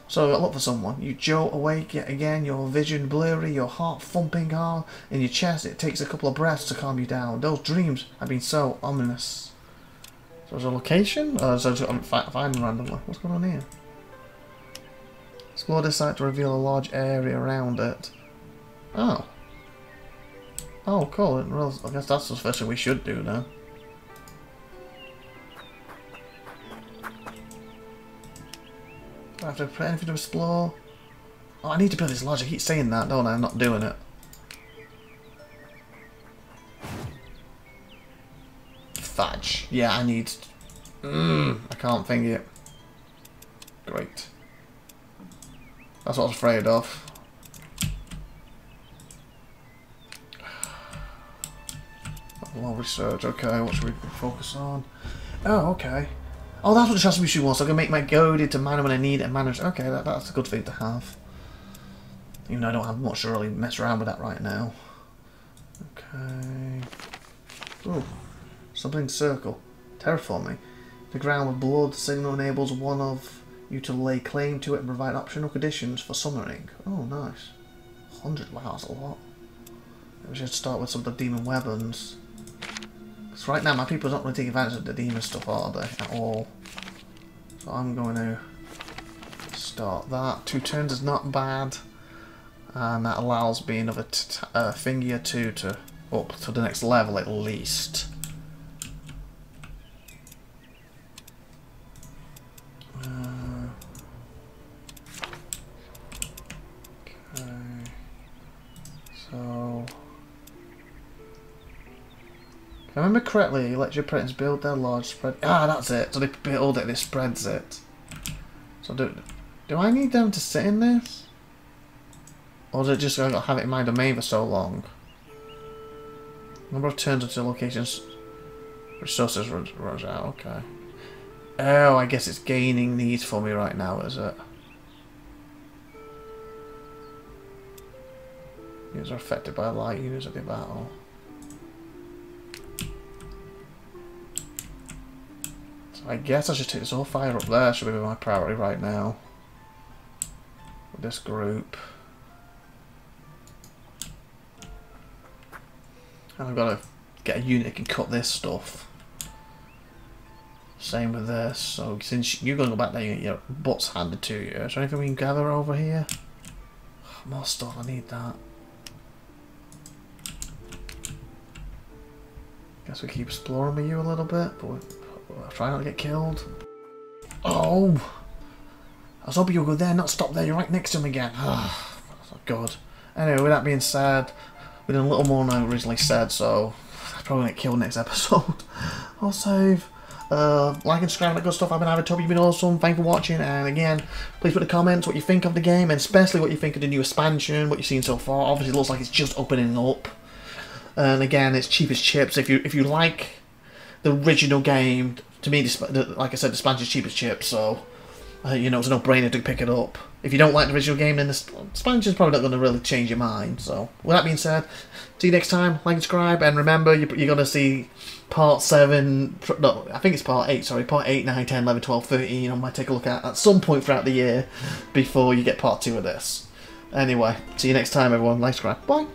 So I look for someone. You jolt awake yet again, your vision blurry, your heart thumping hard in your chest. It takes a couple of breaths to calm you down. Those dreams have been so ominous. So there's a location? So I'm finding randomly. What's going on here? Explore this site to reveal a large area around it. Oh. Oh, cool. I guess that's the first thing we should do now. Do I have to put anything to explore? Oh, I need to build this lodge. I keep saying that, don't I? I'm not doing it. Fudge. Yeah, I need... I can't think it. Great. That's what I was afraid of. More research, okay, what should we focus on? Oh, okay. Oh, that's what the chance mission was. So I can make my goad into mana when I need it and manage. Okay, that's a good thing to have. Even though I don't have much to really mess around with that right now. Okay. Ooh, something circle. Terraforming. The ground with blood signal enables one of you to lay claim to it and provide optional conditions for summoning. Oh, nice. 100, wow, that's a lot. We should start with some of the demon weapons. Because right now my people don't really take advantage of the demon stuff, are they? At all. So I'm going to start that. 2 turns is not bad. And that allows me another thingy or two to up to the next level at least. Okay. So... If I remember correctly, let your apprentice build their large spread. Ah, that's it. So they build it, it spreads it. So do I need them to sit in this? Or is it just I got to have it in my domain for so long? Number of turns until locations resources runs out. Okay. Oh, I guess it's gaining these for me right now, is it? Units are affected by light units of the battle. I guess I should take this all fire up there, should be my priority right now. With this group. And I've got to get a unit that can cut this stuff. Same with this. So since you're going to go back there, you get your butts handed to you. Is there anything we can gather over here? More stuff, I need that. Guess we keep exploring with you a little bit, but I'll try not to get killed. Oh! I was hoping you would go there, not stop there. You're right next to him again. Oh, God. Anyway, with that being said, we did a little more than I originally said, so I'm probably going to get killed next episode. I'll save. Like and subscribe, that good stuff. I've been IVATOPIA, you've been awesome. Thank you for watching, and again, please put in the comments what you think of the game, and especially what you think of the new expansion, what you've seen so far. Obviously, it looks like it's just opening up. And again, it's cheap as chips. If you like the original game, to me, like I said, the expansion's cheap as chips, so you know, it's a no-brainer to pick it up. If you don't like the original game, then the expansion's probably not going to really change your mind. So, with that being said, see you next time. Like and subscribe, and remember, you're going to see part 7, no, I think it's part 8, sorry, part 8, 9, 10, 11, 12, 13, I might take a look at some point throughout the year before you get part 2 of this. Anyway, see you next time, everyone. Like, subscribe. Bye.